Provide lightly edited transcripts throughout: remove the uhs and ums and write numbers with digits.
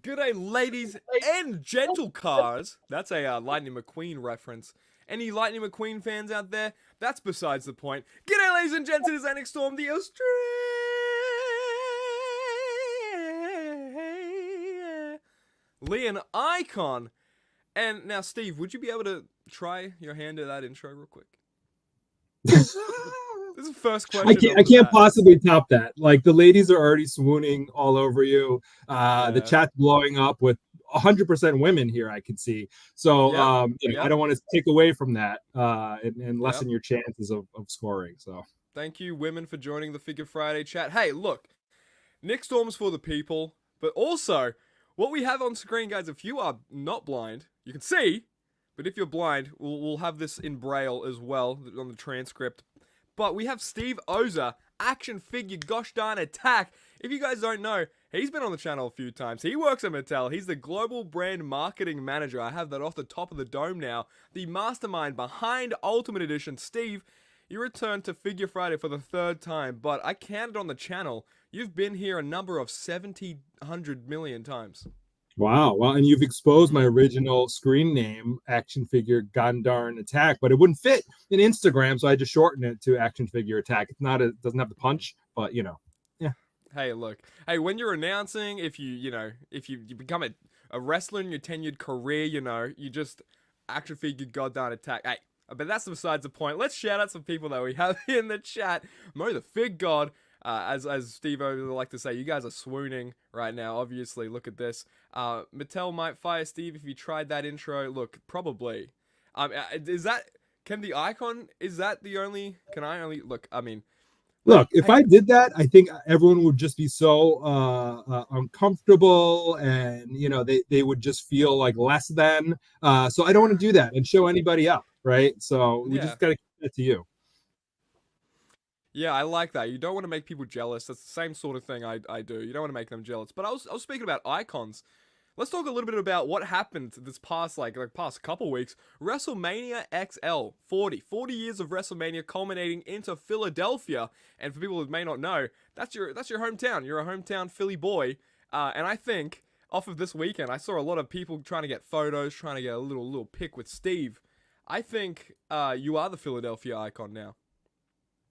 G'day, ladies and gentle cars. That's a Lightning McQueen reference. Any Lightning McQueen fans out there? That's besides the point. G'day, ladies and gents. It is NickStorm, the Australian icon. And now, Steve, would you be able to try your hand at that intro real quick? This is the first question. I can't possibly top that. Like, the ladies are already swooning all over you. The chat's blowing up with 100% women here, I can see. So I don't want to take away from that and lessen your chances of scoring. So thank you, women, for joining the Figure Friday chat. Hey, look, NickStorm's for the people, but also what we have on screen, guys, if you are not blind, you can see, but if you're blind, we'll have this in Braille as well on the transcript. But we have Steve OZER, action figure gosh darn attack. If you guys don't know, he's been on the channel a few times. He works at Mattel. He's the global brand marketing manager. I have that off the top of the dome now. The mastermind behind Ultimate Edition. Steve, you returned to Figure Friday for the third time, but I counted on the channel. You've been here a number of 100 million times. Wow. Well, and you've exposed my original screen name, Action Figure Gondarn Attack, but it wouldn't fit in Instagram, so I just shortened it to Action Figure Attack. It's not it doesn't have the punch, but yeah. Hey, look. Hey, when you're announcing, if you become a wrestler in your tenured career, you just Action Figure Gondarn Attack. Hey, but that's besides the point. Let's shout out some people that we have in the chat. Mo the Fig God. As Steve would like to say, you guys are swooning right now. Obviously, look at this. Mattel might fire Steve if you tried that intro. Look, probably. Is that the icon? Is that the only? Can I only look? I mean, look. If I did that, I think everyone would just be so uncomfortable, and they would just feel like less than. So I don't want to do that and show anybody up, right? So we just got to keep it to you. Yeah, I like that. You don't want to make people jealous. That's the same sort of thing I do. You don't want to make them jealous. But I was speaking about icons. Let's talk a little bit about what happened this past past couple weeks. WrestleMania XL 40 years of WrestleMania culminating into Philadelphia. And for people who may not know, that's your hometown. You're a hometown Philly boy. And I think off of this weekend, I saw a lot of people trying to get photos, trying to get a little pic with Steve. I think you are the Philadelphia icon now.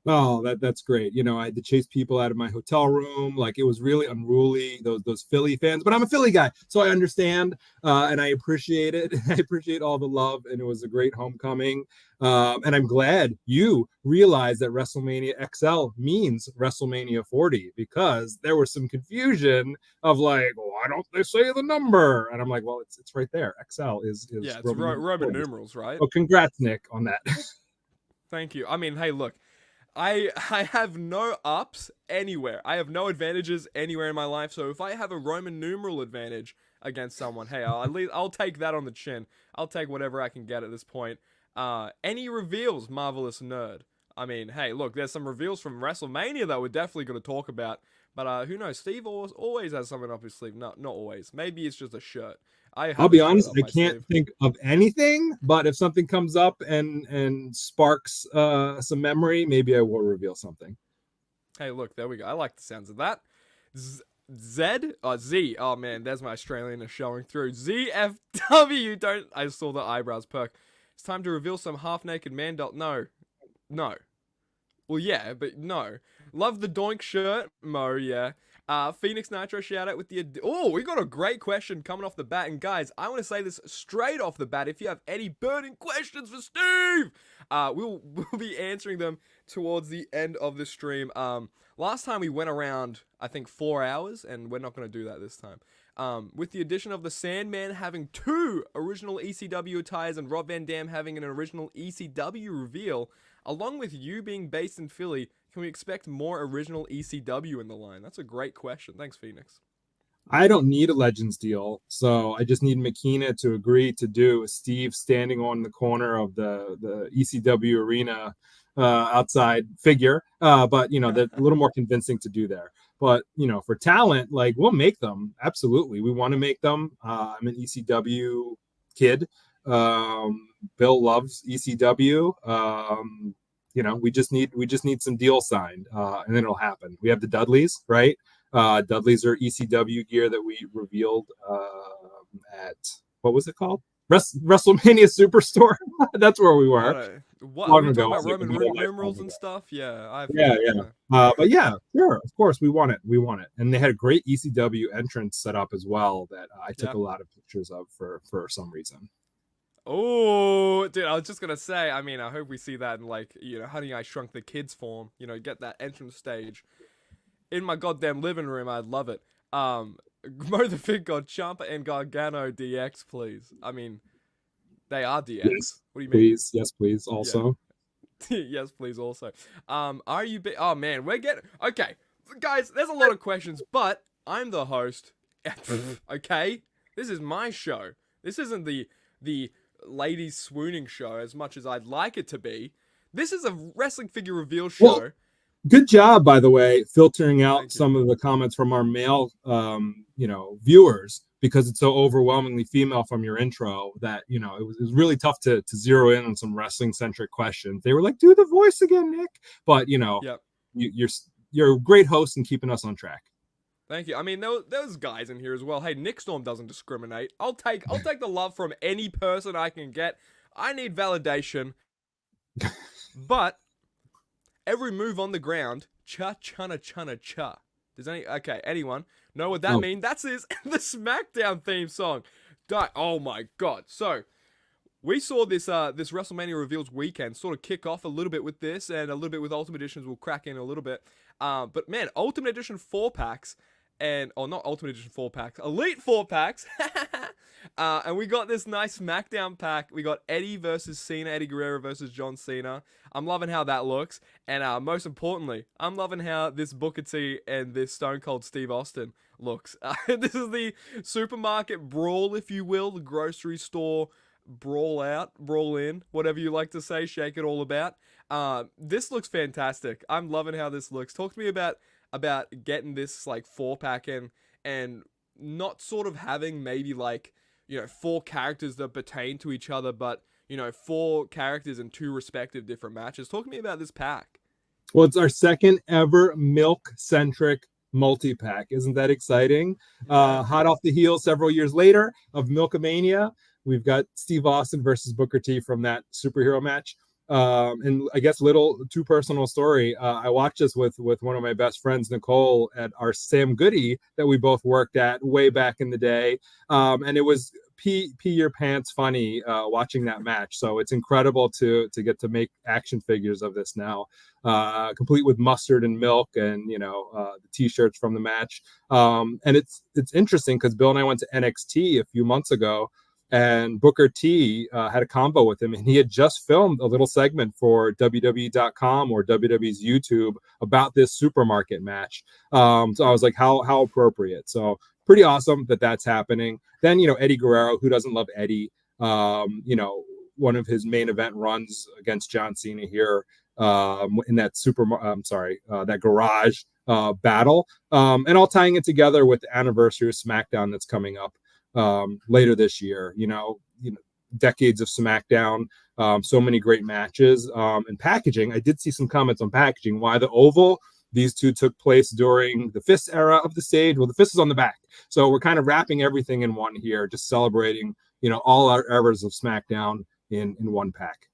Oh, that's great. I had to chase people out of my hotel room. Like, it was really unruly, those Philly fans. But I'm a Philly guy, so I understand, and I appreciate it. I appreciate all the love, and it was a great homecoming. And I'm glad you realized that WrestleMania XL means WrestleMania 40, because there was some confusion of like, why don't they say the number? And I'm like, well, it's right there. XL is it's Roman numerals, right? Oh, congrats, Nick, on that. Thank you. I mean, hey, look. I have no ups anywhere. I have no advantages anywhere in my life. So if I have a Roman numeral advantage against someone, hey, I'll take that on the chin. I'll take whatever I can get at this point. Any reveals, Marvelous Nerd? I mean, hey, look, there's some reveals from WrestleMania that we're definitely going to talk about. But who knows? Steve always has something up his sleeve. Not always. Maybe it's just a shirt. I'll be honest, I can't think of anything, but if something comes up and sparks some memory, maybe I will reveal something. Hey, look, there we go. I like the sounds of that. Z. Oh man, there's my Australian showing through. ZFW. I saw the eyebrows perk. It's time to reveal some half-naked man doll. No. Well, yeah, but no. Love the Doink shirt, Mo. Yeah. Phoenix Nitro shout out with the... Oh, we got a great question coming off the bat. And guys, I want to say this straight off the bat. If you have any burning questions for Steve, we'll be answering them towards the end of the stream. Last time we went around, I think, 4 hours, and we're not going to do that this time. With the addition of the Sandman having 2 original ECW attires and Rob Van Dam having an original ECW reveal, along with you being based in Philly, can we expect more original ECW in the line? That's a great question. Thanks, Phoenix. I don't need a Legends deal, so I just need Makina to agree to do a Steve standing on the corner of the ECW arena outside figure. But, they're a little more convincing to do there. But, for talent, like, we'll make them. Absolutely. We want to make them. I'm an ECW kid. Bill loves ECW. We just need some deals signed, and then it'll happen. We have the Dudleys, right? Dudley's are ECW gear that we revealed at, what was it called? WrestleMania Superstore. That's where we I were. don't. What are Long we talking ago, about? was it? Roman numerals and stuff? Yeah, I Yeah, forget. yeah. But yeah, sure, of course, we won it. We won it, and they had a great ECW entrance set up as well that I took Yeah. a lot of pictures of for some reason. Oh, dude, I was just gonna say. I mean, I hope we see that in like Honey I Shrunk the Kids form. Get that entrance stage in my goddamn living room. I'd love it. Mo the Fig God, Ciampa and Gargano DX, please. I mean, they are DX. Yes, What do you mean? please, yes, please. Yeah. Also, Yes, please. Also, are you? Oh man, we're getting okay, guys. There's a lot of questions, but I'm the host. Okay, this is my show. This isn't the ladies swooning show as much as I'd like it to be. This is a wrestling figure reveal show. Well, good job, by the way, filtering out Thank you. some of the comments from our male, viewers, because it's so overwhelmingly female from your intro that it was really tough to zero in on some wrestling centric questions. They were like, "Do the voice again, Nick," but Yep. you're a great host in keeping us on track. Thank you. I mean, there's guys in here as well. Hey, Nick Storm doesn't discriminate. I'll take the love from any person I can get. I need validation, but every move on the ground, cha chana chana cha. Does anyone know what that means? That's the SmackDown theme song. Oh my god. So we saw this WrestleMania Reveals weekend sort of kick off a little bit with this and a little bit with Ultimate Editions. We'll crack in a little bit. But man, Ultimate Edition 4-packs not Ultimate Edition 4-packs, Elite 4-packs. And we got this nice SmackDown pack. We got Eddie versus Cena, Eddie Guerrero versus John Cena. I'm loving how that looks. And most importantly, I'm loving how this Booker T and this Stone Cold Steve Austin looks. This is the supermarket brawl, if you will, the grocery store brawl out, brawl in, whatever you like to say, shake it all about. This looks fantastic. I'm loving how this looks. Talk to me about getting this like 4-pack and not sort of having maybe like 4 characters that pertain to each other, but 4 characters in 2 respective different matches. Talk to me about this pack. Well, it's our second ever milk centric multi-pack. Isn't that exciting? Hot off the heels several years later of Milkamania, we've got Steve Austin versus Booker T from that superhero match. And I guess too personal story. I watched this with one of my best friends, Nicole, at our Sam Goody that we both worked at way back in the day. And it was pee your pants funny watching that match. So it's incredible to get to make action figures of this now, complete with mustard and milk and the t-shirts from the match. And it's interesting because Bill and I went to NXT a few months ago. And Booker T had a combo with him, and he had just filmed a little segment for WWE.com or WWE's YouTube about this supermarket match. So I was like, how appropriate. So pretty awesome that that's happening. Then, Eddie Guerrero, who doesn't love Eddie? One of his main event runs against John Cena here in that that garage battle. And all tying it together with the anniversary of SmackDown that's coming up later this year. Decades of SmackDown, so many great matches, and packaging. I did see some comments on packaging. Why the oval? These two took place during the Fist era of the stage. Well, the Fist is on the back, so we're kind of wrapping everything in one here, just celebrating all our eras of SmackDown in one pack.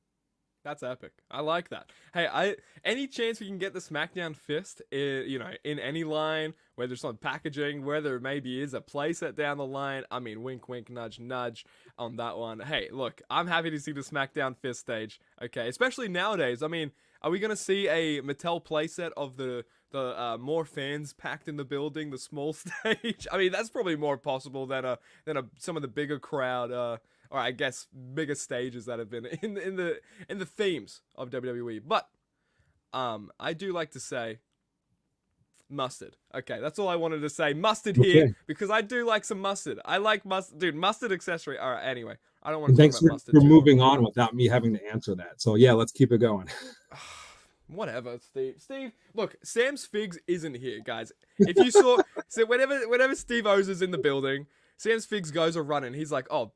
That's epic. I like that. Hey, any chance we can get the SmackDown Fist in any line, whether it's on packaging, whether it maybe is a playset down the line. I mean, wink, wink, nudge, nudge on that one. Hey, look, I'm happy to see the SmackDown Fist stage. Okay, especially nowadays. I mean, are we gonna see a Mattel playset of the more fans packed in the building, the small stage? I mean, that's probably more possible than some of the bigger crowd. Or I guess bigger stages that have been in the themes of WWE. But I do like to say mustard. Okay, that's all I wanted to say. Mustard here because I do like some mustard. I like mustard, dude. Mustard accessory. All right. Anyway, I don't want to talk about mustard. Thanks for moving on without me having to answer that. So yeah, let's keep it going. Whatever, Steve. Steve, look, Sam's Figs isn't here, guys. If you saw, so whenever Steve O's is in the building, Sam's Figs goes a running. He's like, oh,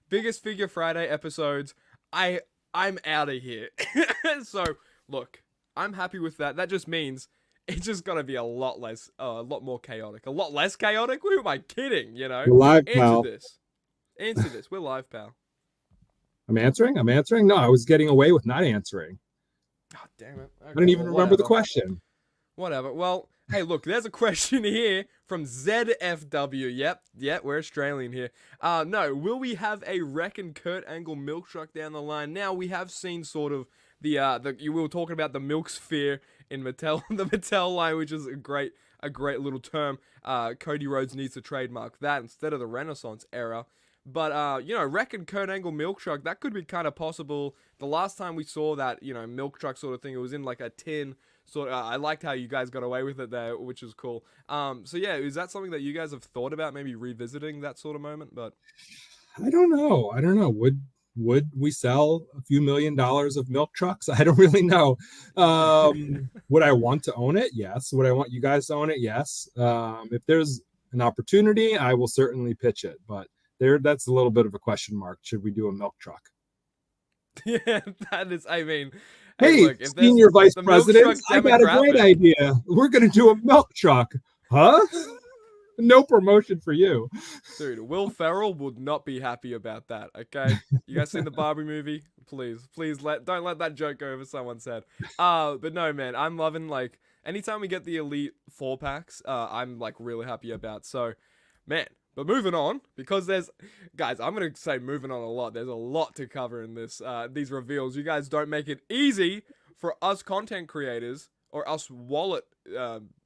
biggest Figure Friday episodes. I'm out of here. So, look, I'm happy with that. That just means it's just gonna be a lot more chaotic, a lot less chaotic. Who am I kidding? You know, We're live, answer pal. this, answer this. We're live, pal. I'm answering. I'm answering. No, I was getting away with not answering. Oh, damn it! Okay, I didn't even remember the question. Whatever. Well, hey, look, there's a question here from ZFW. Yep, we're Australian here. No, will we have a Reckon Kurt Angle milk truck down the line? Now, we have seen sort of you were talking about the milk sphere in Mattel, the Mattel line, which is a great little term. Cody Rhodes needs to trademark that instead of the Renaissance era. But, Reckon Kurt Angle milk truck, that could be kind of possible. The last time we saw that, milk truck sort of thing, it was in like a tin. So I liked how you guys got away with it there, which is cool. So yeah, is that something that you guys have thought about, maybe revisiting that sort of moment? But I don't know. Would we sell a few $1 million of milk trucks? I don't really know. Would I want to own it? Yes. Would I want you guys to own it? Yes. If there's an opportunity, I will certainly pitch it. But that's a little bit of a question mark. Should we do a milk truck? Yeah, that is. I mean. Hey, look, senior vice president, I got a great idea. We're going to do a milk truck. Huh? No promotion for you. Dude, Will Ferrell would not be happy about that, okay? You guys seen the Barbie movie? Please don't let that joke go over someone's head. But no, man, I'm loving, like, anytime we get the Elite 4-packs, I'm, like, really happy about. So, man. But moving on, because guys, I'm going to say moving on a lot. There's a lot to cover in these reveals. You guys don't make it easy for us content creators or us wallet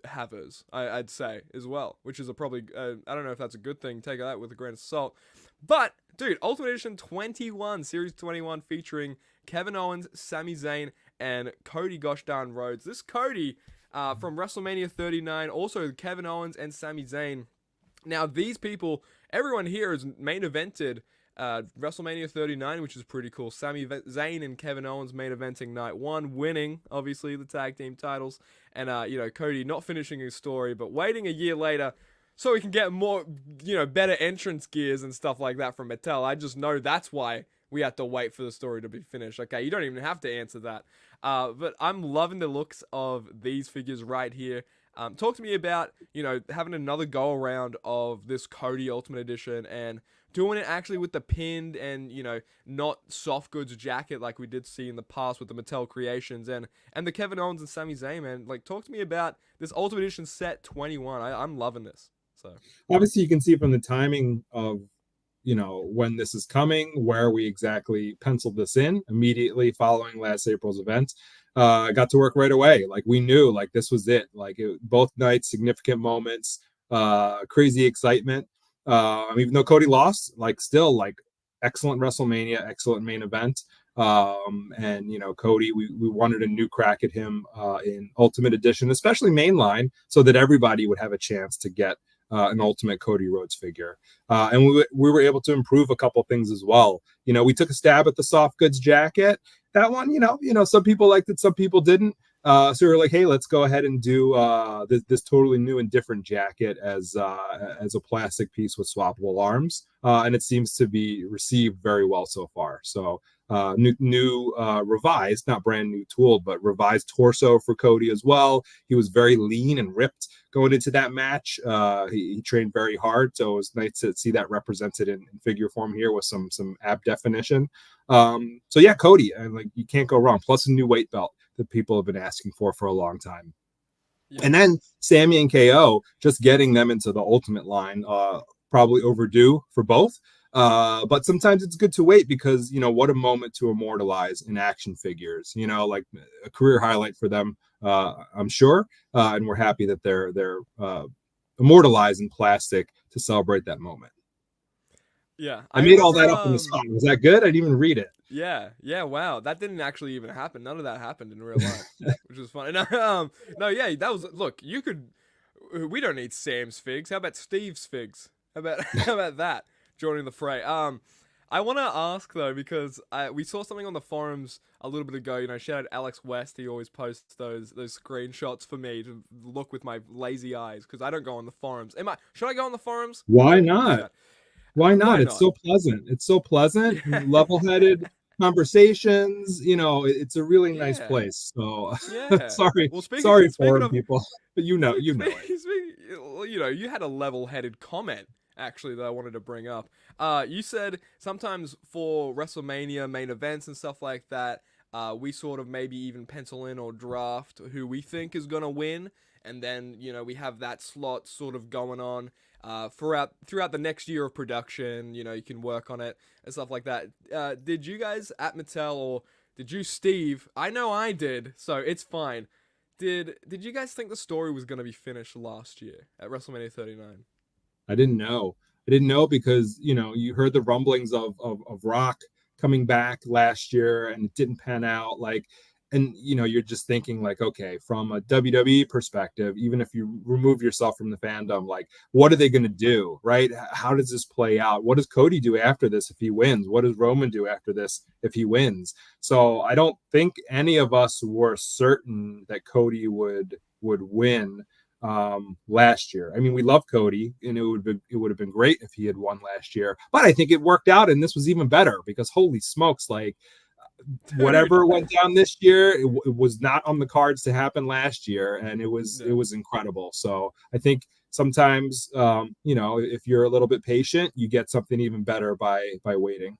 havers, I'd say, as well, which is probably, I don't know if that's a good thing. Take that with a grain of salt. But, dude, Ultimate Edition 21, Series 21, featuring Kevin Owens, Sami Zayn, and Cody Gosh darn Rhodes. This Cody from WrestleMania 39, also Kevin Owens and Sami Zayn. Now, these people, everyone here is main evented WrestleMania 39, which is pretty cool. Sami Zayn and Kevin Owens main eventing night 1, winning, obviously, the tag team titles. And, Cody not finishing his story, but waiting a year later so he can get more, better entrance gears and stuff like that from Mattel. I just know that's why we have to wait for the story to be finished. Okay, you don't even have to answer that. But I'm loving the looks of these figures right here. Talk to me about, having another go around of this Cody Ultimate Edition and doing it actually with the pinned and, not soft goods jacket like we did see in the past with the Mattel Creations and the Kevin Owens and Sami Zayn, man. Like, talk to me about this Ultimate Edition set 21. I'm loving this. So obviously you can see from the timing of, when this is coming, where we exactly penciled this in immediately following last April's event. Got to work right away. Like, we knew, like, this was it. Like, both nights, significant moments, crazy excitement. Even though Cody lost, like, still, like, excellent WrestleMania, excellent main event. And Cody, we wanted a new crack at him in Ultimate Edition, especially mainline, so that everybody would have a chance to get an Ultimate Cody Rhodes figure. And we were able to improve a couple things as well. We took a stab at the soft goods jacket. That one, some people liked it, some people didn't. So we were like, hey, let's go ahead and do this totally new and different jacket as a plastic piece with swappable arms. And it seems to be received very well so far. So new revised, not brand new tooled, but revised torso for Cody as well. He was very lean and ripped going into that match. He trained very hard, so it was nice to see that represented in figure form here with some ab definition. So yeah, Cody, and like, you can't go wrong. Plus a new weight belt that people have been asking for a long time. Yeah. And then Sami and KO, just getting them into the Ultimate line, probably overdue for both. But sometimes it's good to wait because, what a moment to immortalize in action figures, like a career highlight for them, I'm sure. And we're happy that they're immortalized in plastic to celebrate that moment. Yeah. I made all that up on the spot. Was that good? I didn't even read it. Yeah. Wow. That didn't actually even happen. None of that happened in real life, which was funny. No, yeah, that was, look, we don't need Sam's figs. How about Steve's figs? How about that? Joining the fray. I want to ask though, because we saw something on the forums a little bit ago. Shout out Alex West. He always posts those screenshots for me to look with my lazy eyes because I don't go on the forums. Should I go on the forums? Why not? Why not? It's so pleasant. It's so pleasant, Yeah. level-headed. conversations. It's a really nice Yeah. place. So Yeah. sorry, Well, sorry, speaking foreign of people, but you had a level-headed comment actually that I wanted to bring up. You said sometimes for WrestleMania main events and stuff like that, we sort of maybe even pencil in or draft who we think is gonna win, and then we have that slot sort of going on throughout the next year of production. You can work on it and stuff like that. Did you guys at Mattel, or did you, Steve? I know I did, so it's fine. Did you guys think the story was gonna be finished last year at WrestleMania 39? I didn't know. I didn't know because you heard the rumblings of Rock coming back last year, and it didn't pan out. And you're just thinking like, okay, from a WWE perspective, even if you remove yourself from the fandom, like, what are they going to do, right? How does this play out? What does Cody do after this if he wins? What does Roman do after this if he wins? So I don't think any of us were certain that Cody would win last year. I mean, we love Cody, and it would have been great if he had won last year, but I think it worked out, and this was even better because holy smokes, like, whatever went down this year, it was not on the cards to happen last year, and it was incredible. So I think sometimes if you're a little bit patient, you get something even better by waiting.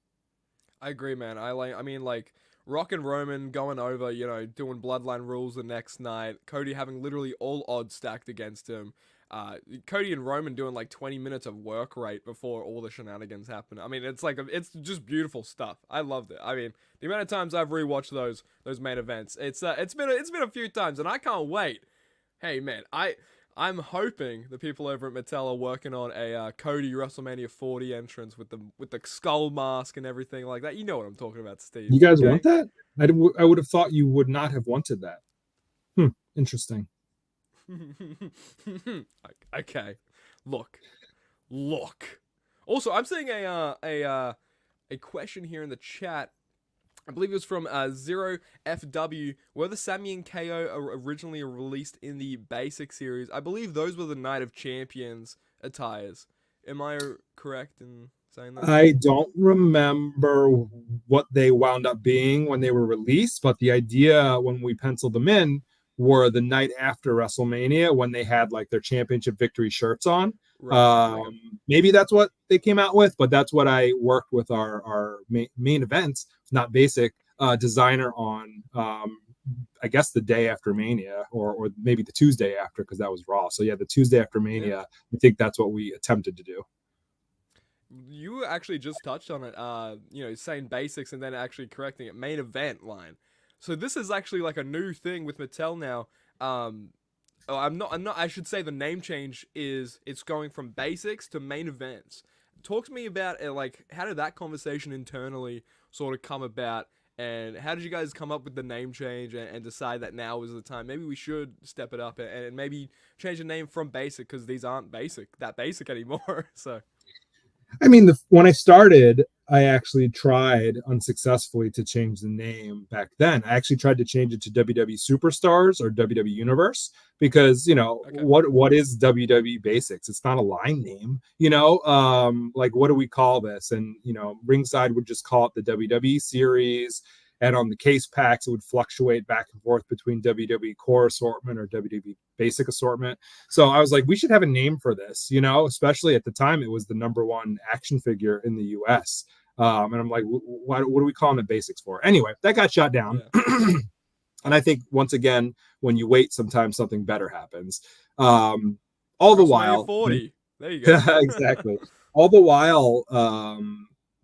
I agree, man. I mean, like, Rock and Roman going over, doing Bloodline rules the next night. Cody having literally all odds stacked against him. Cody and Roman doing like 20 minutes of work rate before all the shenanigans happen. I mean, it's just beautiful stuff. I loved it. I mean, the amount of times I've rewatched those main events, it's been a few times, and I can't wait. Hey, man, I'm hoping the people over at Mattel are working on a Cody WrestleMania 40 entrance with the skull mask and everything like that. You know what I'm talking about, Steve. You guys okay? want that? I would have thought you would not have wanted that. Interesting. Okay, look. Also, I'm seeing a question here in the chat. I believe it was from 0FW. Were the Sami and KO originally released in the basic series? I believe those were the Night of Champions attires. Am I correct in saying that? I don't remember what they wound up being when they were released, but the idea when we penciled them in were the night after WrestleMania when they had like their championship victory shirts on. Right. Maybe that's what they came out with, but that's what I worked with our main events, not basic, designer on. I guess the day after Mania, or maybe the Tuesday after, because that was Raw. So yeah, the Tuesday after Mania, yeah. I think that's what we attempted to do. You actually just touched on it. Saying basics and then actually correcting it. Main event line. So this is actually like a new thing with Mattel now. I'm not. I should say the name change it's going from basics to main events. Talk to me about it. Like, how did that conversation internally sort of come about, and how did you guys come up with the name change and decide that now is the time? Maybe we should step it up and maybe change the name from basic, because these aren't that basic anymore. So. I mean, when I started, I actually tried unsuccessfully to change the name back then. I actually tried to change it to WWE Superstars or WWE Universe because, what is WWE Basics? It's not a line name, like, what do we call this? And, Ringside would just call it the WWE Series. And on the case packs, it would fluctuate back and forth between WWE Core Assortment or WWE Basic Assortment. So I was like, we should have a name for this, especially at the time, it was the #1 action figure in the US. And I'm like, what are we calling it Basics for? Anyway, that got shot down. Yeah. And I think, once again, when you wait, sometimes something better happens. All the while. 40. There you go. Exactly. All the while,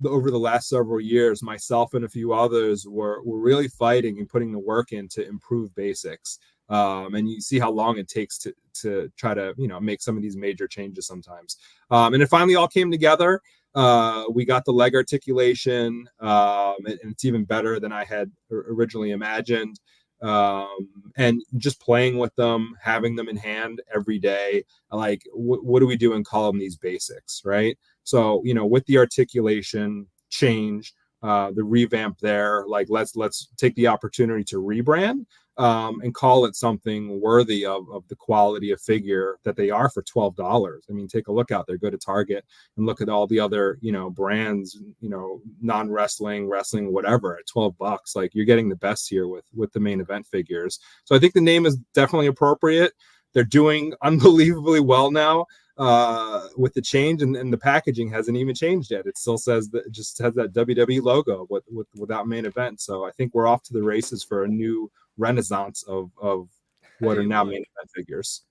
over the last several years, myself and a few others were really fighting and putting the work in to improve basics. And you see how long it takes to try to, make some of these major changes sometimes. And it finally all came together. We got the leg articulation, and it's even better than I had originally imagined. And just playing with them, having them in hand every day, like, what do we do and call them these basics, right? So, with the articulation change, the revamp there, like, let's take the opportunity to rebrand. and call it something worthy of the quality of figure that they are for $12. I mean, take a look out there, go to Target and look at all the other, brands, non-wrestling, wrestling, whatever, at $12. Like, you're getting the best here with the main event figures. So I think the name is definitely appropriate. They're doing unbelievably well now with the change, and the packaging hasn't even changed yet. It still says that, it just has that WWE logo without main event. So I think we're off to the races for a new renaissance of what are now main event figures.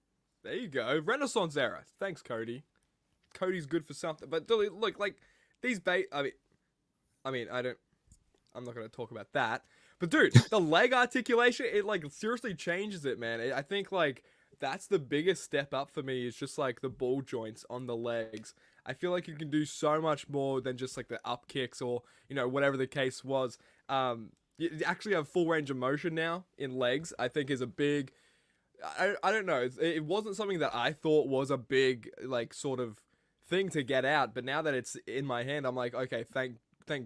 There you go, Renaissance era. Thanks, Cody. Cody's good for something, but look, like these I'm not gonna talk about that. But dude, the leg articulation, it like seriously changes it, man. I think like that's the biggest step up for me, is just like the ball joints on the legs. I feel like you can do so much more than just like the up kicks or, whatever the case was. You actually have full range of motion now in legs, I think is a big, I don't know. It wasn't something that I thought was a big, like, sort of thing to get out. But now that it's in my hand, I'm like, okay, thank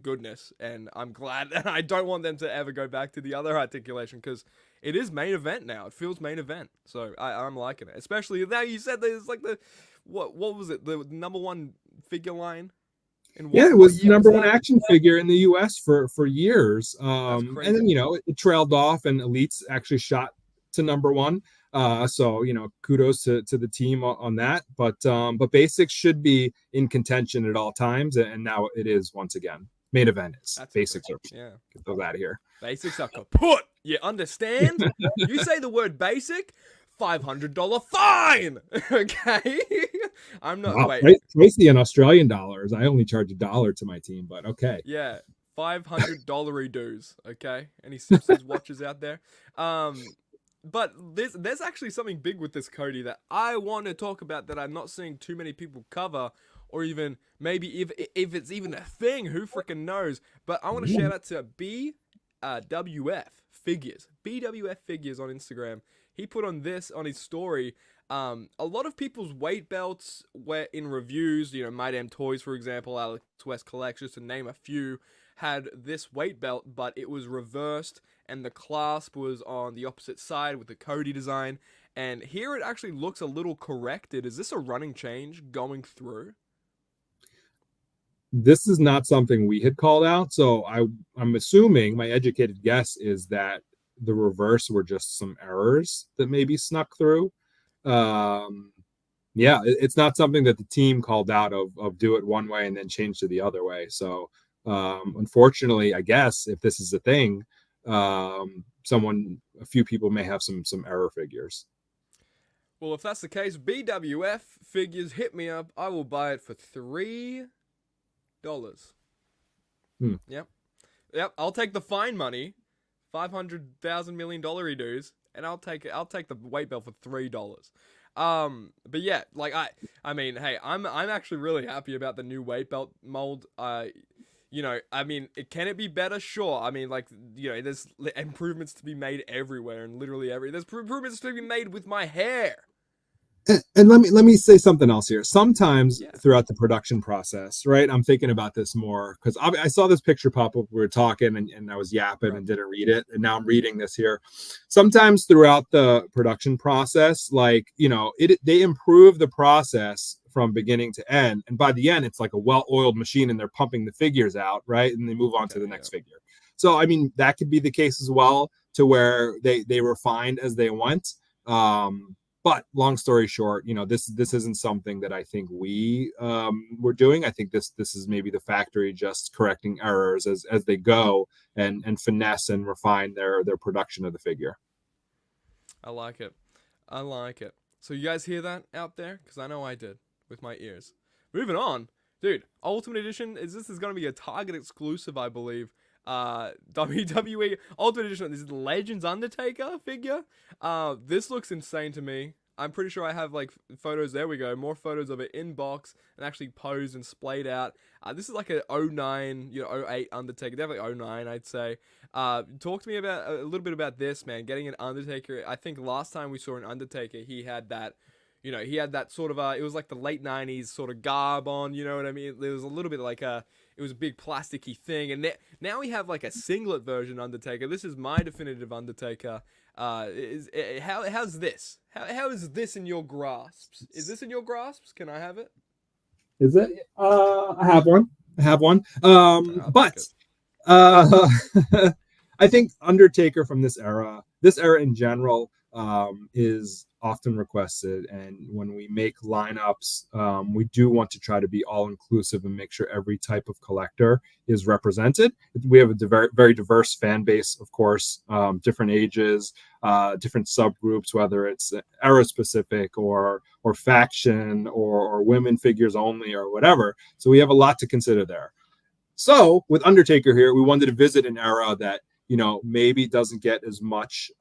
goodness. And I'm glad. And I don't want them to ever go back to the other articulation, because it is main event now. It feels main event. So I'm liking it. Especially now you said there's like what was it? The number one figure line? It was the number one action figure in the US for years. And then, it trailed off, and Elites actually shot to number one. So, kudos to the team on that. But Basics should be in contention at all times. And now it is once again. Main event is. That's Basics are, get those out of here. Basics are kaput. You understand? You say the word basic, $500 fine. Okay. I'm not. Wow, pricey in Australian dollars. I only charge $1 to my team, but okay. Yeah, $500 dues. Okay, any Simpsons watchers out there? But there's actually something big with this, Cody, that I want to talk about that I'm not seeing too many people cover, or even maybe if it's even a thing, who freaking knows? But I want to shout out to BWF Figures. BWF Figures on Instagram. He put on this on his story. A lot of people's weight belts were in reviews, My Damn Toys, for example, Alex West Collections, to name a few, had this weight belt, but it was reversed, and the clasp was on the opposite side with the Cody design. And here it actually looks a little corrected. Is this a running change going through? This is not something we had called out, so I'm assuming, my educated guess is that the reverse were just some errors that maybe snuck through. It's not something that the team called out of do it one way and then change to the other way. So unfortunately, I guess if this is a thing, a few people may have some error figures. Well, if that's the case, BWF Figures, hit me up. I will buy it for $3. Yep, I'll take the fine money, $500,000 million dues, and I'll take the weight belt for $3. But yeah, like I mean, hey, I'm actually really happy about the new weight belt mold. Can it be better? Sure. I mean, like, there's improvements to be made everywhere, and literally there's improvements to be made with my hair. And let me say something else here. Sometimes throughout the production process, right? I'm thinking about this more because I saw this picture pop up. We were talking and I was yapping and didn't read it. And now I'm reading this here. Sometimes throughout the production process, like, they improve the process from beginning to end. And by the end, it's like a well-oiled machine and they're pumping the figures out, right? And they move on to the next figure. So, I mean, that could be the case as well, to where they refined as they went. But long story short, this isn't something that I think we were doing. I think this is maybe the factory just correcting errors as they go and finesse and refine their production of the figure. I like it. So you guys hear that out there? Because I know I did with my ears. Moving on, dude. Ultimate Edition is going to be a Target exclusive, I believe. WWE Ultimate Edition. This is the Legends Undertaker figure. This looks insane to me. I'm pretty sure I have like photos. There we go. More photos of it in box and actually posed and splayed out. This is like a 09, 08 Undertaker. Definitely 09, I'd say. Talk to me about a little bit about this, man. Getting an Undertaker. I think last time we saw an Undertaker, he had that, You know, he had that sort of it was like the late '90s sort of garb on. You know what I mean? There was a little bit like it was a big plasticky thing, and now we have like a singlet version Undertaker. This is my definitive Undertaker. How's this? How is this in your grasps? Is this in your grasps? Can I have it? Is it? I have one. I'll But take it. I think Undertaker from this era in general, is often requested. And when we make lineups, we do want to try to be all inclusive and make sure every type of collector is represented. We have a very diverse fan base, of course, different ages, different subgroups, whether it's era specific or faction or women figures only or whatever. So we have a lot to consider there. So with Undertaker here, we wanted to visit an era that, you know, maybe doesn't get as much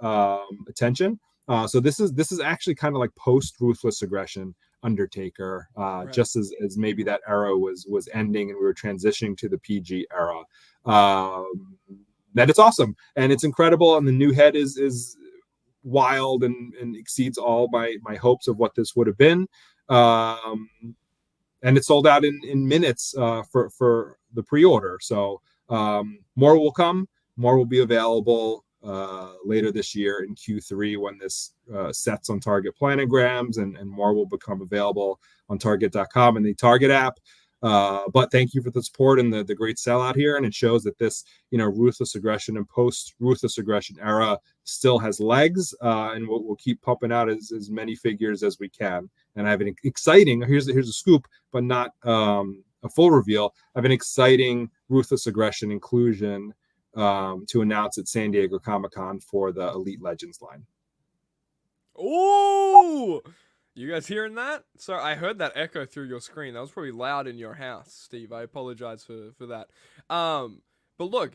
attention. So this is actually kind of like post Ruthless Aggression Undertaker, Right. just as maybe that era was ending and we were transitioning to the PG era. That it's awesome and it's incredible, and the new head is wild and exceeds all my hopes of what this would have been. And it sold out in minutes for the pre-order. So more will come. More will be available later this year in Q3 when this sets on Target planograms, and more will become available on Target.com and the Target app. But thank you for the support and the great sellout here. And it shows that this, you know, Ruthless Aggression and post Ruthless Aggression era still has legs, and we'll keep pumping out as many figures as we can. And I have an exciting, here's a scoop, but not a full reveal. I have an exciting Ruthless Aggression inclusion to announce at San Diego Comic-Con for the Elite Legends line. Ooh! You guys hearing that? Sorry, I heard that echo through your screen. That was probably loud in your house, Steve. I apologize for that. But look,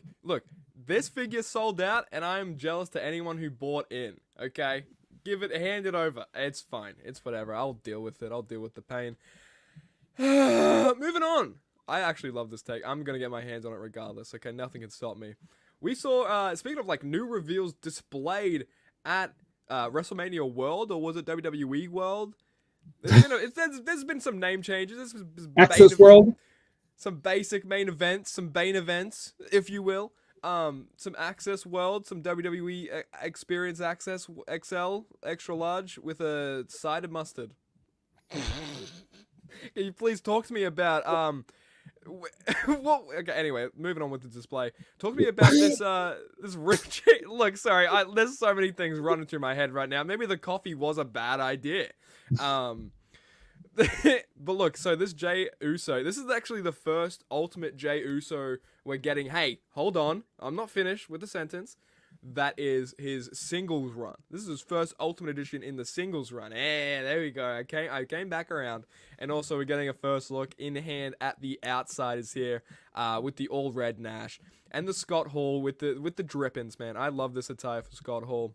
this figure sold out, and I'm jealous to anyone who bought in. Okay, hand it over. It's fine. It's whatever. I'll deal with it. I'll deal with the pain. Moving on. I actually love this take. I'm gonna get my hands on it regardless. Okay, nothing can stop me. We saw, speaking of like new reveals displayed at WrestleMania World, or was it WWE World? There's been some name changes. Access World. Some basic main events, some Bane events, if you will. Some Access World, some WWE Experience Access XL, extra large, with a side of mustard. Can you please talk to me about well, okay, anyway, moving on with the display. Talk to me about this rich. Look, sorry, there's so many things running through my head right now. Maybe the coffee was a bad idea. But look, so this Jey Uso, this is actually the first Ultimate Jey Uso we're getting. Hey, hold on, I'm not finished with the sentence. That is his singles run. This is his first Ultimate Edition in the singles run. There we go. I came back around. And also we're getting a first look in hand at the Outsiders here, with the all red Nash and the Scott Hall with the drippings, man. I love this attire for Scott Hall.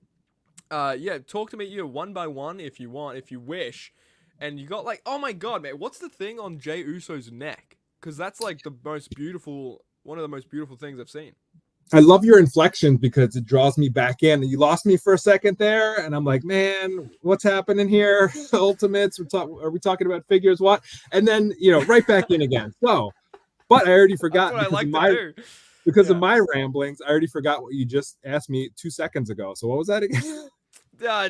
Yeah, talk to me, you know, one by one if you want, if you wish. And you got like, oh my god, man, what's the thing on Jey Uso's neck? Because that's like one of the most beautiful things I've seen. I love your inflections because it draws me back in. You lost me for a second there, and I'm like, man, what's happening here? Ultimates, are we talking about figures? What? And then, you know, right back in again. So, but I already forgot because of my ramblings. I already forgot what you just asked me 2 seconds ago. So what was that again?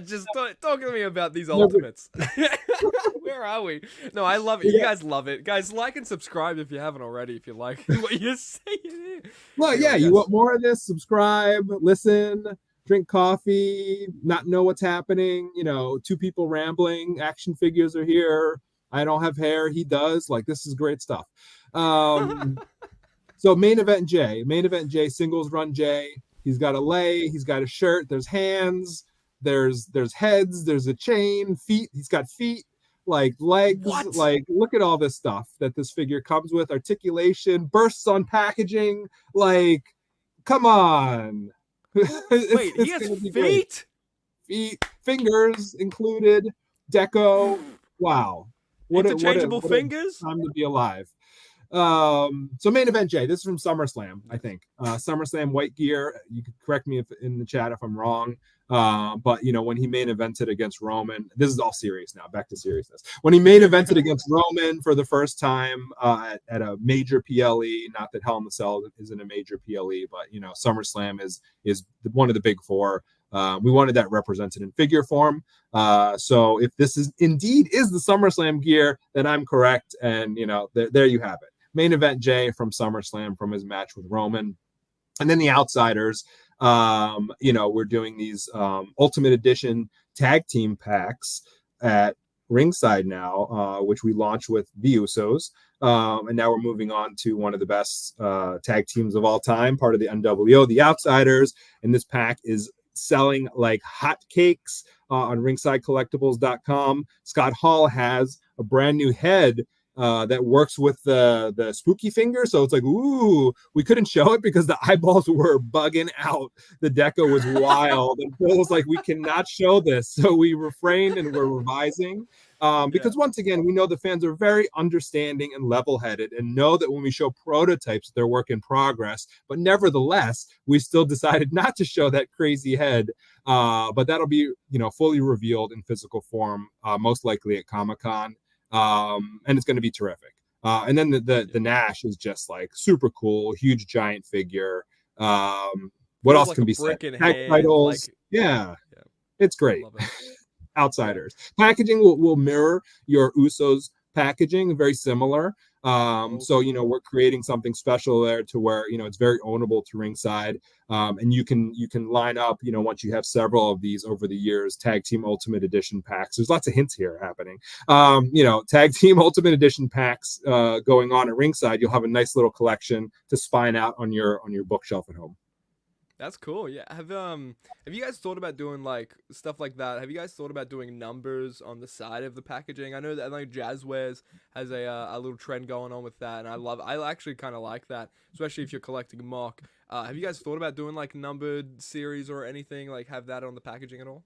Just talk to me about these Ultimates. Where are we? No, I love it. You guys love it. Guys, like and subscribe if you haven't already, if you like what you're saying here. Well, yeah, you want more of this, subscribe, listen, drink coffee, not know what's happening, you know, two people rambling, action figures are here. I don't have hair, he does. Like, this is great stuff. So main event Jey, singles run Jey. He's got a lei, he's got a shirt, there's hands, there's heads, there's a chain, feet, he's got feet, like legs, like look at all this stuff that this figure comes with, articulation, bursts on packaging, like come on. Wait, he has feet? Feet, fingers included, deco. Wow. Interchangeable fingers? Time to be alive. So main event, Jay. This is from SummerSlam, I think. SummerSlam white gear. You could correct me in the chat if I'm wrong. But when he main evented against Roman, this is all serious now. Back to seriousness. When he main evented against Roman for the first time at a major PLE, not that Hell in the Cell isn't a major PLE, but SummerSlam is one of the big four. We wanted that represented in figure form. So if this is indeed is the SummerSlam gear, then I'm correct. And there you have it. Main event Jay from SummerSlam from his match with Roman. And then the Outsiders, we're doing these Ultimate Edition tag team packs at Ringside now, which we launched with the Usos. And now we're moving on to one of the best tag teams of all time, part of the NWO, the Outsiders. And this pack is selling like hotcakes on ringsidecollectibles.com. Scott Hall has a brand new head that works with the spooky finger. So it's like, ooh, we couldn't show it because the eyeballs were bugging out. The deco was wild. And Phil was like, we cannot show this. So we refrained and we're revising. Because once again, we know the fans are very understanding and level-headed and know that when we show prototypes, they're work in progress. But nevertheless, we still decided not to show that crazy head. But that'll be, fully revealed in physical form, most likely at Comic-Con. And it's going to be terrific. And then the Nash is just like super cool, huge giant figure. What else can be said? Tag titles. It's great. Outsiders packaging will mirror your Usos packaging, very similar. So we're creating something special there to where it's very ownable to Ringside, and you can line up once you have several of these over the years tag team Ultimate Edition packs. There's lots of hints here happening. Tag team Ultimate Edition packs going on at Ringside. You'll have a nice little collection to spine out on your bookshelf at home. That's cool. Yeah. Have you guys thought about doing like stuff like that? Have you guys thought about doing numbers on the side of the packaging? I know that like Jazzwares has a little trend going on with that, and I actually kind of like that, especially if you're collecting mock. Have you guys thought about doing like numbered series or anything, like have that on the packaging at all?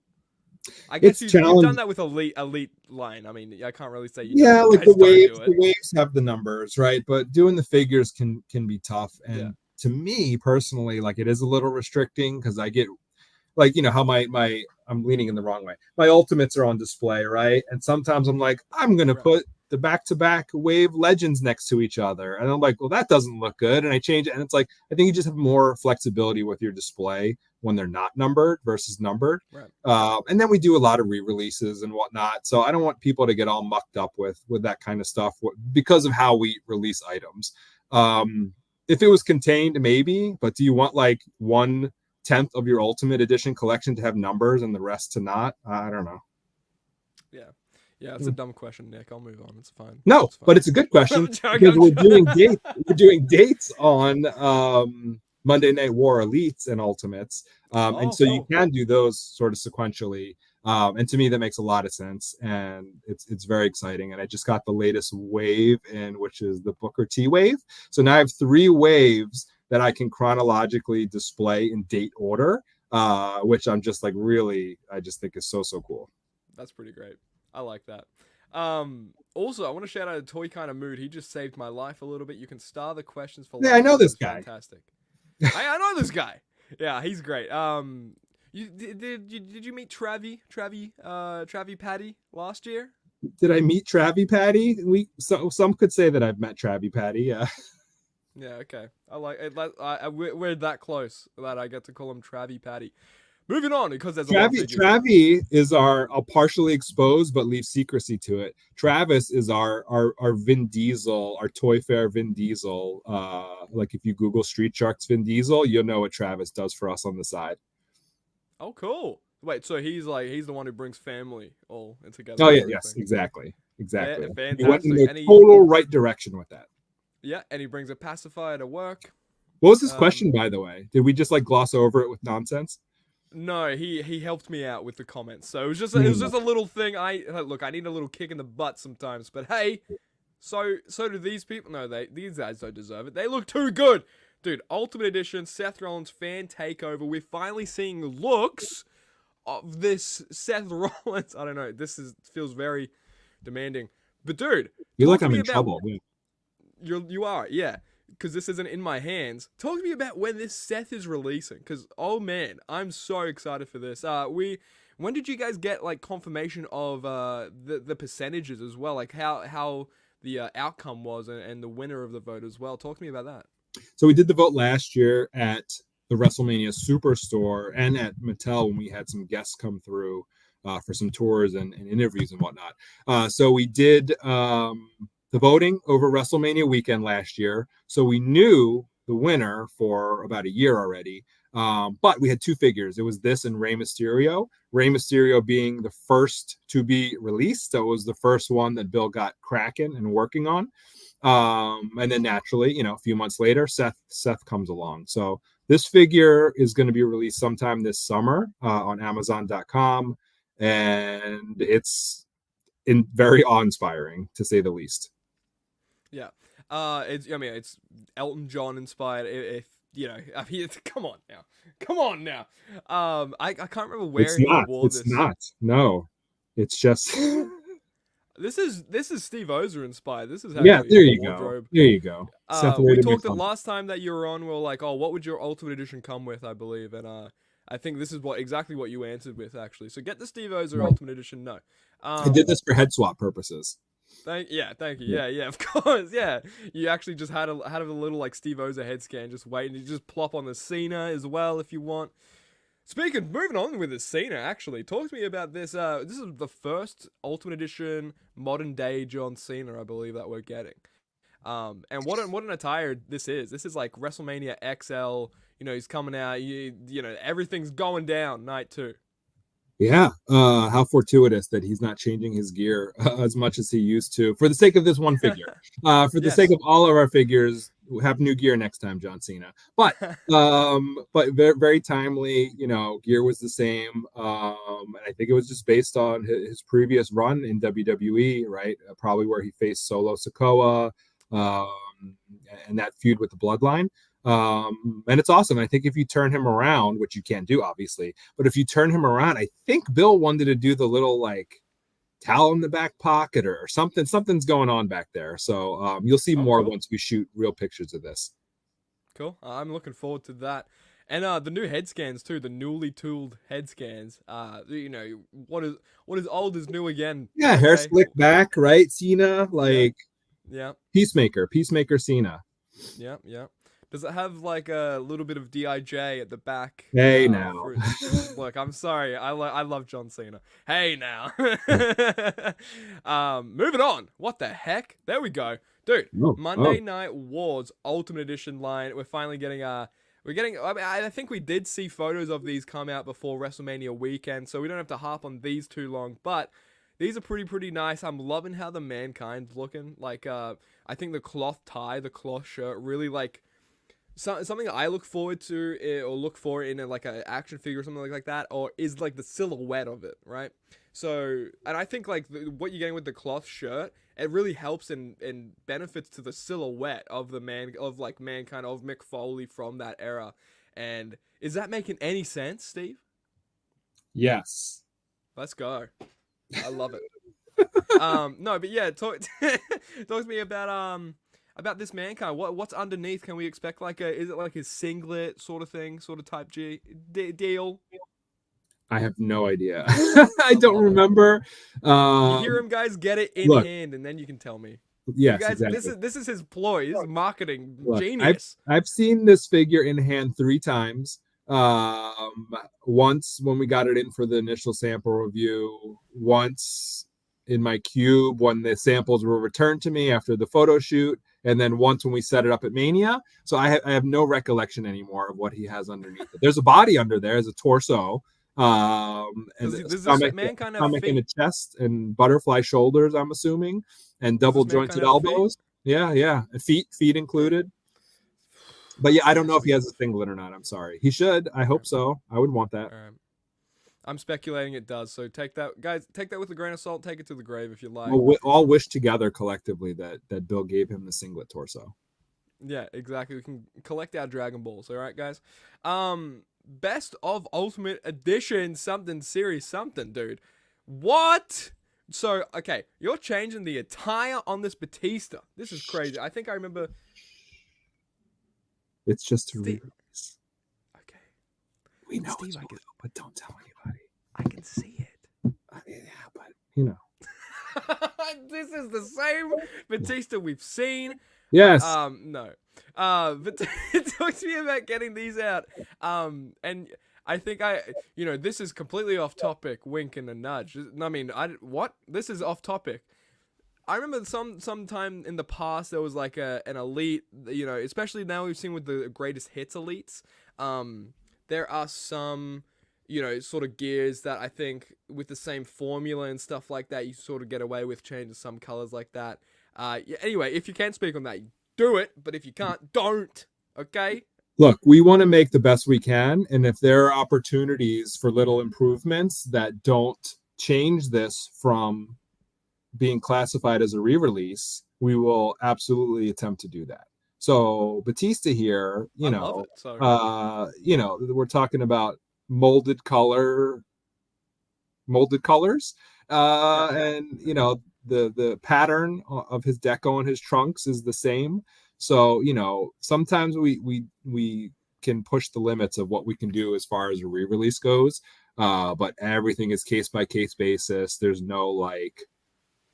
I guess you've done that with elite line. I mean, I can't really say like the waves have the numbers, right? But doing the figures can be tough. And to me personally, like it is a little restricting because I get like, how I'm leaning in the wrong way. My ultimates are on display, right? And sometimes I'm like, I'm going to put the back-to-back wave legends next to each other. And I'm like, well, that doesn't look good. And I change it. And it's like, I think you just have more flexibility with your display when they're not numbered versus numbered. Right. And then we do a lot of re-releases and whatnot. So I don't want people to get all mucked up with that kind of stuff because of how we release items. If it was contained, maybe, but do you want like 1/10 of your Ultimate Edition collection to have numbers and the rest to not? I don't know. Yeah, it's a dumb question, Nick. I'll move on. It's fine. No, but it's a good question because we're doing dates. We're doing dates on Monday Night War Elites and Ultimates, and so you can do those sort of sequentially. And to me, that makes a lot of sense, and it's very exciting. And I just got the latest wave in, which is the Booker T wave. So now I have 3 waves that I can chronologically display in date order, which I'm just like I just think is so cool. That's pretty great. I like that. Also, I want to shout out a Toy Kind of Mood. He just saved my life a little bit. You can star the questions for. Yeah, I know this guy. Fantastic. I know this guy. Yeah, he's great. Did you meet Travi Patty last year? Did I meet Travi Patty? Some could say that I've met Travi Patty. Yeah. Yeah. Okay. I like it. We're that close that I get to call him Travi Patty. Moving on, because there's Travi is our partially exposed but leave secrecy to it. Travis is our Vin Diesel, our Toy Fair Vin Diesel. Like if you Google Street Sharks Vin Diesel, you'll know what Travis does for us on the side. Oh, cool. Wait, so he's the one who brings family all together. Oh yeah, yes, exactly. Yeah, he went in the total right direction with that. Yeah, and he brings a pacifier to work. What was his question, by the way? Did we just like gloss over it with nonsense? No, he helped me out with the comments. So it was just a little thing. I need a little kick in the butt sometimes, but hey, so do these people. No, these guys don't deserve it. They look too good. Dude, Ultimate Edition, Seth Rollins fan takeover. We're finally seeing looks of this Seth Rollins. I don't know. Feels very demanding. But dude, you look like I'm in trouble. You are, yeah. Because this isn't in my hands. Talk to me about when this Seth is releasing. Because oh man, I'm so excited for this. When did you guys get like confirmation of the percentages as well? Like how the outcome was and the winner of the vote as well. Talk to me about that. So we did the vote last year at the WrestleMania Superstore and at Mattel when we had some guests come through for some tours and interviews and whatnot. So we did the voting over WrestleMania weekend last year. So we knew the winner for about a year already. But we had two figures. It was this and Rey Mysterio. Rey Mysterio being the first to be released. So it was the first one that Bill got cracking and working on. And then naturally, a few months later, Seth comes along. So this figure is going to be released sometime this summer on Amazon.com. And it's very awe-inspiring, to say the least. Yeah. It's Elton John inspired. If come on now. I can't remember where he wore this. It's not. No, it's just. This is Steve OZER inspired. This is there you wardrobe. go. There you go. We talked the last time that you were on. We were like, oh, what would your Ultimate Edition come with? I believe, and I think this is exactly what you answered with actually. So get the Steve OZER Ultimate Edition. No, I did this for head swap purposes. Thank you. Yeah, of course. Yeah, you actually just had a little like Steve OZER head scan, just waiting. You just plop on the Cena as well if you want. Moving on with the Cena, actually, talk to me about this. This is the first Ultimate Edition modern day John Cena, I believe, that we're getting. And what an attire this is. This is like WrestleMania XL. He's coming out. Everything's going down night 2. Yeah, how fortuitous that he's not changing his gear as much as he used to for the sake of this one figure. For the sake of all of our figures, we'll have new gear next time, John Cena. But very, very timely. Gear was the same, and I think it was just based on his previous run in WWE, right? Probably where he faced Solo Sikoa, and that feud with the Bloodline. And it's awesome. I think if you turn him around, which you can't do obviously, but if you turn him around, I think Bill wanted to do the little like towel in the back pocket or something. Something's going on back there. So you'll see more cool once we shoot real pictures of this. Cool. I'm looking forward to that. And the new head scans too, the newly tooled head scans. What is old is new again. Yeah, okay. Hair slicked back, right? Cena, like Peacemaker Cena. Yeah. Does it have like a little bit of DIJ at the back? Hey now. Look, I'm sorry. I love John Cena. Hey now. Moving on. What the heck? There we go. Dude, Monday Night Wars Ultimate Edition line. We're finally getting I think we did see photos of these come out before WrestleMania weekend, so we don't have to harp on these too long, but these are pretty nice. I'm loving how the Mankind's looking. Like I think the cloth tie, the cloth shirt really like something I look forward to or look for in like an action figure or something like that, or is like the silhouette of it, right? So, and I think like what you're getting with the cloth shirt, it really helps and benefits to the silhouette of Mankind, of Mick Foley from that era. And is that making any sense, Steve? Yes. Let's go. I love it. No, but yeah, talk to me about this Mankind. What's underneath? Can we expect is it like his singlet sort of thing, sort of type deal? I have no idea. I don't remember. You hear him, guys. Get it in hand, and then you can tell me. Yes, guys, exactly. This is his ploy. His marketing genius. I've seen this figure in hand 3 times. Once when we got it in for the initial sample review. Once in my cube when the samples were returned to me after the photo shoot. And then once when we set it up at Mania. So I have no recollection anymore of what he has underneath it. There's a body under there, there's a torso, and stomach and a chest and butterfly shoulders, I'm assuming, and double jointed elbows. Yeah. And feet included. But yeah, I don't know if he has a singlet or not. I'm sorry. He should. I hope so. I would want that. I'm speculating it does. So take that, guys. Take that with a grain of salt. Take it to the grave if you like. We'll all wish together collectively that Bill gave him the singlet torso. Yeah, exactly. We can collect our Dragon Balls. All right, guys. Best of Ultimate Edition something series something, dude. What? So, okay, you're changing the attire on this Batista. This is crazy. I think I remember. It's just a Steve. re-release. Okay. We know Steve, it's but don't tell anybody. I can see it. Yeah, but you know. This is the same Batista we've seen. Yes. No. But talk to me about getting these out. And I think this is completely off topic. Wink and a nudge. I mean, what? This is off topic. I remember sometime in the past there was like an elite, especially now we've seen with the greatest hits elites. There are some, sort of gears that I think with the same formula and stuff like that, you sort of get away with changing some colors like that. Anyway, if you can speak on that, do it. But if you can't, don't. Okay? Look, we want to make the best we can. And if there are opportunities for little improvements that don't change this from being classified as a re-release, we will absolutely attempt to do that. So Batista here, we're talking about molded colors, and the pattern of his deco and his trunks is the same. So sometimes we can push the limits of what we can do as far as a re-release goes, but everything is case by case basis. There's no like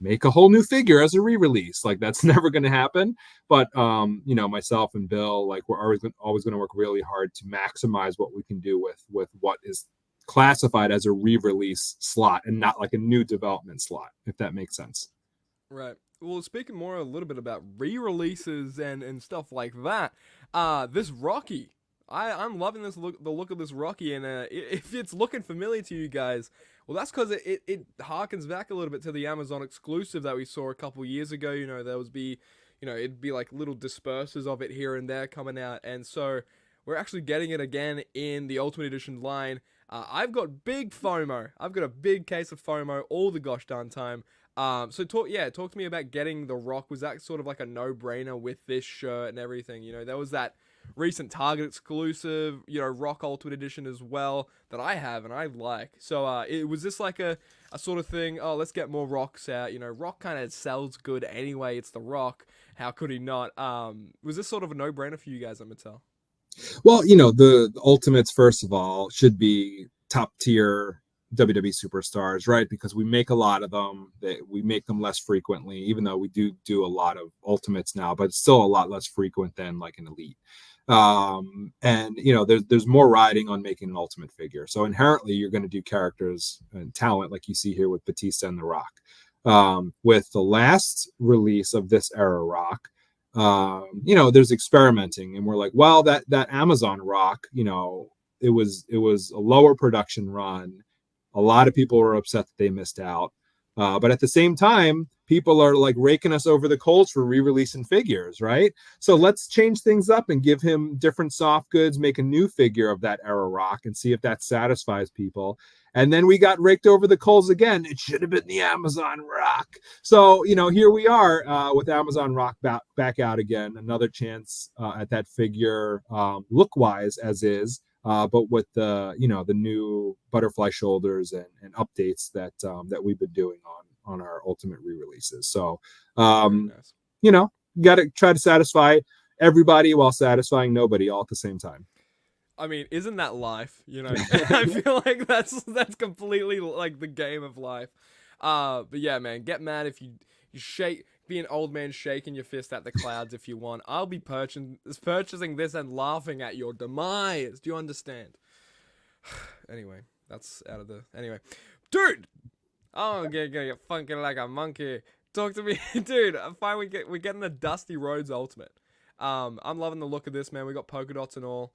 make a whole new figure as a re-release. Like that's never going to happen. But myself and Bill, like we're always going to work really hard to maximize what we can do with what is classified as a re-release slot and not like a new development slot, if that makes sense. Right. Well, speaking more a little bit about re-releases and stuff like that, this Rocky, I'm loving the look of this Rocky, and if it's looking familiar to you guys, well, that's because it harkens back a little bit to the Amazon exclusive that we saw a couple years ago. There was it'd be like little dispersers of it here and there coming out, and so we're actually getting it again in the Ultimate Edition line. I've got big FOMO. I've got a big case of FOMO all the gosh darn time. So talk to me about getting the Rock. Was that sort of like a no-brainer with this shirt and everything? There was that recent Target exclusive, Rock Ultimate Edition as well that I have and I like. So was this like a sort of thing, oh, let's get more Rocks out. Rock kind of sells good anyway. It's the Rock. How could he not? Was this sort of a no-brainer for you guys at Mattel? Well, the Ultimates, first of all, should be top tier WWE superstars, right? Because we make a lot of them. We make them less frequently, even though we do a lot of Ultimates now, but it's still a lot less frequent than like an Elite. And there's more riding on making an Ultimate figure. So inherently, you're going to do characters and talent like you see here with Batista and The Rock. With the last release of this era Rock, there's experimenting, and we're like, well, that Amazon Rock, it was a lower production run. A lot of people were upset that they missed out. But at the same time, people are like raking us over the coals for re-releasing figures, right? So let's change things up and give him different soft goods, make a new figure of that era Rock and see if that satisfies people. And then we got raked over the coals again. It should have been the Amazon Rock. So, here we are with Amazon Rock back out again. Another chance at that figure look-wise as is. But with the new butterfly shoulders and updates that we've been doing on our Ultimate re-releases. So nice. You got to try to satisfy everybody while satisfying nobody all at the same time. I mean, isn't that life? I feel like that's completely like the game of life. But yeah, man, get mad if you shake. Be an old man shaking your fist at the clouds if you want. I'll be purchasing this and laughing at your demise. Do you understand? Anyway, that's out of the... Anyway. Dude! Oh, I'm gonna get funky like a monkey. Talk to me. Dude, finally we're getting the Dusty Rhodes Ultimate. I'm loving the look of this, man. We got polka dots and all.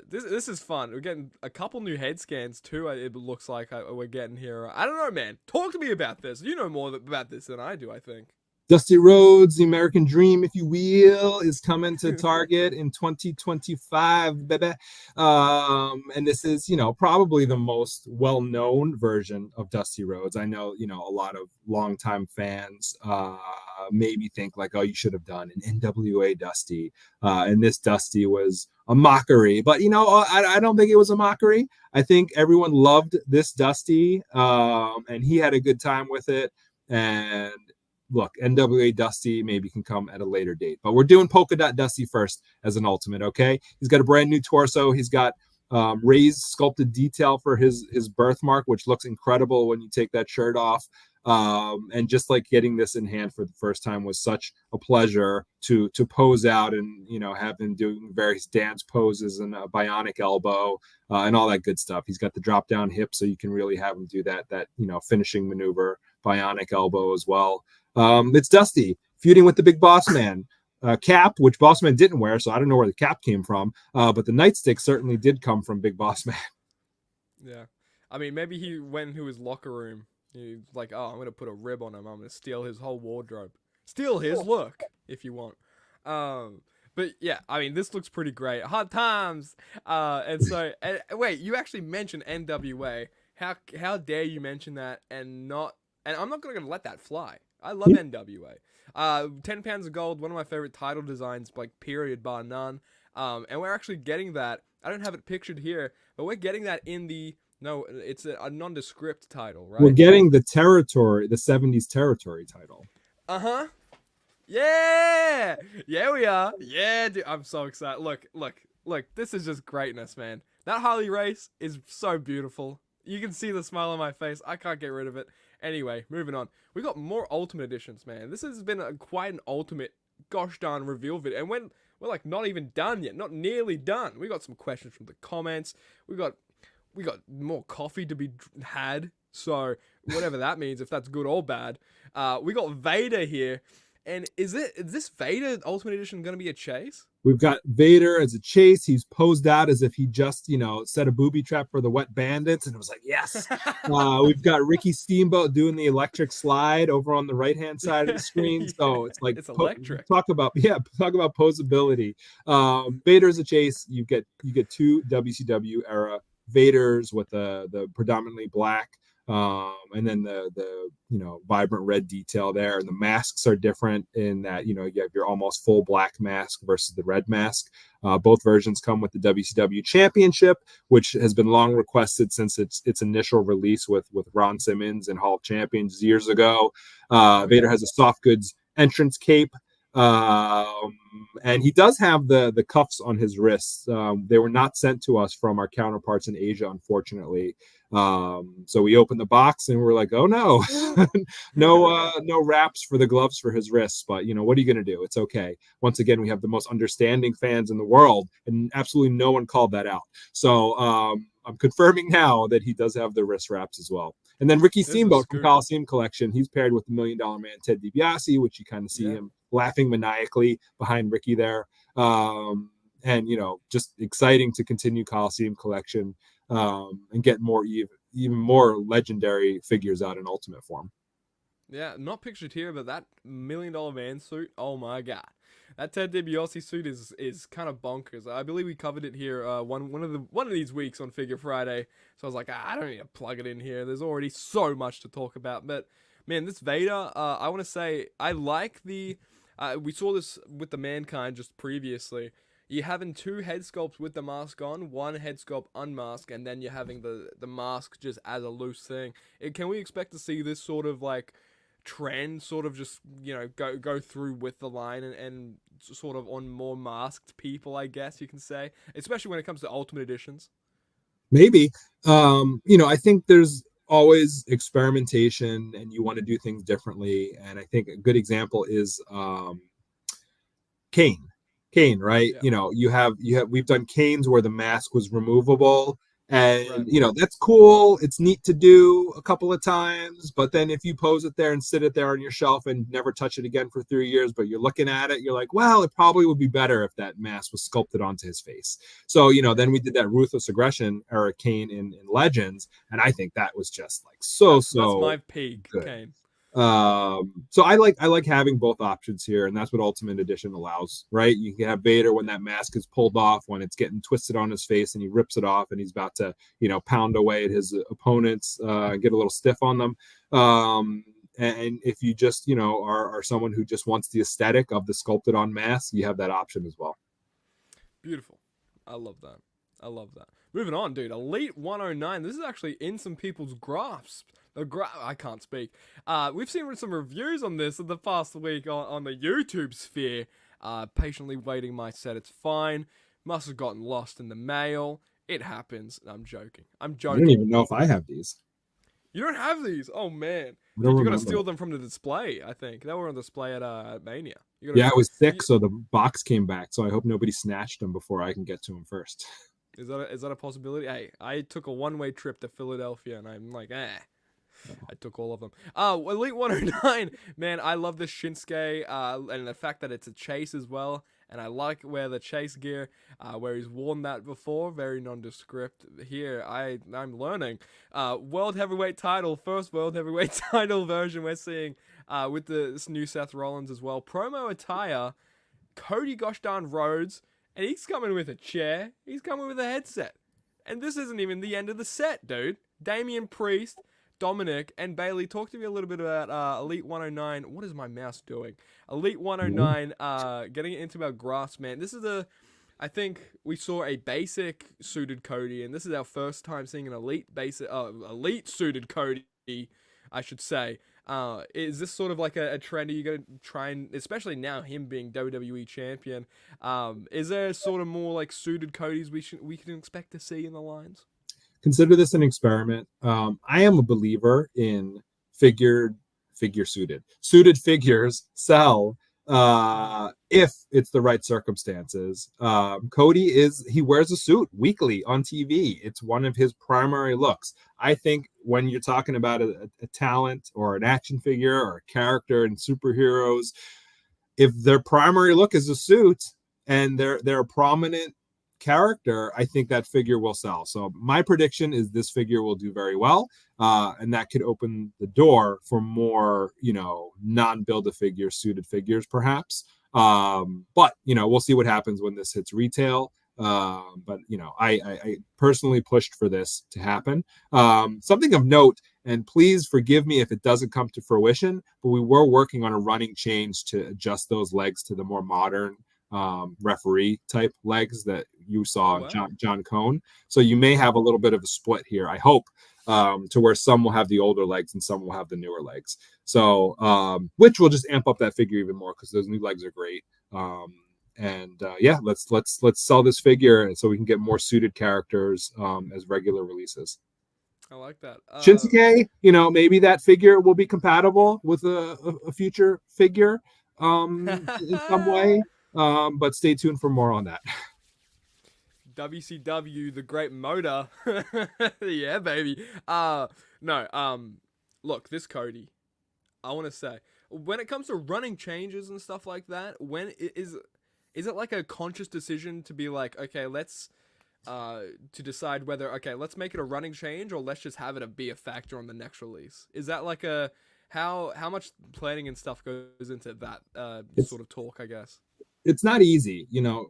This is fun. We're getting a couple new head scans too. It looks like we're getting here. I don't know, man. Talk to me about this. You know more about this than I do, I think. Dusty Rhodes, the American Dream, if you will, is coming to Target in 2025, baby. And this is, probably the most well-known version of Dusty Rhodes. I know, a lot of longtime fans maybe think like, oh, you should have done an NWA Dusty. And this Dusty was a mockery. But I don't think it was a mockery. I think everyone loved this Dusty, and he had a good time with it. And look, NWA Dusty maybe can come at a later date, but we're doing Polka Dot Dusty first as an Ultimate. Okay, he's got a brand new torso. He's got raised sculpted detail for his birthmark, which looks incredible when you take that shirt off. And just like getting this in hand for the first time was such a pleasure to pose out and have him doing various dance poses and a bionic elbow and all that good stuff. He's got the drop down hip, so you can really have him do that finishing maneuver, bionic elbow as well. It's Dusty feuding with the Big Boss Man. Cap, which Boss Man didn't wear, so I don't know where the cap came from, but the nightstick certainly did come from Big Boss Man. Yeah, I mean, maybe he went into his locker room. He's like, oh, I'm gonna put a rib on him. I'm gonna steal his whole wardrobe, steal his look if you want. But yeah, I mean, this looks pretty great. Hard times. And so, wait, you actually mentioned NWA. How dare you mention that and not? And I'm not gonna let that fly. I love NWA. 10 pounds of gold, one of my favorite title designs, like period, bar none. And we're actually getting that. I don't have it pictured here, but we're getting that in the it's a nondescript title, right? We're getting the 70s territory title. Yeah, we are. Yeah, dude, I'm so excited. Look. This is just greatness, man. That Harley race is so beautiful. You can see the smile on my face. I can't get rid of it. Anyway, moving on. We got more Ultimate Editions, man. This has been quite an Ultimate gosh darn reveal video. And we're like not even done yet. Not nearly done. We got some questions from the comments. We got more coffee to be had. So whatever that means, if that's good or bad. We got Vader here. And is this Vader Ultimate Edition going to be a chase? We've got Vader as a chase. He's posed out as if he just, set a booby trap for the Wet Bandits, and it was like, yes. We've got Ricky Steamboat doing the electric slide over on the right-hand side of the screen. So it's like it's electric. Talk about posability. Vader as a chase. You get two WCW era Vaders with the predominantly black. And then the vibrant red detail there, and the masks are different in that you have your almost full black mask versus the red mask. Both versions come with the WCW Championship, which has been long requested since its initial release with Ron Simmons and Hall of Champions years ago. Vader has a soft goods entrance cape. And he does have the cuffs on his wrists. They were not sent to us from our counterparts in Asia, unfortunately. So we opened the box and we're like, oh no, no wraps for the gloves for his wrists. But what are you going to do? It's okay. Once again, we have the most understanding fans in the world, and absolutely no one called that out. So I'm confirming now that he does have the wrist wraps as well. And then Ricky Steamboat from Coliseum Collection, he's paired with the $1 Million Man Ted DiBiase, which you kind of see him laughing maniacally behind Ricky there. And just exciting to continue Coliseum Collection and get even more legendary figures out in Ultimate form. Yeah, not pictured here, but that $1 Million Man suit, oh my god. That Ted DiBiase suit is kind of bonkers. I believe we covered it here one of these weeks on Figure Friday. So I was like, I don't need to plug it in here. There's already so much to talk about. But man, this Vader, I want to say I like the. We saw this with the Mankind just previously. You're having two head sculpts with the mask on, one head sculpt unmasked, and then you're having the mask just as a loose thing. Can we expect to see this sort of like trend sort of just go through with the line and sort of on more masked people, I guess you can say, especially when it comes to Ultimate Editions? Maybe. I think there's always experimentation and you want to do things differently, and I think a good example is Kane, right? Yeah. We've done Kane's where the mask was removable, and right. That's cool. It's neat to do a couple of times, but then if you pose it there and sit it there on your shelf and never touch it again for 3 years, but you're looking at it, you're like, well, it probably would be better if that mask was sculpted onto his face. So then we did that Ruthless Aggression era Kane in Legends, and I think that was just like that's my peak good. Kane. So I like having both options here, and that's what Ultimate Edition allows, right? You can have Vader when that mask is pulled off, when it's getting twisted on his face and he rips it off and he's about to pound away at his opponents, get a little stiff on them. And if you just are someone who just wants the aesthetic of the sculpted on mask, you have that option as well. Beautiful. I love that. I love that. Moving on, dude. Elite 109. This is actually in some people's grasp. I can't speak. We've seen some reviews on this in the past week on the YouTube sphere. Patiently waiting my set. It's fine. Must have gotten lost in the mail. It happens. I'm joking. I don't even know if I have these. You don't have these? Oh, man. I don't Dude, you got to remember. steal them from the display, I think. They were on display at Mania. Yeah, I was sick, so the box came back. So I hope nobody snatched them before I can get to them first. Is that a possibility? Hey, I took a one-way trip to Philadelphia, and I'm like, I took all of them. Elite 109, man, I love this Shinsuke, and the fact that it's a chase as well. And I like where the chase gear, where he's worn that before, very nondescript. Here, I'm learning. World Heavyweight title, first World Heavyweight title version we're seeing with this new Seth Rollins as well. Promo attire, Cody gosh darn Rhodes, and he's coming with a chair. He's coming with a headset. And this isn't even the end of the set, dude. Damian Priest, Dominic, and Bailey, talk to me a little bit about Elite 109. What is my mouse doing? Elite 109, getting it into our grasp, man. This is I think we saw a basic suited Cody, and this is our first time seeing an elite suited Cody, I should say. Is this sort of like a trend? Are you going to try and, especially now him being WWE champion, is there sort of more like suited Codys we can expect to see in the lines? Consider this an experiment. I am a believer in suited figures sell if it's the right circumstances. Cody he wears a suit weekly on TV. It's one of his primary looks. I think when you're talking about a talent or an action figure or a character in superheroes, if their primary look is a suit and they're a prominent character, I think that figure will sell. So my prediction is this figure will do very well, and that could open the door for more, non-build-a-figure suited figures, perhaps. But we'll see what happens when this hits retail. But I personally pushed for this to happen. Something of note, and please forgive me if it doesn't come to fruition, but we were working on a running change to adjust those legs to the more modern referee type legs that you saw John Cone. So you may have a little bit of a split here, I hope, to where some will have the older legs and some will have the newer legs. So which will just amp up that figure even more because those new legs are great. Let's sell this figure so we can get more suited characters as regular releases. I like that. Shinsuke, maybe that figure will be compatible with a future figure in some way. But stay tuned for more on that. WCW, the Great Motor. Yeah, baby. Look, this Cody, I want to say, when it comes to running changes and stuff like that, is it like a conscious decision to be like, okay, let's to decide whether, okay, let's make it a running change or let's just have it be a factor on the next release? Is that like how much planning and stuff goes into that sort of talk, I guess? It's not easy.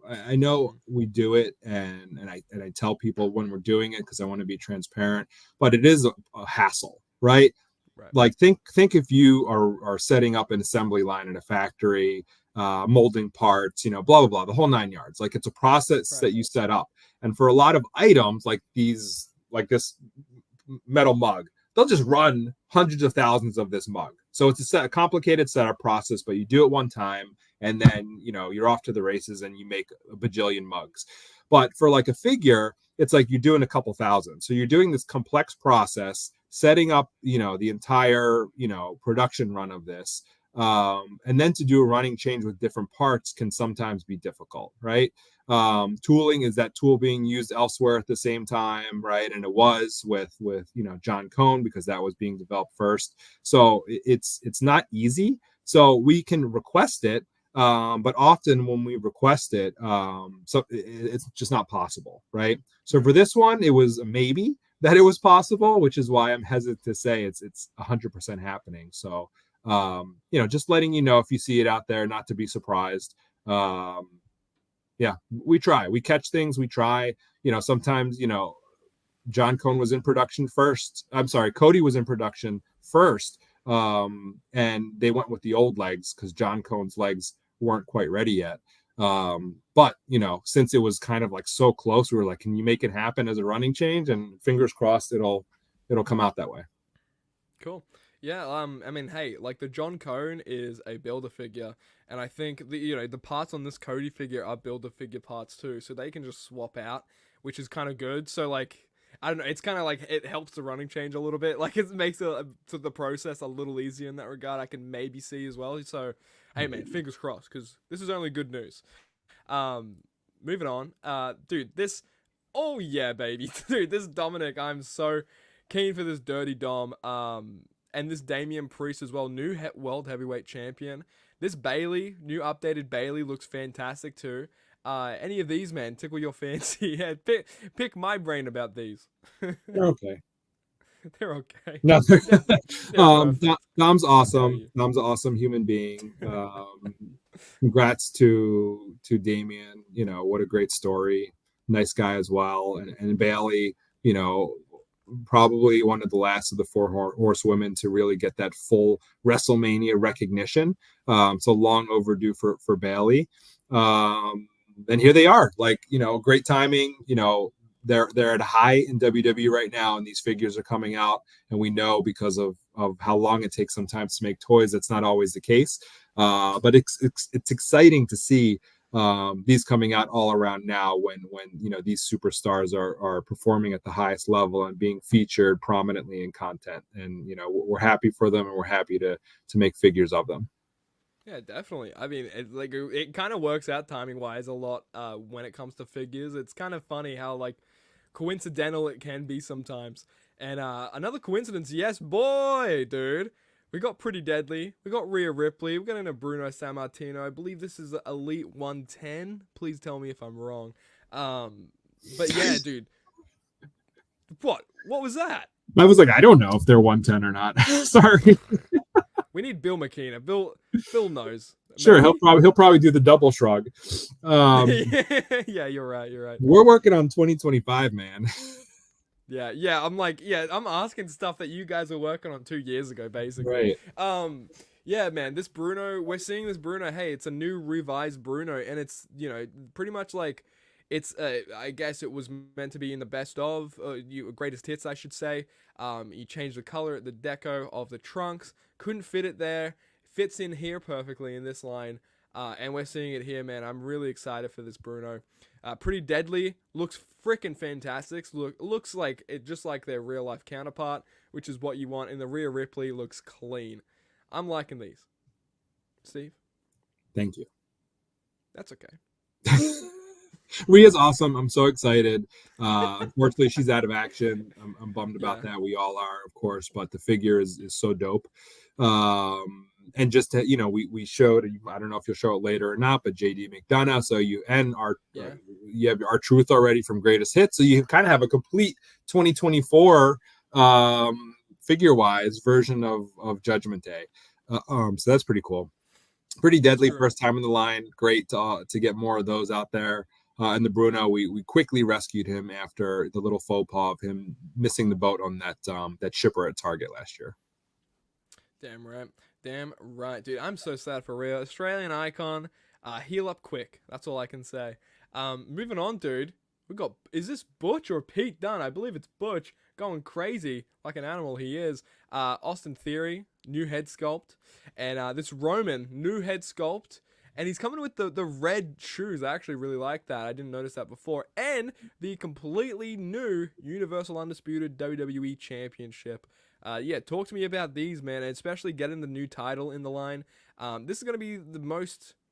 I know we do it and I tell people when we're doing it because I want to be transparent, but it is a hassle, right? Like think if you are setting up an assembly line in a factory, molding parts, blah, blah, blah, the whole 9 yards. Like it's a process that you set up. And for a lot of items like this metal mug, they'll just run hundreds of thousands of this mug. So it's a complicated setup process, but you do it one time and then, you're off to the races and you make a bajillion mugs. But for like a figure, it's like you're doing a couple thousand. So you're doing this complex process, setting up, the entire, production run of this. And then to do a running change with different parts can sometimes be difficult, right? Tooling, is that tool being used elsewhere at the same time, right? And it was with John Cone because that was being developed first. So it's not easy. So we can request it, but often when we request it, so it's just not possible, right? So for this one, it was a maybe that it was possible, which is why I'm hesitant to say it's 100% happening. So just letting you know if you see it out there, not to be surprised. We try. We catch things. We try. Sometimes, John Cone was in production first. I'm sorry, Cody was in production first. And they went with the old legs because John Cone's legs weren't quite ready yet. But since it was kind of like so close, we were like, can you make it happen as a running change? And fingers crossed it'll come out that way. Cool. Yeah, I mean, hey, like the John Cone is a Build-A-Figure, and I think the parts on this Cody figure are Build-A-Figure parts too, so they can just swap out, which is kind of good. So like, I don't know, it's kind of like it helps the running change a little bit. Like it makes the process a little easier in that regard. I can maybe see as well. So, hey man, fingers crossed, because this is only good news. Moving on, dude, oh yeah, baby, dude, this Dominic, I'm so keen for this Dirty Dom. And this Damian Priest as well, new world heavyweight champion. This Bailey, new updated Bailey, looks fantastic too. Any of these, man, tickle your fancy? Yeah, pick my brain about these. They're okay. They're okay. No, they're Dom's awesome. Dom's an awesome human being. Congrats to Damian. What a great story. Nice guy as well. And Bailey, probably one of the last of the four horsewomen to really get that full WrestleMania recognition. So long overdue for Bailey. And here they are, like, great timing. They're at a high in WWE right now, and these figures are coming out, and we know because of how long it takes sometimes to make toys, that's not always the case. But it's exciting to see these coming out all around now when these superstars are performing at the highest level and being featured prominently in content. And we're happy for them, and we're happy to make figures of them. Yeah, definitely. I mean, it kind of works out timing wise a lot when it comes to figures. It's kind of funny how like coincidental it can be sometimes. And another coincidence, yes, boy, dude. We got Pretty Deadly. We got Rhea Ripley. We're getting a Bruno Sammartino. I believe this is Elite 110. Please tell me if I'm wrong. But yeah, dude. What was that? I was like, I don't know if they're 110 or not. Sorry. We need Bill McKenna. Bill knows. Sure, he'll probably do the double shrug. Yeah, you're right. We're working on 2025, man. Yeah, I'm asking stuff that you guys were working on 2 years ago, basically. Right. Yeah, man, we're seeing this Bruno, hey, it's a new revised Bruno, and it's, pretty much like, it's, I guess it was meant to be in the best of, greatest hits, I should say. You changed the color, the deco of the trunks, couldn't fit it there, fits in here perfectly in this line, and we're seeing it here, man. I'm really excited for this Bruno. Pretty Deadly, looks freaking fantastic. Looks like it, just like their real life counterpart, which is what you want. And the Rhea Ripley looks clean. I'm liking these. Steve? Thank you. That's okay. Rhea's awesome. I'm so excited. Unfortunately, she's out of action. I'm bummed about that. We all are, of course, but the figure is so dope. And just to, we showed, I don't know if you'll show it later or not, but JD McDonough. So you have our truth already from Greatest Hits. So you kind of have a complete 2024 figure wise version of Judgment Day. So that's pretty cool. Pretty Deadly, first time in the line. Great to get more of those out there. And the Bruno, we quickly rescued him after the little faux pas of him missing the boat on that shipper at Target last year. Damn right, dude. I'm so sad for Rhea. Australian icon. Heal up quick. That's all I can say. Moving on, dude. Is this Butch or Pete Dunne? I believe it's Butch. Going crazy like an animal he is. Austin Theory, new head sculpt. And this Roman, new head sculpt. And he's coming with the red shoes. I actually really like that. I didn't notice that before. And the completely new Universal Undisputed WWE Championship. Yeah, talk to me about these, man, and especially getting the new title in the line. This is going to be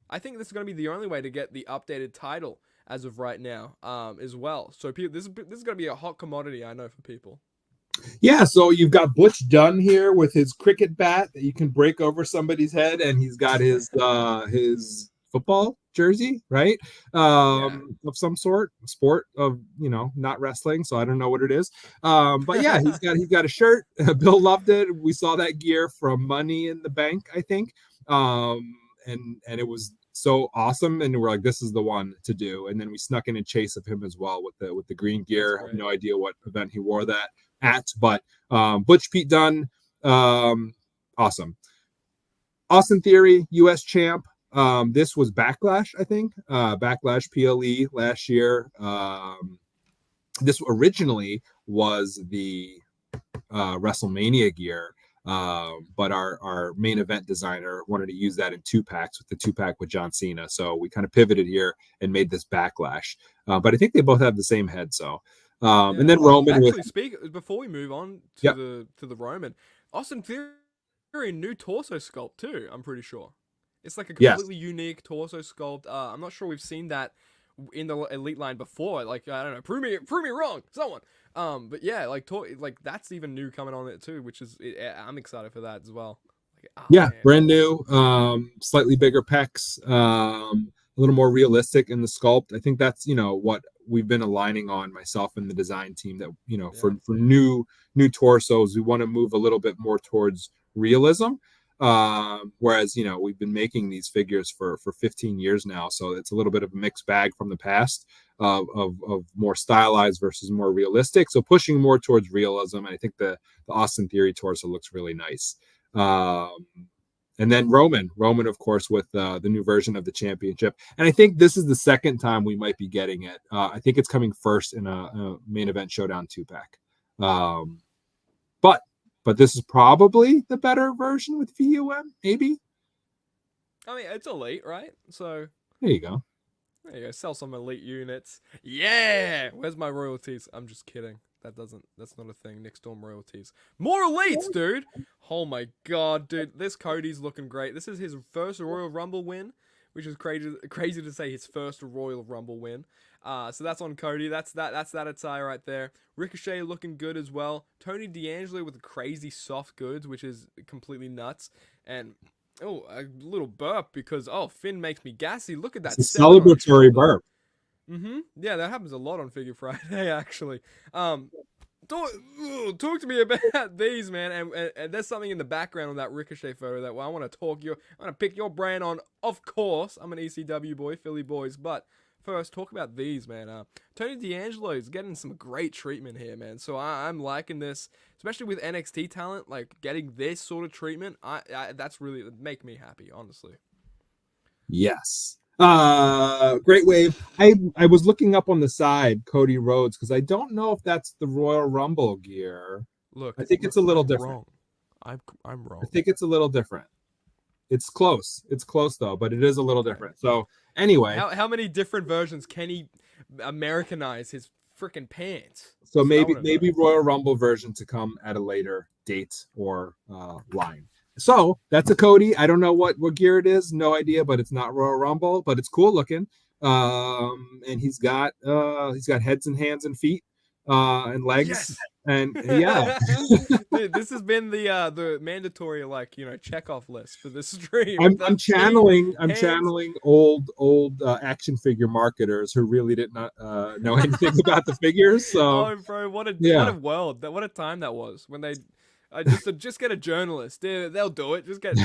I think this is going to be the only way to get the updated title as of right now, as well. So this is going to be a hot commodity, I know, for people. Yeah, so you've got Butch Dunn here with his cricket bat that you can break over somebody's head, and he's got his football jersey, right? Of some sort, sport of, not wrestling, so I don't know what it is. But yeah, he's got a shirt. Bill loved it. We saw that gear from Money in the Bank, I think. And it was so awesome, and we're like, this is the one to do. And then we snuck in a chase of him as well with the green gear. I have no idea what event he wore that at, but Butch Pete Dunne, awesome. Austin Theory, US champ. This was Backlash, I think. Backlash PLE last year. This originally was the WrestleMania gear, but our main event designer wanted to use that in 2-packs with the 2-pack with John Cena. So we kind of pivoted here and made this Backlash. But I think they both have the same head. So, and then Roman. Actually, before we move on to the Roman, Austin Theory new torso sculpt too. I'm pretty sure it's like a completely unique torso sculpt. I'm not sure we've seen that in the Elite line before. Like, I don't know, prove me wrong, someone. But yeah, like that's even new coming on it too, which is I'm excited for that as well. Like, man. Brand new, slightly bigger pecs, a little more realistic in the sculpt. I think that's what we've been aligning on, myself and the design team, that for new torsos we want to move a little bit more towards realism. Whereas we've been making these figures for 15 years now, so it's a little bit of a mixed bag from the past of more stylized versus more realistic, so pushing more towards realism. And I think the Austin Theory torso looks really nice. And then Roman of course with the new version of the championship, and I think this is the second time we might be getting it. I think it's coming first in a main event showdown 2-pack, but this is probably the better version with VUM, maybe. I mean, it's Elite, right? So there you go. Sell some Elite units. Yeah. Where's my royalties? I'm just kidding. That's not a thing. NickStorm royalties. More Elites, dude. Oh my god, dude. This Cody's looking great. This is his first Royal Rumble win, which is crazy to say, his first Royal Rumble win. So that's on Cody. That's that attire right there. Ricochet looking good as well. Tony D'Angelo with the crazy soft goods, which is completely nuts. And a little burp because Finn makes me gassy. Look at that. It's a celebratory burp. Yeah, that happens a lot on Figure Friday, actually. Talk to me about these, man. And there's something in the background of that Ricochet photo that I want to pick your brain on. Of course, I'm an ECW boy, Philly boys, but first, talk about these, man. Tony D'Angelo is getting some great treatment here, man. So I'm liking this, especially with NXT talent, like getting this sort of treatment. That's really make me happy, honestly. Yes. Great wave. I was looking up on the side Cody Rhodes because I don't know if that's the Royal Rumble gear. Look, I think it's a little different. I'm wrong. I think it's a little different. It's close. It's close though, but it is a little different. So anyway, how many different versions can he Americanize his freaking pants? So maybe Royal Rumble version to come at a later date or line. So that's a Cody. I don't know what gear it is, no idea, but it's not Royal Rumble, but it's cool looking. And he's got heads and hands and feet and legs. Yes. And yeah. Dude, this has been the mandatory check off list for this stream. I'm channeling old action figure marketers who really did not know anything about the figures. So bro, what a world, what a time that was when they just get a journalist. They'll do it. Just get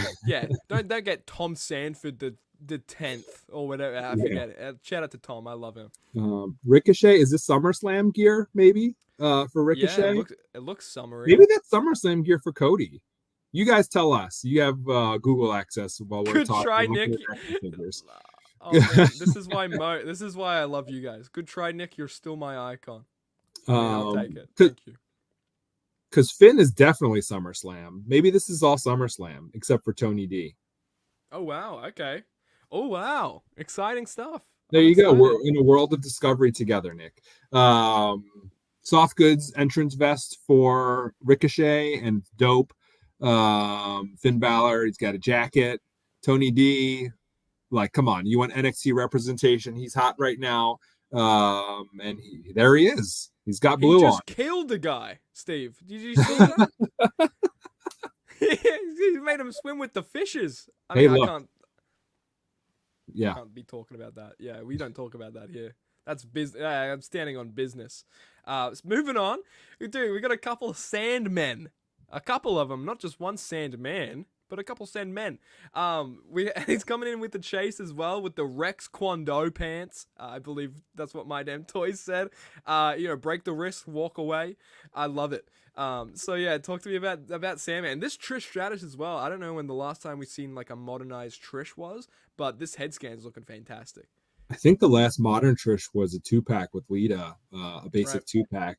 don't get Tom Sanford the 10th or whatever. I forget it. Shout out to Tom. I love him. Ricochet, is this SummerSlam gear maybe? For Ricochet, yeah, it looks summery. Maybe that's SummerSlam gear for Cody. You guys tell us. You have Google access while we're talking. Good try, Nick. Oh, man, this is why I love you guys. Good try, Nick. You're still my icon. I'll take it. Thank you. Because Finn is definitely SummerSlam. Maybe this is all SummerSlam except for Tony D. Oh wow. Okay. Oh wow. Exciting stuff. There you go. We're in a world of discovery together, Nick. Soft goods entrance vest for Ricochet and dope. Finn Balor, he's got a jacket. Tony D, like, come on, you want NXT representation? He's hot right now. And there he is. He's got blue on. He just killed a guy, Steve. Did you see that? He made him swim with the fishes. I can't be talking about that. Yeah, we don't talk about that here. That's business. I'm standing on business. Moving on. We got a couple of Sandmen. A couple of them, not just one Sandman. but a couple Sandmen. He's coming in with the chase as well with the Rex Kwon Do pants. I believe that's what My Damn Toys said. Break the wrist, walk away. I love it. So yeah, talk to me about Sandman. This Trish Stratus as well. I don't know when the last time we've seen like a modernized Trish was, but this head scan's looking fantastic. I think the last modern Trish was a 2-pack with Lita, a basic Right. 2-pack.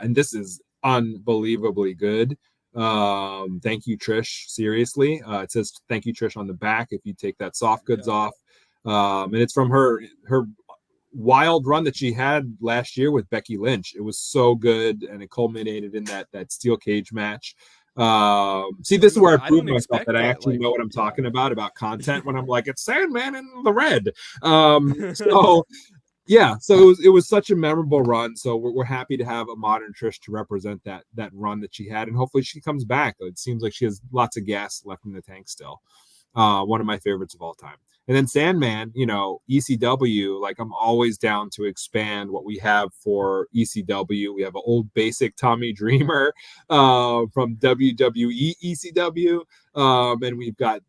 And this is unbelievably good. Thank you, Trish. Seriously. It says thank you, Trish on the back if you take that soft goods Yeah. off. And it's from her wild run that she had last year with Becky Lynch. It was so good, and it culminated in that steel cage match. See, this is where I prove didn't myself expect that I that. actually know what I'm Yeah. talking about content when I'm like, it's Sandman in the red. So yeah, so it was such a memorable run. So we're happy to have a modern Trish to represent that run that she had, and hopefully she comes back. It seems like she has lots of gas left in the tank still. One of my favorites of all time. And then Sandman, ECW, like I'm always down to expand what we have for ECW. We have an old basic Tommy Dreamer from WWE ECW. And we've got,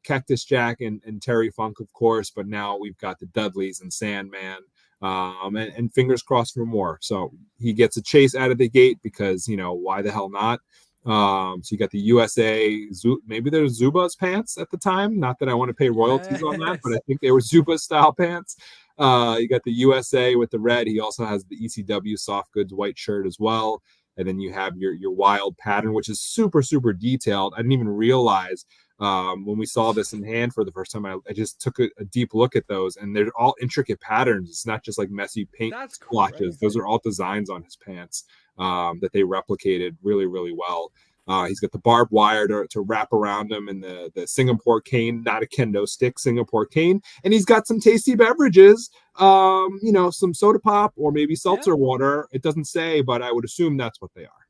Cactus Jack and Terry Funk, of course, but now we've got the Dudleys and Sandman. And fingers crossed for more. So he gets a chase out of the gate because, why the hell not? So you got the USA, maybe there's Zuba's pants at the time. Not that I want to pay royalties on that, but I think they were Zuba style pants. You got the USA with the red. He also has the ECW soft goods white shirt as well. And then you have your wild pattern, which is super, super detailed. I didn't even realize when we saw this in hand for the first time, I just took a deep look at those, and they're all intricate patterns. It's not just like messy paint splotches. Those are all designs on his pants that they replicated really, really well. He's got the barbed wire to wrap around him, and the Singapore cane, not a kendo stick, Singapore cane. And he's got some tasty beverages, some soda pop or maybe seltzer water. It doesn't say, but I would assume that's what they are.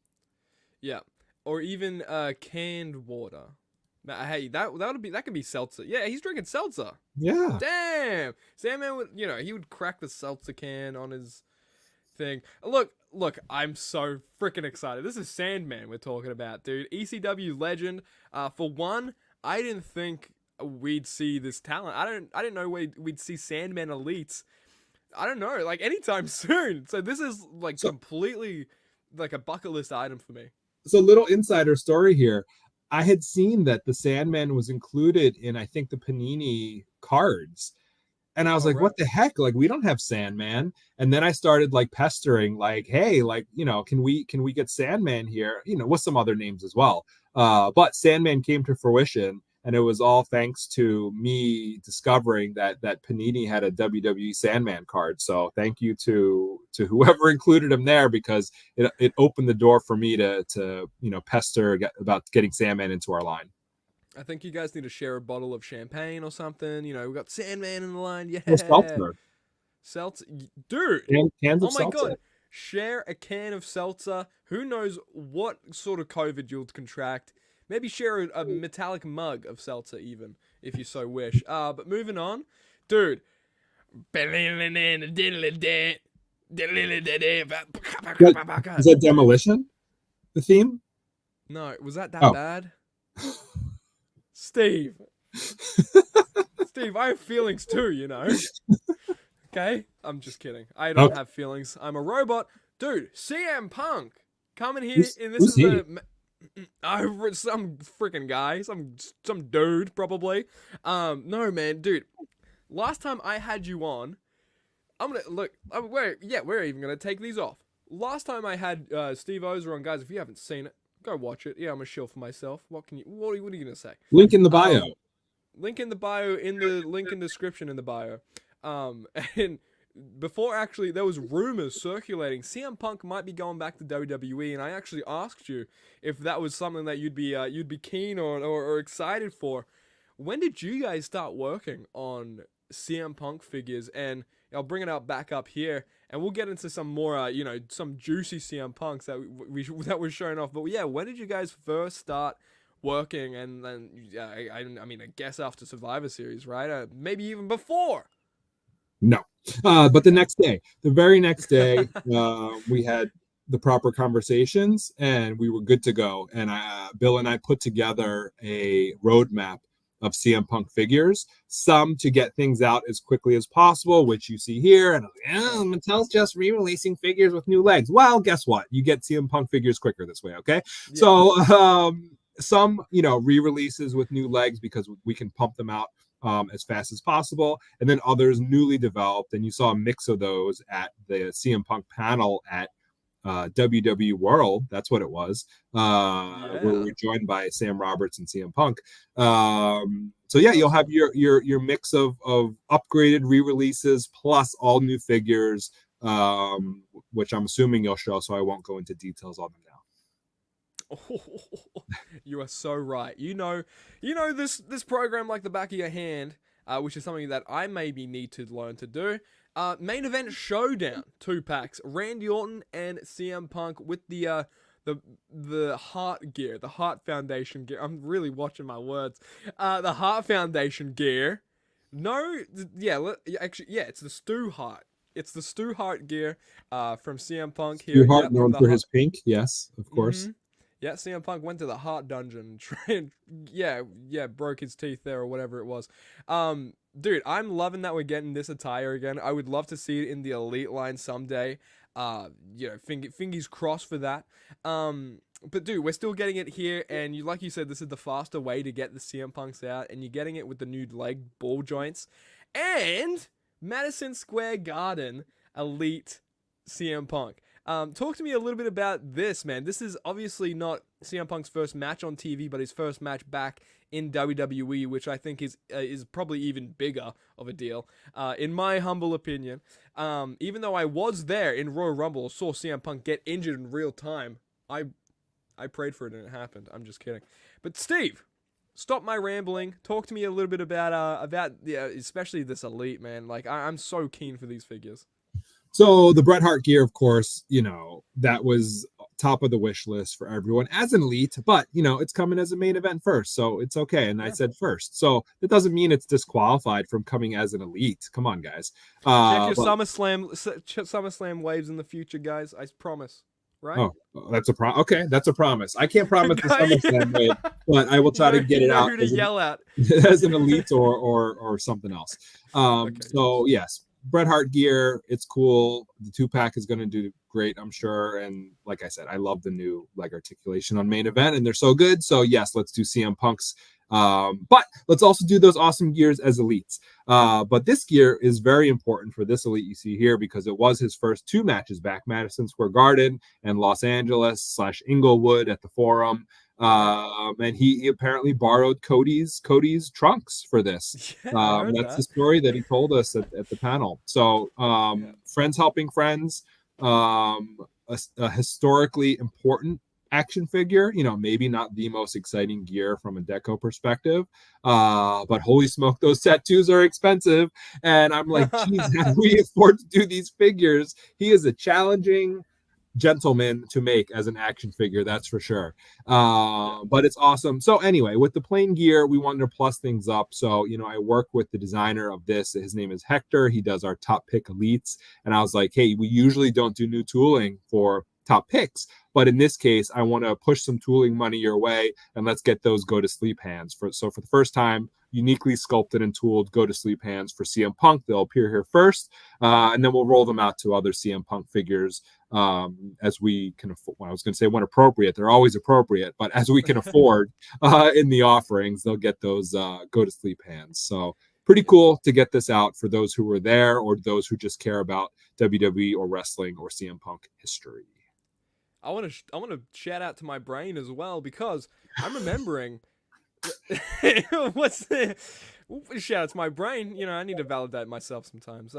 Yeah, or even canned water. Hey, that could be seltzer. Yeah, he's drinking seltzer. Yeah. Damn, Sandman would he would crack the seltzer can on his thing. Look, I'm so freaking excited. This is Sandman we're talking about, dude. ECW legend. For one, I didn't think we'd see this talent. I didn't know we'd see Sandman elites. I don't know, like anytime soon. So this is like completely like a bucket list item for me. So little insider story here. I had seen that the Sandman was included in, I think, the Panini cards. And I was like, what the heck? Like, we don't have Sandman. And then I started like pestering, like, hey, like, can we get Sandman here? With some other names as well. But Sandman came to fruition, and it was all thanks to me discovering that Panini had a WWE Sandman card. So thank you to whoever included him there, because it opened the door for me to pester about getting Sandman into our line. I think you guys need to share a bottle of champagne or something. We got Sandman in the line. Yeah. Seltzer. Seltzer. Dude. Cans of Oh my seltzer. God. Share a can of seltzer. Who knows what sort of COVID you'll contract. Maybe share a metallic mug of seltzer even, if you so wish. But moving on. Dude. Is that Demolition? The theme? No, was that bad? Steve, I have feelings too, Okay? I'm just kidding. I don't have feelings. I'm a robot. Dude, CM Punk coming here, and this is some freaking guy, some dude probably. No man, dude. Last time I had you on, I'm gonna look. We're even gonna take these off. Last time I had Steve OZER on, guys. If you haven't seen it, go watch it. Yeah, I'm a shill for myself. What are you gonna say? Link in the bio. Link in the bio, in the link in description in the bio. And before actually there was rumors circulating CM Punk might be going back to WWE, and I actually asked you if that was something that you'd be keen or excited for. When did you guys start working on CM Punk figures? And I'll bring it up back up here, and we'll get into some more, some juicy CM Punks that that was showing off. But yeah, when did you guys first start working? And then, I mean, I guess after Survivor Series, right? Maybe even before. No, but the very next day, we had the proper conversations, and we were good to go. And Bill and I put together a roadmap of CM Punk figures, some to get things out as quickly as possible, which you see here. And Mattel's just re-releasing figures with new legs. Well, guess what? You get CM Punk figures quicker this way, okay? Yeah. So some, re-releases with new legs because we can pump them out as fast as possible, and then others newly developed. And you saw a mix of those at the CM Punk panel at WWE World. That's what it was. Where we're joined by Sam Roberts and CM Punk. So yeah, you'll have your mix of upgraded re-releases plus all new figures, which I'm assuming you'll show. So I won't go into details on them now. Oh, you are so right. You know this program like the back of your hand, which is something that I maybe need to learn to do. Main event showdown 2-packs. Randy Orton and CM Punk with the Heart gear, the Heart Foundation gear. I'm really watching my words. The Heart Foundation gear. It's the Stu Hart. It's the Stu Hart gear from CM Punk here. Stu Hart, known for his pink, yes, of course. Mm-hmm. Yeah, CM Punk went to the Heart Dungeon and broke his teeth there or whatever it was. Dude, I'm loving that we're getting this attire again. I would love to see it in the Elite line someday. Fingers crossed for that. But dude, we're still getting it here, and like you said, this is the faster way to get the CM Punks out, and you're getting it with the new leg ball joints and Madison Square Garden Elite CM Punk. Talk to me a little bit about this, man. This is obviously not CM Punk's first match on TV, but his first match back in WWE, which I think is probably even bigger of a deal, in my humble opinion. Even though I was there in Royal Rumble, saw CM Punk get injured in real time, I prayed for it and it happened. I'm just kidding. But Steve, stop my rambling. Talk to me a little bit about especially this Elite, man. Like I'm so keen for these figures. So the Bret Hart gear, of course, that was top of the wish list for everyone as an Elite, but it's coming as a main event first, so it's okay. And I said first, so it doesn't mean it's disqualified from coming as an Elite. Come on, guys. Check your SummerSlam waves in the future, guys. I promise. Right? Oh, that's a okay. That's a promise. I can't promise the SummerSlam wave, but I will try to get it out. Who to yell at as an Elite or something else. So yes. Bret Hart gear, it's cool. The 2-pack is going to do great, I'm sure. And like I said, I love the new leg articulation on main event, and they're so good. So yes, let's do CM Punk's. But let's also do those awesome gears as Elites. But this gear is very important for this Elite you see here because it was his first 2 matches back, Madison Square Garden and Los Angeles / Inglewood at the Forum. And he apparently borrowed Cody's trunks for this. That's the story that he told us at the panel. So friends helping friends, a historically important action figure, maybe not the most exciting gear from a deco perspective, but holy smoke, those tattoos are expensive. And I'm like, geez, how do we afford to do these figures? He is a challenging gentleman to make as an action figure, that's for sure. But it's awesome. So anyway, with the plain gear, we wanted to plus things up. So I work with the designer of this. His name is Hector. He does our top pick Elites, and I was like, hey, we usually don't do new tooling for top picks, but in this case I want to push some tooling money your way, and let's get those go to sleep hands for the first time, uniquely sculpted and tooled go to sleep hands for CM Punk. They'll appear here first, and then we'll roll them out to other CM Punk figures as we can afford. Well, I was going to say when appropriate, they're always appropriate, but as we can afford in the offerings, they'll get those go to sleep hands. So pretty cool to get this out for those who were there or those who just care about WWE or wrestling or CM Punk history. I want to shout out to my brain as well, because I'm remembering shout out to my brain. I need to validate myself sometimes.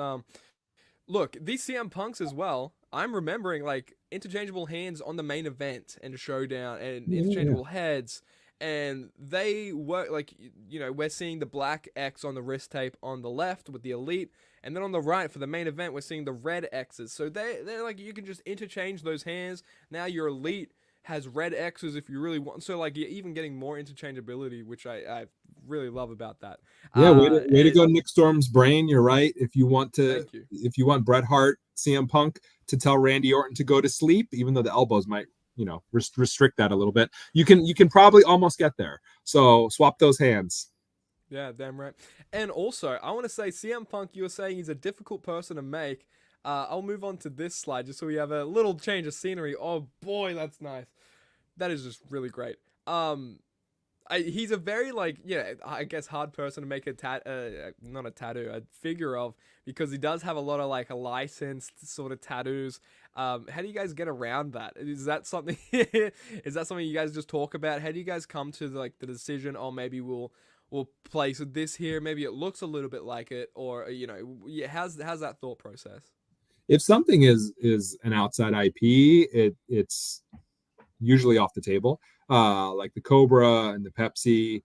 Look, these CM Punks as well, I'm remembering like interchangeable hands on the main event and showdown and interchangeable heads, and they work like, we're seeing the black X on the wrist tape on the left with the Elite, and then on the right for the main event, we're seeing the red X's. So they're like, you can just interchange those hands. Now your Elite has red X's if you really want. So like, you're even getting more interchangeability, which I really love about that. Yeah, way to go, And Nick Storm's brain. You're right. If you want thank you. Bret Hart, CM Punk to tell Randy Orton to go to sleep, even though the elbows might, restrict that a little bit, you can probably almost get there. So swap those hands. Yeah, damn right. And also, I want to say, CM Punk, you were saying he's a difficult person to make. I'll move on to this slide just so we have a little change of scenery. Oh boy, that's nice. That is just really great. He's a very I guess hard person to make not a tattoo, a figure of, because he does have a lot of like a licensed sort of tattoos. How do you guys get around that? Is that something? Is that something you guys just talk about? How do you guys come to the decision? Oh, maybe we'll place this here. Maybe it looks a little bit like it, or how's that thought process? If something is an outside IP, it's usually off the table. Like the Cobra and the Pepsi,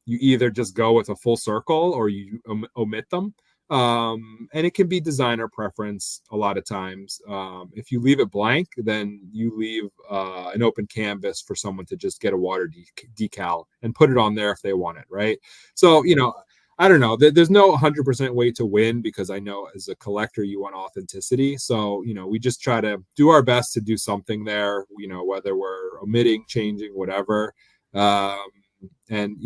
you either just go with a full circle or you omit them. And it can be designer preference a lot of times. If you leave it blank, then you leave an open canvas for someone to just get a water decal and put it on there if they want it, right? So, I don't know. There's no 100% way to win, because I know as a collector you want authenticity. So, we just try to do our best to do something there, whether we're omitting, changing, whatever. And,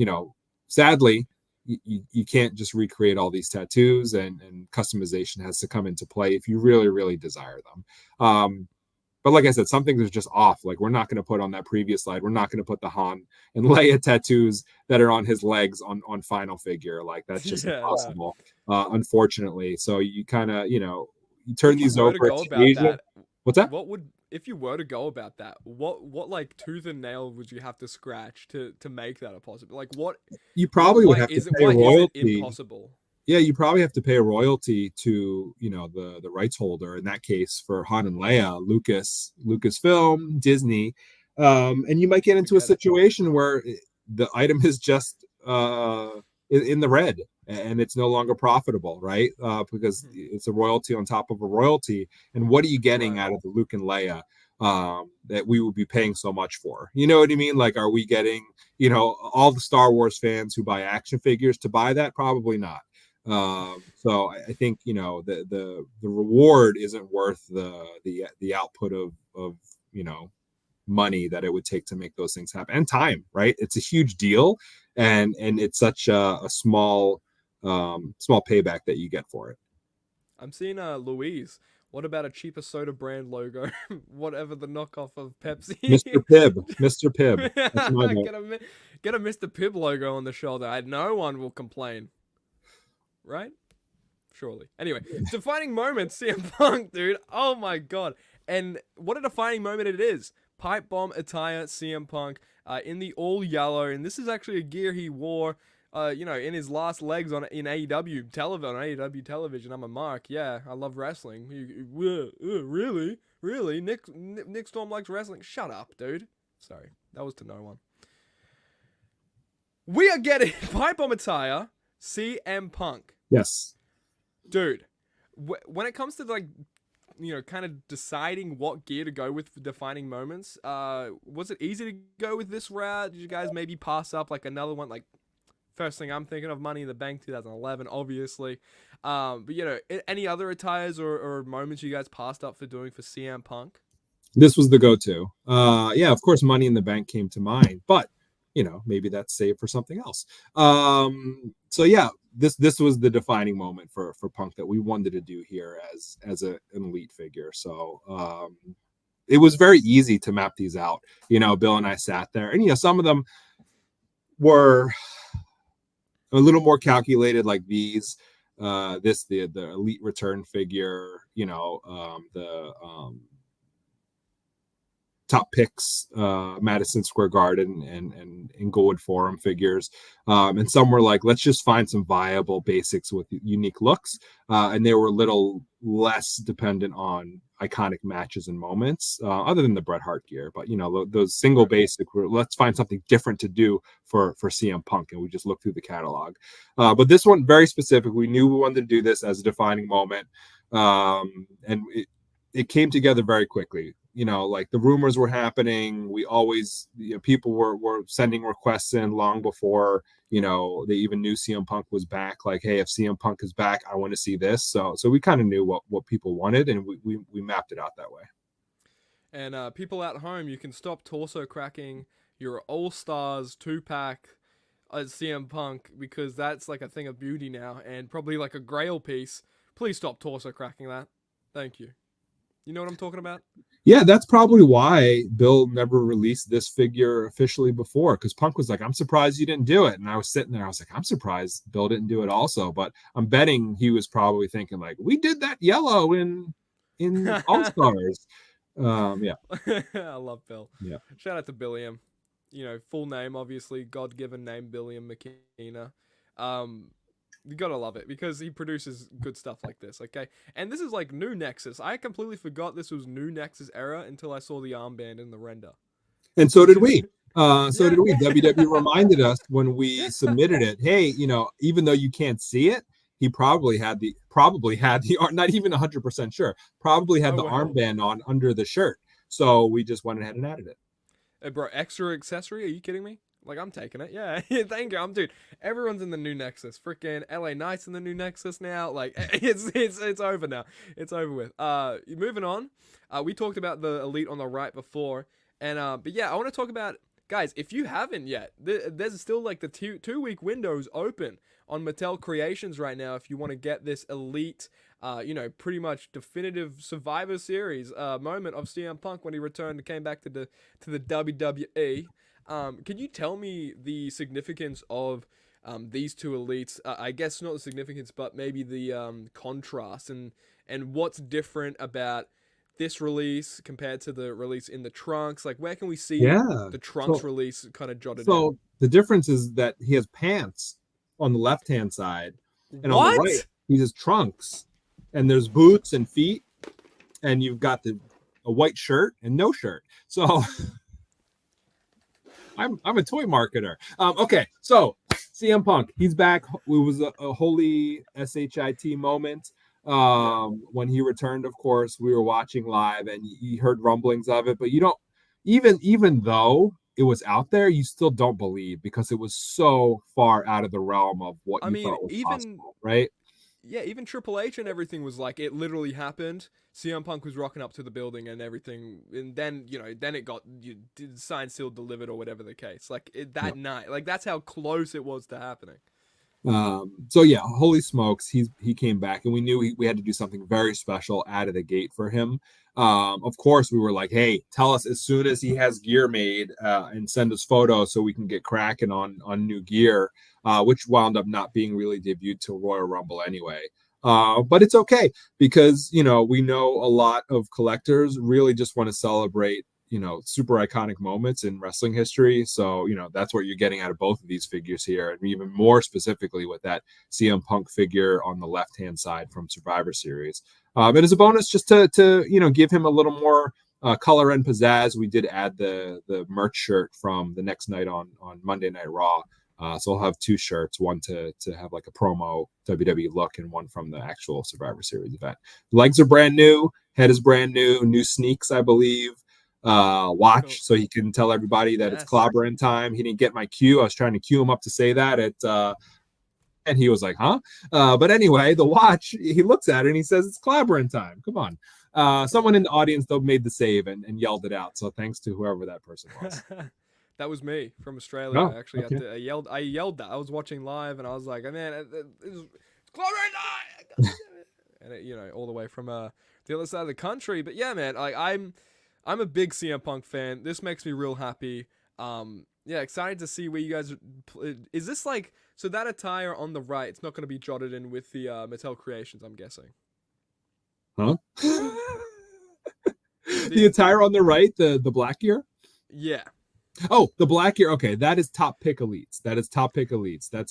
sadly, you can't just recreate all these tattoos, and customization has to come into play if you really, really desire them. But like I said, some things are just off. Like, we're not going to put on that previous slide, we're not going to put the Han and Leia tattoos that are on his legs on final figure. Like, that's just impossible, unfortunately. So you kind of, you turn these over to Asia. What's that? If you were to go about that, what like tooth and nail would you have to scratch to make that a possible? Like, what you probably would have to pay royalty. Is it impossible? Yeah, you probably have to pay a royalty to, the rights holder, in that case for Han and Leia, Lucasfilm, Disney, and you might get into a situation where the item is just in the red and it's no longer profitable, right? Because it's a royalty on top of a royalty, and what are you getting out of the Luke and Leia that we would be paying so much for? You know what I mean? Like, are we getting, all the Star Wars fans who buy action figures to buy that? Probably not. So I think the reward isn't worth the output of money that it would take to make those things happen, and time, right? It's a huge deal, and it's such a small payback that you get for it. I'm seeing Louise. What about a cheaper soda brand logo? Whatever the knockoff of Pepsi. Mr. Pibb. That's my get a Mr. Pibb logo on the shoulder. No one will complain. Right? Surely. Anyway, defining moment, CM Punk, dude. Oh my god. And what a defining moment it is. Pipe bomb attire, CM Punk, in the all yellow. And this is actually a gear he wore, in his last legs in AEW television. I'm a mark. Yeah, I love wrestling. Really? Really? Nick Storm likes wrestling? Shut up, dude. Sorry. That was to no one. We are getting pipe bomb attire, CM Punk. Yes. Dude, when it comes to kind of deciding what gear to go with for defining moments, was it easy to go with this route? Did you guys maybe pass up like another one? Like, first thing I'm thinking of, Money in the Bank 2011, obviously. But any other attires or moments you guys passed up for doing for CM Punk? This was the go-to. Yeah, of course, Money in the Bank came to mind, but maybe that's saved for something else. So yeah, this was the defining moment for Punk that we wanted to do here as an elite figure. So it was very easy to map these out. Bill and I sat there, and some of them were a little more calculated, like these. The elite return figure, the top picks, Madison Square Garden and Inglewood Forum figures. And some were like, let's just find some viable basics with unique looks. And they were a little less dependent on iconic matches and moments, other than the Bret Hart gear. But, those single basic, let's find something different to do for CM Punk. And we just looked through the catalog. But this one, very specific. We knew we wanted to do this as a defining moment. And it came together very quickly. like the rumors were happening. We always, people were sending requests in long before, they even knew CM Punk was back. Like, hey, if CM Punk is back, I want to see this. So we kind of knew what people wanted, and we mapped it out that way. And people at home, you can stop torso cracking your All Stars 2-pack as CM Punk, because that's like a thing of beauty now, and probably like a grail piece. Please stop torso cracking that. Thank you. You know what I'm talking about? Yeah, that's probably why Bill never released this figure officially before, because Punk was like, I'm surprised you didn't do it. And I was sitting there, I was like, I'm surprised Bill didn't do it also. But I'm betting he was probably thinking like, we did that yellow in All Stars. Yeah. I love Bill. Yeah. Shout out to Billiam. Full name, obviously, God-given name, Billiam McKenna. You gotta love it because he produces good stuff like this, okay? And this is like new Nexus. I completely forgot this was new Nexus era until I saw the armband in the render. And so did we. Did we. WWE reminded us when we submitted it, hey, even though you can't see it, he probably had the not even 100% sure, probably had the armband on under the shirt. So we just went ahead and added it. Hey, bro, extra accessory? Are you kidding me? Like, I'm taking it. Yeah, thank you. Dude, everyone's in the new Nexus. Freaking LA Knight's in the new Nexus now. Like, it's over now. It's over with. Moving on. We talked about the Elite on the right before. And, but yeah, I want to talk about, guys, if you haven't yet, there's still like the two-week windows open on Mattel Creations right now if you want to get this Elite, pretty much definitive Survivor Series moment of CM Punk when he returned and came back to the WWE. Can you tell me the significance of these two elites? I guess not the significance, but maybe the contrast and what's different about this release compared to the release in the Trunks. Like, where can we see the Trunks release kind of jotted down? So the difference is that he has pants on the left-hand side, and on the right, he has trunks, and there's boots and feet, and you've got a white shirt and no shirt. So I'm a toy marketer. Okay, so CM Punk, he's back. It was a holy SHIT moment when he returned. Of course, we were watching live, and you heard rumblings of it, but you don't even though it was out there, you still don't believe because it was so far out of the realm of what you thought was possible, right? Yeah, even Triple H and everything was like, it literally happened. CM Punk was rocking up to the building and everything, and then then it got signed, sealed, delivered, or whatever the case. Like that night, like that's how close it was to happening. So yeah, holy smokes, he came back, and we knew we had to do something very special out of the gate for him. Of course, we were like, hey, tell us as soon as he has gear made, and send us photos so we can get cracking on new gear, which wound up not being really debuted till Royal Rumble anyway. But it's okay because we know a lot of collectors really just want to celebrate super iconic moments in wrestling history. So, that's what you're getting out of both of these figures here. And even more specifically with that CM Punk figure on the left-hand side from Survivor Series. And as a bonus, just to give him a little more color and pizzazz, we did add the merch shirt from the next night on Monday Night Raw. So I'll have two shirts, one to have like a promo WWE look and one from the actual Survivor Series event. Legs are brand new. Head is brand new sneaks, I believe. Watch so he can tell everybody that it's clobbering time. He didn't get my cue. I was trying to cue him up to say that and he was like, huh? But anyway, the watch, he looks at it and he says it's clobbering time. Come on. Someone in the audience though made the save and yelled it out. So thanks to whoever that person was. That was me from Australia. I actually had to, I yelled that. I was watching live and I was like, man, it's clobbering time. And all the way from the other side of the country. But yeah, man, like I'm a big CM Punk fan. This makes me real happy. Excited to see where you guys is this like, so that attire on the right, it's not going to be jotted in with the Mattel Creations, I'm guessing. Huh? The attire on the right, the black gear? Yeah. Oh, the black gear. Okay, that is Top Pick Elites. That's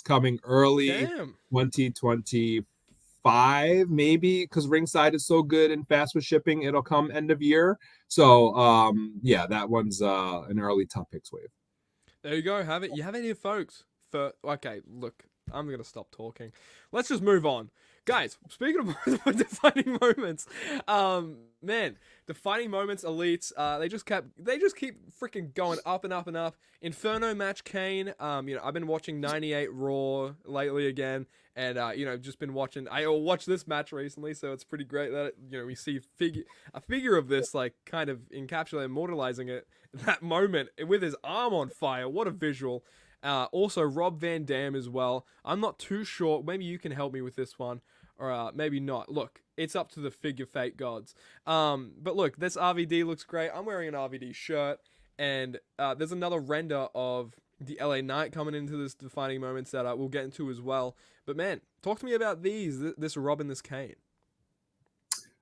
coming early 2025, maybe, because Ringside is so good and fast with shipping. It'll come end of year. So, that one's an early Top Picks wave. There you go. Have it. You have any folks? Okay, look, I'm gonna stop talking. Let's just move on, guys. Speaking of defining moments, man, defining moments, elites. They just keep freaking going up and up and up. Inferno match, Kane. I've been watching 98 Raw lately again, and just been watching. I watched this match recently, so it's pretty great that we see a figure of this like kind of encapsulating, immortalizing it that moment with his arm on fire. What a visual. Also, Rob Van Dam as well. I'm not too sure. Maybe you can help me with this one, or maybe not. Look, it's up to the figure fate gods. But look, this RVD looks great. I'm wearing an RVD shirt, and there's another render of the LA Knight coming into this defining moments that we'll get into as well. But man, talk to me about this Rob and this Kane.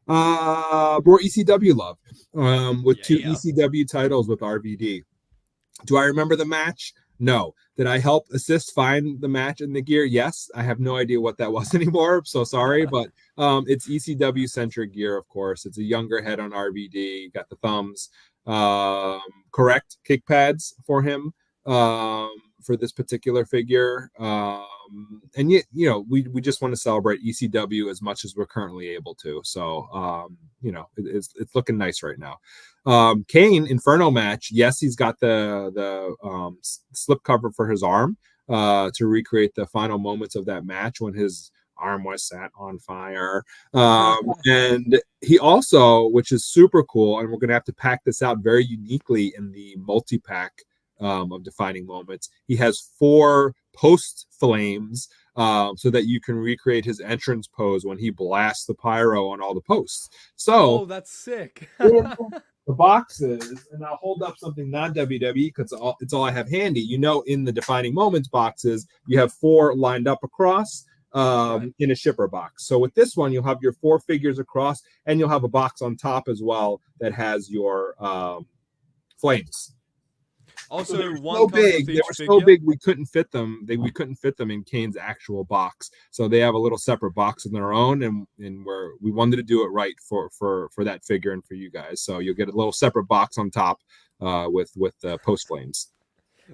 More ECW love, with two ECW titles with RVD. Do I remember the match? No. Did I help assist find the match in the gear? Yes. I have no idea what that was anymore. So sorry, but it's ECW centric gear, of course. It's a younger head on RVD. Got the thumbs. Correct kick pads for him for this particular figure. And we just want to celebrate ECW as much as we're currently able to. So it's looking nice right now. Kane Inferno match. Yes, he's got the slip cover for his arm to recreate the final moments of that match when his arm was set on fire. And he also, which is super cool, and we're going to have to pack this out very uniquely in the multi-pack of defining moments. He has 4 post flames so that you can recreate his entrance pose when he blasts the pyro on all the posts. So that's sick. The boxes, and I'll hold up something non-WWE because it's all I have handy. In the defining moments boxes, you have 4 lined up across in a shipper box. So with this one, you'll have your 4 figures across, and you'll have a box on top as well that has your flames. Also, they were so big we couldn't fit them. We couldn't fit them in Kane's actual box. So they have a little separate box of their own, and we wanted to do it right for that figure and for you guys. So you'll get a little separate box on top with the post flames.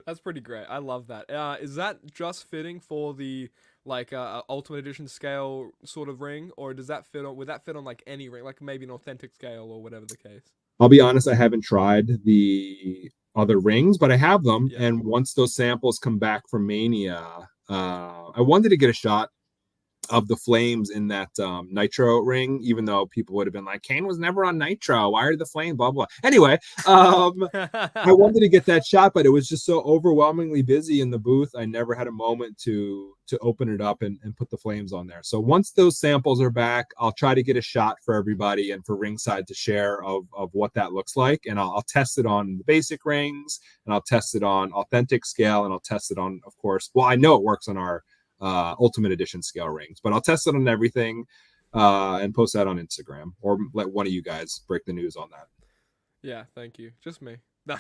That's pretty great. I love that. Is that just fitting for the Ultimate Edition scale sort of ring, or does that fit on? Would that fit on like any ring, like maybe an authentic scale or whatever the case? I'll be honest, I haven't tried the other rings, but I have them. Yeah. And once those samples come back from Mania, I wanted to get a shot of the flames in that Nitro ring, even though people would have been like, Kane was never on Nitro. Why are the flames? Blah, blah. Anyway, I wanted to get that shot, but it was just so overwhelmingly busy in the booth. I never had a moment to open it up and put the flames on there. So once those samples are back, I'll try to get a shot for everybody and for Ringside to share of what that looks like. And I'll test it on the basic rings, and I'll test it on authentic scale, and I'll test it on, of course, well, I know it works on our Ultimate Edition scale rings, but I'll test it on everything and post that on Instagram, or let one of you guys break the news on that. Yeah, thank you. Just me. I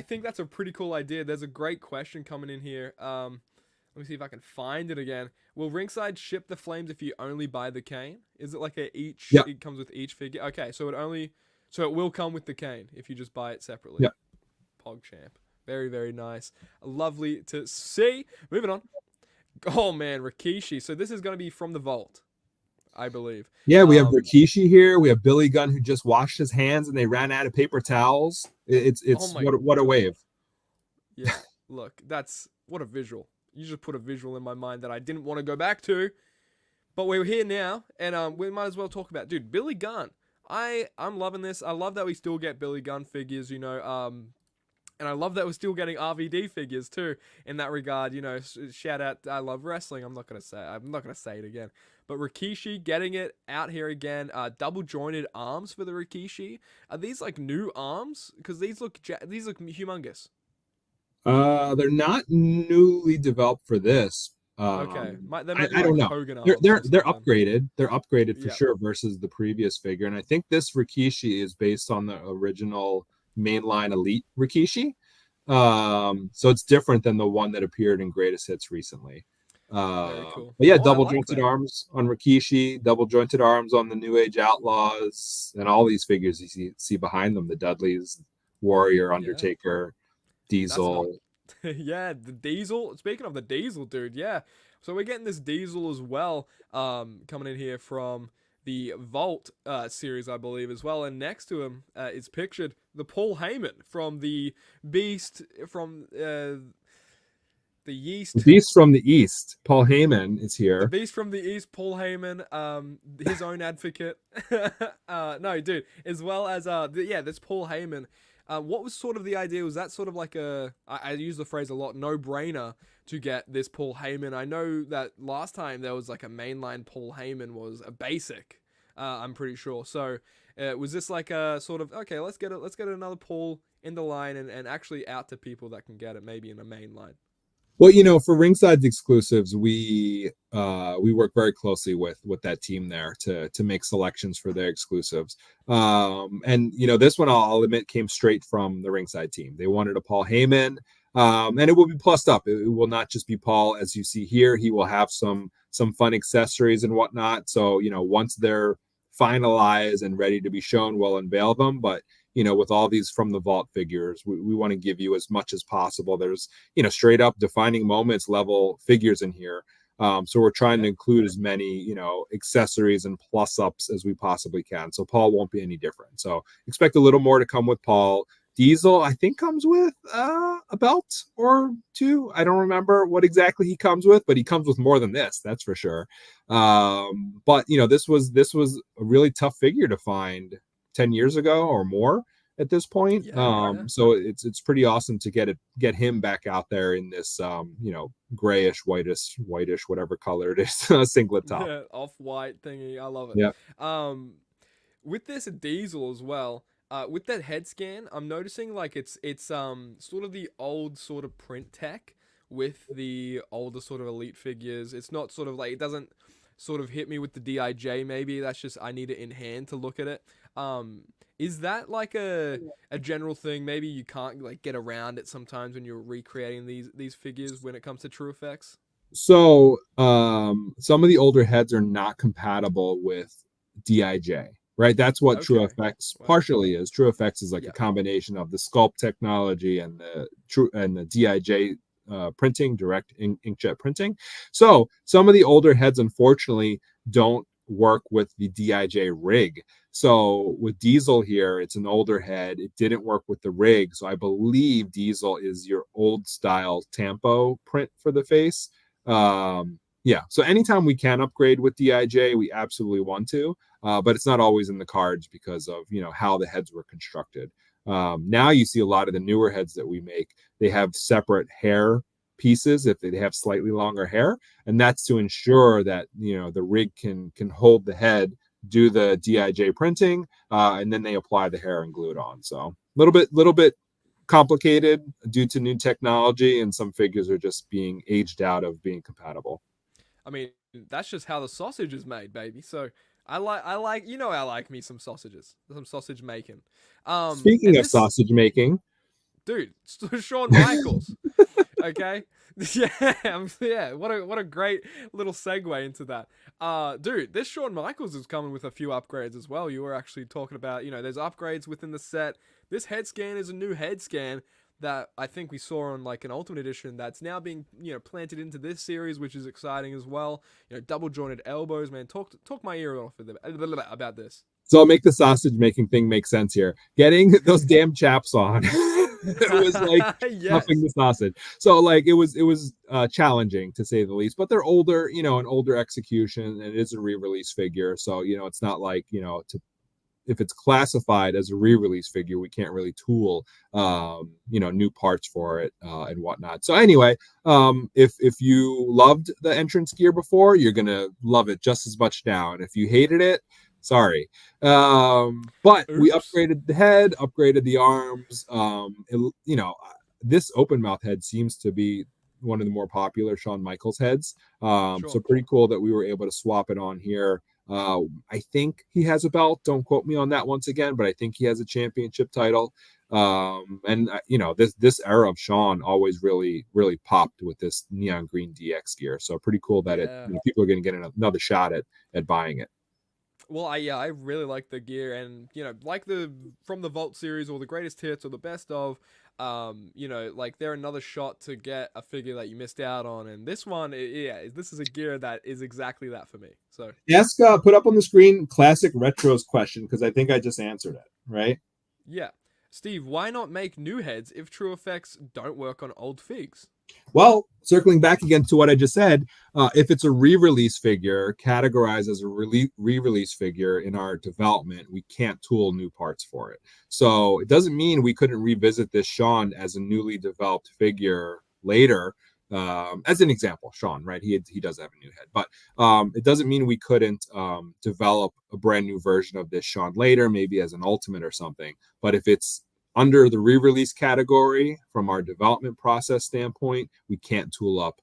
think that's a pretty cool idea. There's a great question coming in here. Let me see if I can find it again. Will Ringside ship the flames if you only buy the Kane? Is it like it comes with each figure? Okay, so it will come with the Kane if you just buy it separately. Yeah. PogChamp. Very, very nice. Lovely to see. Moving on. Oh, man, Rikishi. So this is going to be from the vault, I believe. Yeah, we have Rikishi here. We have Billy Gunn, who just washed his hands and they ran out of paper towels. It's what a wave. Yeah, look, what a visual. You just put a visual in my mind that I didn't want to go back to. But we're here now, and we might as well talk about, dude, Billy Gunn. I'm loving this. I love that we still get Billy Gunn figures, and I love that we're still getting RVD figures too. In that regard, shout out. I love wrestling. I'm not gonna say it again. But Rikishi getting it out here again. Double jointed arms for the Rikishi. Are these like new arms? Because these look humongous. They're not newly developed for this. Okay, I don't know. They're upgraded. They're upgraded for sure versus the previous figure. And I think this Rikishi is based on the original mainline elite Rikishi, so it's different than the one that appeared in Greatest Hits recently. Very cool. But yeah, double jointed arms on Rikishi, double jointed arms on the New Age Outlaws, and all these figures you see behind them: the Dudleys, Warrior, Undertaker. Diesel. Yeah, the Diesel. Speaking of the Diesel, dude, yeah. So we're getting this Diesel as well, coming in here from the Vault series, I believe, as well. And next to him is pictured the Paul Heyman from the Beast from the Yeast. Beast from the East, Paul Heyman is The here. Beast from the East, Paul Heyman, his own advocate. No, dude, as well as this Paul Heyman. What was sort of the idea? Was that sort of like I use the phrase a lot, no-brainer to get this Paul Heyman? I know that last time there was like a mainline Paul Heyman was a basic. I'm pretty sure. So was this like a sort of okay? Let's get another Paul in the line and actually out to people that can get it maybe in a main line. Well, for Ringside's exclusives, we work very closely with that team there to make selections for their exclusives. And this one I'll admit came straight from the Ringside team. They wanted a Paul Heyman, and it will be plussed up. It will not just be Paul, as you see here. He will have some fun accessories and whatnot. So once they're finalized and ready to be shown, we'll unveil them. But with all these from the vault figures, we want to give you as much as possible. There's, straight up defining moments level figures in here. So we're trying to include as many, accessories and plus ups as we possibly can. So Paul won't be any different. So expect a little more to come with Paul. Diesel, I think, comes with a belt or two. I don't remember what exactly he comes with, but he comes with more than this, that's for sure. But this was a really tough figure to find 10 years ago or more at this point. So it's pretty awesome to get him back out there in this grayish, whitish, whatever color it is, singlet top. Yeah, off-white thingy. I love it. Yeah. With this Diesel as well, with that head scan, I'm noticing like it's sort of the old sort of print tech with the older sort of elite figures. It's not sort of like, it doesn't sort of hit me with the DIJ maybe. That's just, I need it in hand to look at it. Is that like a general thing? Maybe you can't like get around it sometimes when you're recreating these figures when it comes to True Effects? So some of the older heads are not compatible with DIJ, right? That's what True Effects partially is. True Effects is like a combination of the sculpt technology and the DIJ printing, direct inkjet printing. So some of the older heads, unfortunately, don't work with the DIJ rig. So with Diesel here, it's an older head. It didn't work with the rig. So I believe Diesel is your old style Tampo print for the face. So anytime we can upgrade with DIJ, we absolutely want to, but it's not always in the cards because of how the heads were constructed. Now you see a lot of the newer heads that we make, they have separate hair pieces if they have slightly longer hair, and that's to ensure that the rig can hold the head, do the DIJ printing, and then they apply the hair and glue it on. So a little bit complicated due to new technology, and some figures are just being aged out of being compatible. I mean, that's just how the sausage is made, baby. So I like me some sausages, some sausage making. Speaking of sausage making, dude, Shawn Michaels. Okay, yeah. What a great little segue into that. Dude, this Shawn Michaels is coming with a few upgrades as well. You were actually talking about, there's upgrades within the set. This head scan is a new head scan that I think we saw on like an Ultimate Edition that's now being planted into this series, which is exciting as well. Double jointed elbows, man. Talk my ear off about this. So I'll make the sausage making thing make sense here. Getting those damn chaps on. It was like stuffing the sausage. So like it was challenging to say the least, but they're older, an older execution, and it is a re-release figure. So, it's not like, if it's classified as a re-release figure, we can't really tool, new parts for it and whatnot. So anyway, if you loved the entrance gear before, you're going to love it just as much now. And if you hated it, sorry. But we upgraded the head, upgraded the arms. This open mouth head seems to be one of the more popular Shawn Michaels heads. So pretty cool that we were able to swap it on here. I think he has a belt. Don't quote me on that once again, but I think he has a championship title. This era of Shawn always really, really popped with this neon green DX gear. So pretty cool that people are going to get another shot at buying it. Well, I really like the gear, and like the from the Vault series or the greatest hits or the best of, like they're another shot to get a figure that you missed out on, and this one, yeah, this is a gear that is exactly that for me. So Ask, put up on the screen classic retros question because I think I just answered it, right? yeah, Steve, why not make new heads if true effects don't work on old figs? Well, circling back again to what I just said, if it's a re-release figure categorized as a re-release figure in our development, we can't tool new parts for it. So it doesn't mean we couldn't revisit this Sean as a newly developed figure later. As an example, Sean, right? He does have a new head, but it doesn't mean we couldn't develop a brand new version of this Sean later, maybe as an ultimate or something. But if it's under the re-release category from our development process standpoint, we can't tool up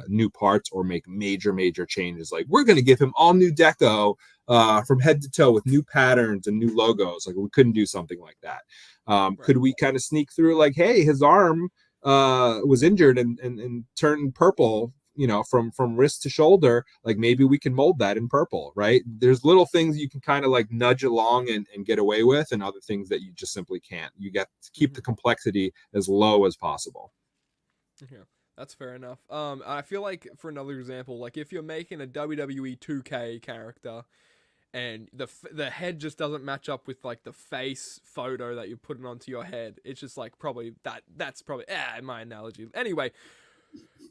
new parts or make major changes. Like we're going to give him all new deco from head to toe with new patterns and new logos. Like we couldn't do something like that. Right. Could we kind of sneak through like, hey, his arm was injured and turned purple, from wrist to shoulder, like maybe we can mold that in purple, right? There's little things you can kind of like nudge along and get away with, and other things that you just simply can't. You get to keep the complexity as low as possible. Yeah, that's fair enough. I feel like for another example, like if you're making a WWE 2K character and the head just doesn't match up with like the face photo that you're putting onto your head, it's just like probably that's probably my analogy. Anyway,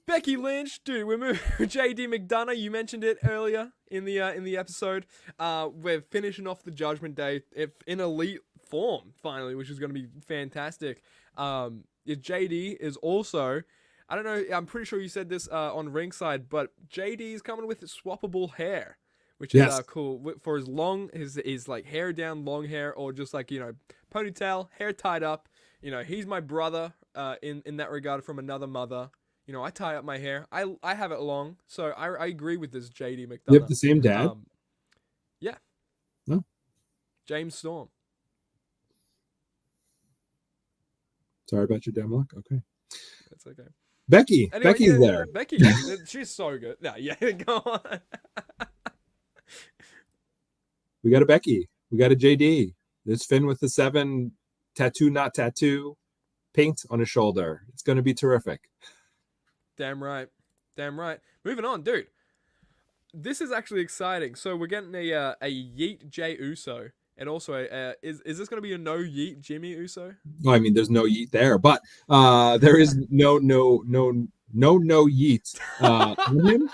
Becky Lynch, dude, we're moving. JD McDonough, you mentioned it earlier in the episode. We're finishing off the Judgment Day in elite form finally, which is going to be fantastic. JD is also, I don't know, I'm pretty sure you said this on ringside, but JD is coming with swappable hair, which is cool for his long, his like hair down, long hair, or just like ponytail, hair tied up. He's my brother in that regard from another mother. I tie up my hair. I have it long, so I agree with this JD McDonough. You have the same dad? Yeah. No. James Storm. Sorry about your damn luck. Okay. That's okay. Becky. Anyway, Becky's there. Becky. She's so good. No, yeah, go on. We got a Becky. We got a JD. There's Finn with the 7 tattoo, not tattoo, paint on his shoulder. It's going to be terrific. Damn right. Moving on, dude. This is actually exciting. So we're getting a Yeet Jey Uso, and also is this going to be a no Yeet Jimmy Uso? Well, I mean, there's no Yeet there, but there is no Yeet in him.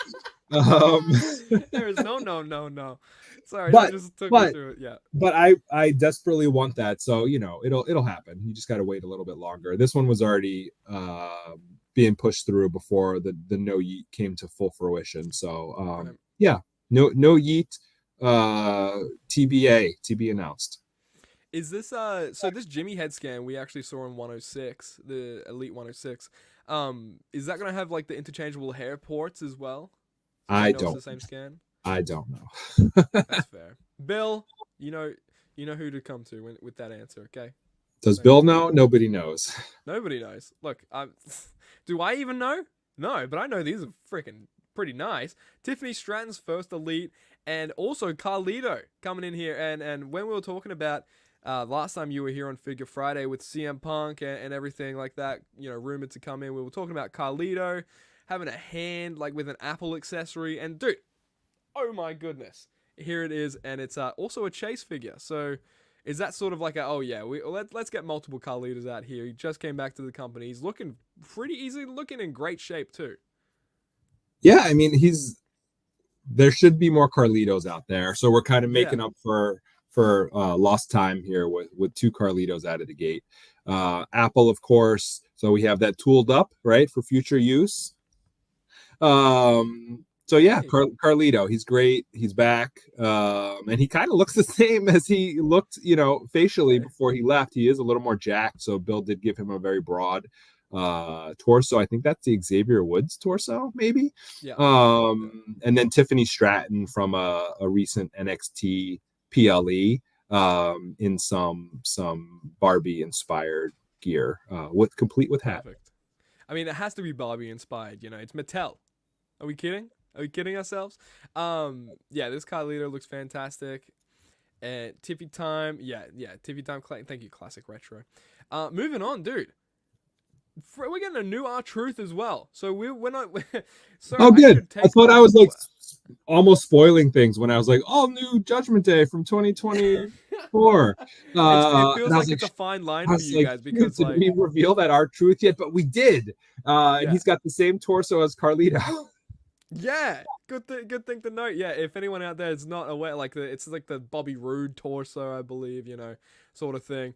There is no. Sorry, but, I just took me through it. Yeah. But I desperately want that, so it'll happen. You just got to wait a little bit longer. This one was already being pushed through before the no Yeet came to full fruition. So right. Yeah, no Yeet. TBA to be announced. Is this so this Jimmy head scan we actually saw in 106, the Elite 106. Is that gonna have like the interchangeable hair ports as well? I It's don't. the same scan. I don't know. That's fair. Bill, you know who to come to with that answer. Okay. Does Bill know? Nobody knows. Nobody knows. Look, do I even know? No, but I know these are freaking pretty nice. Tiffany Stratton's first Elite, and also Carlito coming in here. And when we were talking about last time you were here on Figure Friday with CM Punk and everything like that, rumored to come in, we were talking about Carlito having a hand like with an Apple accessory. And dude, oh my goodness, here it is, and it's also a Chase figure. So is that sort of like let's get multiple Carlitos out here? He just came back to the company. He's looking looking in great shape too. Yeah, I mean there should be more Carlitos out there, so we're kind of making up for lost time here with 2 Carlitos out of the gate. Apple, of course, so we have that tooled up right for future use. So yeah, Carlito, he's great. He's back, and he kind of looks the same as he looked, facially before he left. He is a little more jacked, so Bill did give him a very broad torso. I think that's the Xavier Woods torso, maybe. Yeah. And then Tiffany Stratton from a recent NXT PLE in some Barbie inspired gear, complete with hat. Perfect. I mean, it has to be Barbie inspired. It's Mattel. Are we kidding? Are we kidding ourselves? Yeah, this Carlito looks fantastic. And Tippy Time, yeah, Tippy Time. Thank you, Classic Retro. Moving on, dude. We're getting a new R-Truth as well. So we're not. So Oh, I good. should I take thought I off. was like almost spoiling things when I was like, all new Judgment Day from 2024. It And feels like it's a fine line I for was you like, guys dude, because did like we reveal that R-Truth yet? But we did. And yeah. he's got the same torso as Carlito. Yeah, good thing to note. Yeah, if anyone out there is not aware, like it's like the Bobby Roode torso, I believe, sort of thing.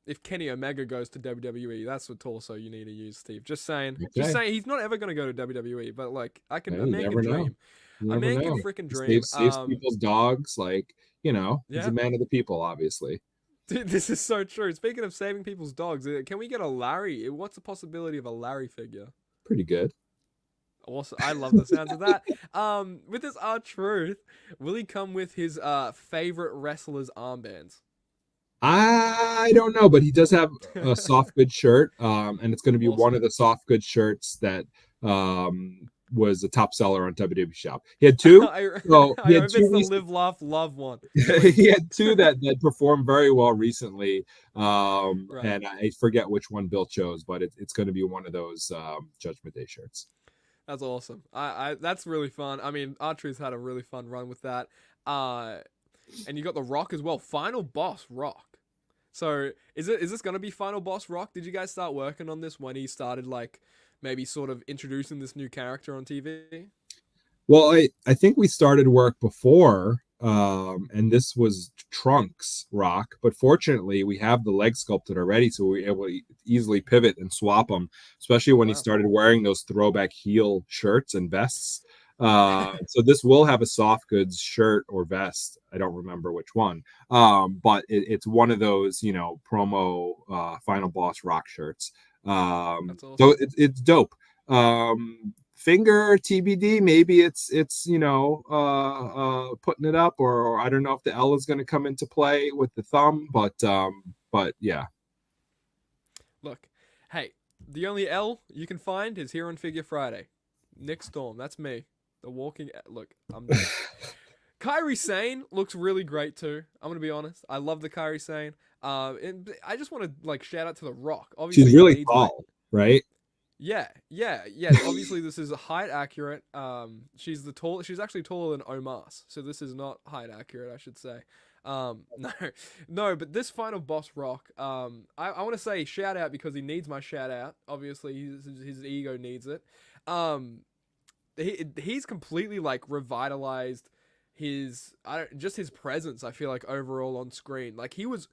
If Kenny Omega goes to WWE, that's the torso you need to use, Steve. Just Okay. saying, he's not ever gonna go to WWE, but like a Hey, you man can never know. dream, You a never man can know. freaking He dream. saves people's dogs. Like, he's a Yeah, man of the people, obviously. dude, this is so true. Speaking of saving people's dogs, can we get a Larry? What's the possibility of a Larry figure? Pretty good. Also, I love the sounds of that. With this R-Truth, will he come with his favorite wrestlers' armbands? I don't know, but he does have a soft goods shirt, and it's going to be one Awesome. of the soft goods shirts that was a top seller on WWE Shop. He had two. I, So I he had hope it's two the recent, live, laugh, love one. he Please. had two that performed very well recently, Right. and I forget which one Bill chose, but it's going to be one of those Judgment Day shirts. That's awesome. That's really fun. I mean, R-Truth's had a really fun run with that. Uh, and you got the Rock as well. Final Boss Rock. So is this gonna be Final Boss Rock? Did you guys start working on this when he started like maybe sort of introducing this new character on TV? Well, I think we started work before, and this was Trunks Rock, but fortunately we have the leg sculpted already, so we were able to easily pivot and swap them, especially Oh when he wow. started wearing those throwback heel shirts and vests. So this will have a soft goods shirt or vest. I don't remember which one, but it's one of those, promo Final Boss Rock shirts. That's So awesome. it's dope. Finger TBD. Maybe it's putting it up, or I don't know if the L is going to come into play with the thumb, but yeah. Look, hey, the only L you can find is here on Figure Friday. Nick Storm, that's me. The walking. Look, I'm done. Kairi Sane looks really great too. I'm gonna be honest. I love the Kairi Sane. And I just want to like shout out to The Rock. Obviously, She's he really needs my. tall, right? Yeah. Obviously, this is height accurate. She's the tall. She's actually taller than Omos, so this is not height accurate, I should say. No, no. But this final boss Rock. I want to say shout out because he needs my shout out. Obviously, his ego needs it. Um, he's completely like revitalized his just his presence. I feel like overall on screen, like he was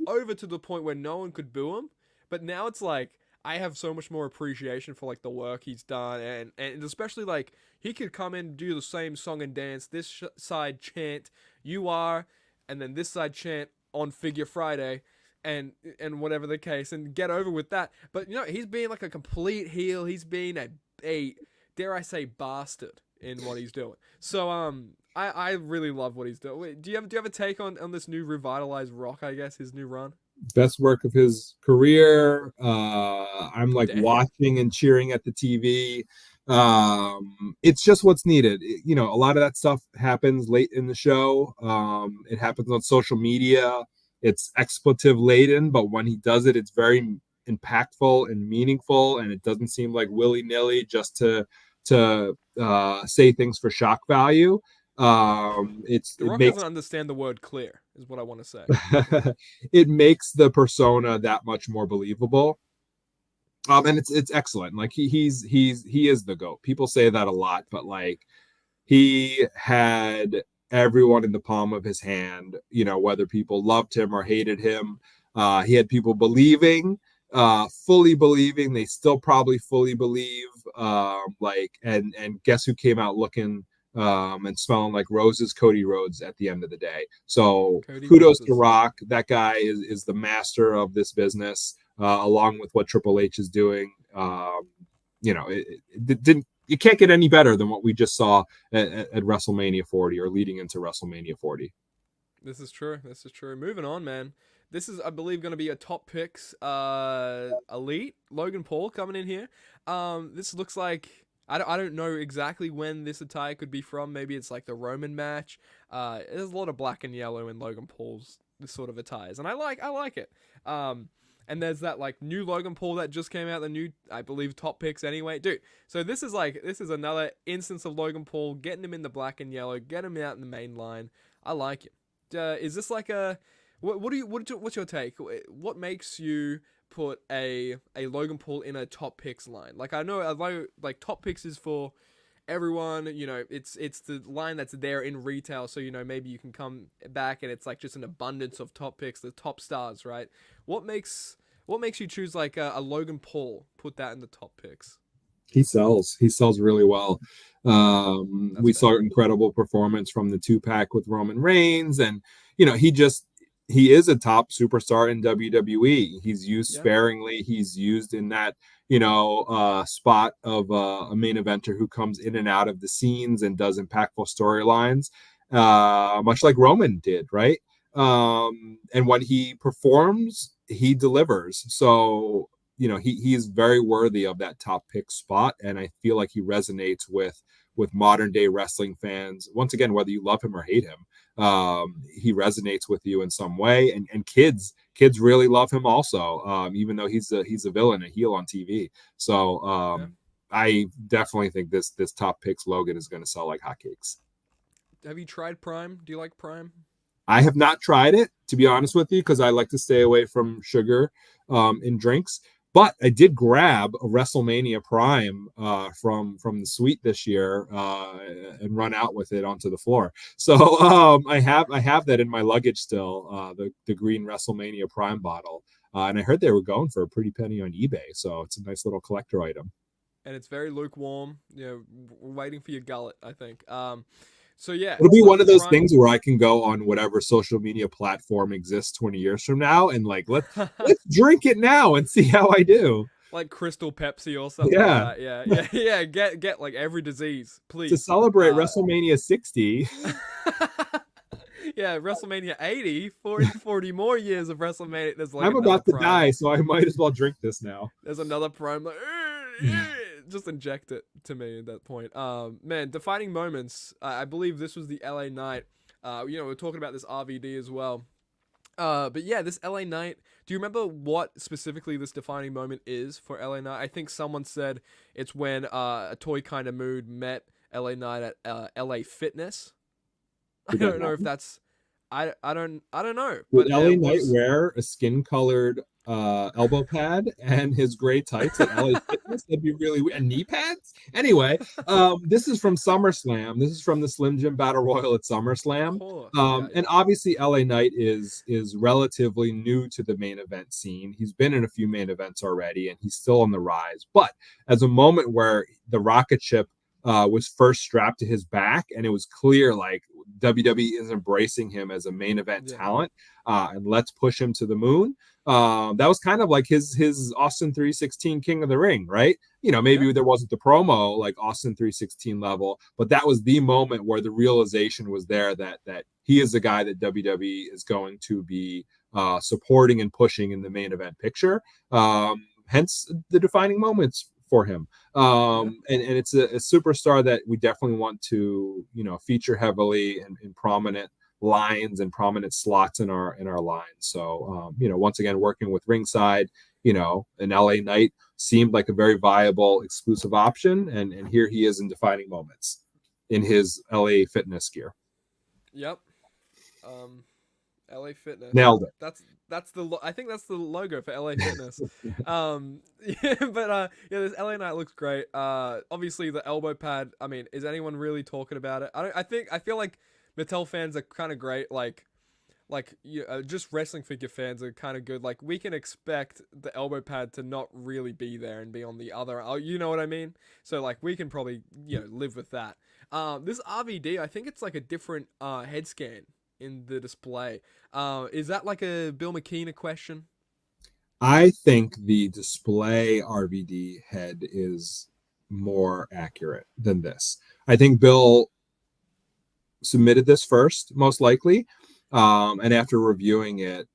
over to the point where no one could boo him, but now it's like I have so much more appreciation for like the work he's done, and especially like he could come in and do the same song and dance. This side chant "You Are," and then this side chant on Figure Friday, and whatever the case, and get over with that. But he's being like a complete heel. He's being a dare I say bastard in what he's doing. So I really love what he's doing. Wait, do you have a take on this new revitalized Rock? I guess his new run. Best work of his career. I'm like Damn. watching and cheering at the TV. It's just what's needed. A lot of that stuff happens late in the show. It happens on social media. It's expletive laden, but when he does it, it's very impactful and meaningful, and it doesn't seem like willy-nilly just to say things for shock value. The It Rock makes doesn't understand the word clear, is what I want to say. it makes the persona that much more believable. And it's excellent. Like he is the GOAT. People say that a lot, but like he had everyone in the palm of his hand, whether people loved him or hated him. He had people believing, fully believing. They still probably fully believe. And guess who came out looking and smelling like roses? Cody Rhodes at the end of the day. So Cody kudos to Roses. Rock. That guy is the master of this business, along with what Triple H is doing. It didn't. You can't get any better than what we just saw at WrestleMania 40 or leading into WrestleMania 40. This is true. This is true. Moving on, man. This is, I believe, going to be a top picks elite. Logan Paul coming in here. This looks like I don't know exactly when this attire could be from. Maybe it's like the Roman match. There's a lot of black and yellow in Logan Paul's this sort of attires, and I like it. And there's that like new Logan Paul that just came out, the new I believe top picks anyway, dude. So this is another instance of Logan Paul getting him in the black and yellow, get him out in the main line. I like it. Is this like a what's your take? What makes you put a Logan Paul in a top picks line? Like I know like top picks is for everyone, you know, it's the line that's there in retail, so you know maybe you can come back and it's like just an abundance of top picks, the top stars, right? What makes you choose like a Logan Paul, put that in the top picks? He sells really well. That's We fair. saw incredible performance from the 2-pack with Roman Reigns, and you know he is a top superstar in WWE. He's used Yeah. sparingly. He's used in that spot of a main eventer who comes in and out of the scenes and does impactful storylines, much like Roman did, right? And when he performs, he delivers. So you know he is very worthy of that top pick spot, and I feel like he resonates with modern day wrestling fans. Once again, whether you love him or hate him, he resonates with you in some way, and kids really love him also, even though he's a villain, a heel on TV. So Yeah. I definitely think this top picks Logan is going to sell like hotcakes. Have you tried Prime? Do you like Prime? I have not tried it, to be honest with you, because I like to stay away from sugar in drinks. But I did grab a WrestleMania Prime from the suite this year and run out with it onto the floor. So I have that in my luggage still, the green WrestleMania Prime bottle, and I heard they were going for a pretty penny on eBay. So it's a nice little collector item. And it's very lukewarm. You know, waiting for your gullet, I think. So yeah, It'll be look, one of those Prime. things where I can go on whatever social media platform exists 20 years from now and like let's drink it now and see how I do. Like Crystal Pepsi or something like Yeah. that. Yeah, yeah, yeah. Get like every disease, To please. celebrate WrestleMania 60. Yeah, WrestleMania 80, 40 more years of WrestleMania. There's like I'm another about to prime. die, so I might as well drink this now. There's another prime. Like, just inject it to me at that point. Man, defining moments. I believe this was the LA Night. You know, we're talking about this RVD as well. But yeah, this LA Night. Do you remember what specifically this defining moment is for LA Knight? I think someone said it's when a Toy Kind of Mood met LA Knight at LA Fitness. I Did that don't know if happen? that's I don't know, Would but LA it Knight was wear a skin-colored elbow pad and his gray tights at LA Fitness? That'd be really weird. And knee pads? Anyway, this is from SummerSlam. This is from the Slim Jim Battle Royal at of SummerSlam. course. Yeah, And yeah. obviously LA Knight is relatively new to the main event scene. He's been in a few main events already, and he's still on the rise. But as a moment where the rocket ship was first strapped to his back, and it was clear like WWE is embracing him as a main event Yeah. talent, and let's push him to the moon. That was kind of like his Austin 316 King of the Ring, right? You know, maybe Yeah. there wasn't the promo like Austin 316 level, but that was the moment where the realization was there that he is the guy that WWE is going to be supporting and pushing in the main event picture. Hence the defining moments for him. Yeah. And it's a superstar that we definitely want to, you know, feature heavily in prominent lines and prominent slots in our lines. So you know, once again, working with Ringside, you know, an LA Knight seemed like a very viable exclusive option, and here he is in defining moments in his LA Fitness gear. Yep. Um LA Fitness. Nailed it. I think that's the logo for LA Fitness. Yeah, but yeah, this LA Knight looks great. Obviously the elbow pad. I mean, is anyone really talking about it? I feel like Mattel fans are kind of great. Like just wrestling figure fans are kind of good. Like we can expect the elbow pad to not really be there and be on the other. You know what I mean? So like we can probably live with that. This RVD, I think it's like a different head scan in the display. Is that like a Bill McKean question? I think the display RVD head is more accurate than this. I think Bill submitted this first, most likely, and after reviewing it,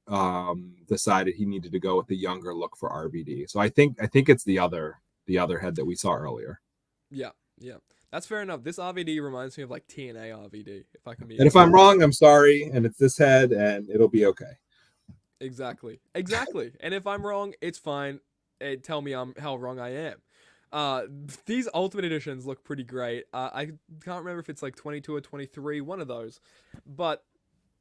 decided he needed to go with the younger look for RVD. So I think it's the other head that we saw earlier. Yeah, yeah. That's fair enough. This RVD reminds me of like TNA RVD, if I can be And if I'm honest. wrong, I'm sorry, and it's this head, and it'll be okay. Exactly. Exactly. And if I'm wrong, it's fine. Tell me how wrong I am. Uh, these Ultimate Editions look pretty great. I can't remember if it's like 22 or 23, one of those. But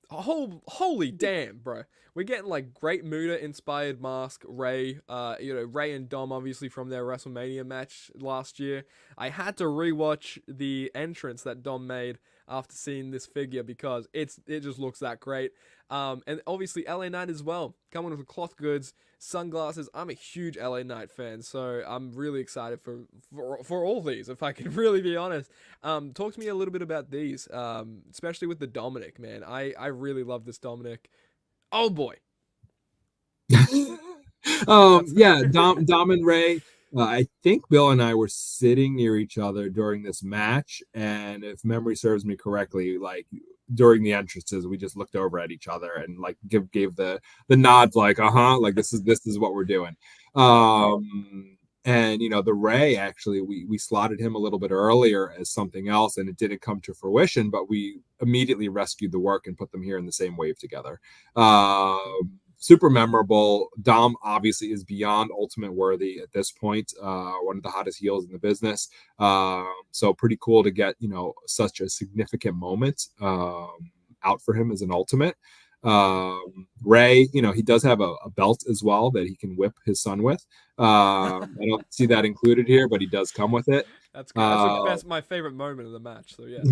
holy damn, bro. We're getting like great Muda inspired mask, Ray, Ray and Dom obviously from their WrestleMania match last year. I had to rewatch the entrance that Dom made after seeing this figure because it just looks that great. And obviously LA Knight as well, coming with cloth goods, sunglasses. I'm a huge LA Knight fan, so I'm really excited for all these, if I can really be honest. Talk to me a little bit about these, especially with the Dominic, man. I really love this Dominic. Oh boy. Yeah, Dom and Ray. I think Bill and I were sitting near each other during this match, and if memory serves me correctly, like during the entrances, we just looked over at each other and like gave the nods, like like this is what we're doing. And the Ray, actually, we slotted him a little bit earlier as something else, and it didn't come to fruition, but we immediately rescued the work and put them here in the same wave together. Super memorable. Dom obviously is beyond ultimate worthy at this point. One of the hottest heels in the business. So pretty cool to get such a significant moment out for him as an ultimate. Ray, he does have a belt as well that he can whip his son with. I don't see that included here, but he does come with it. That's good. That's my favorite moment of the match. So yeah.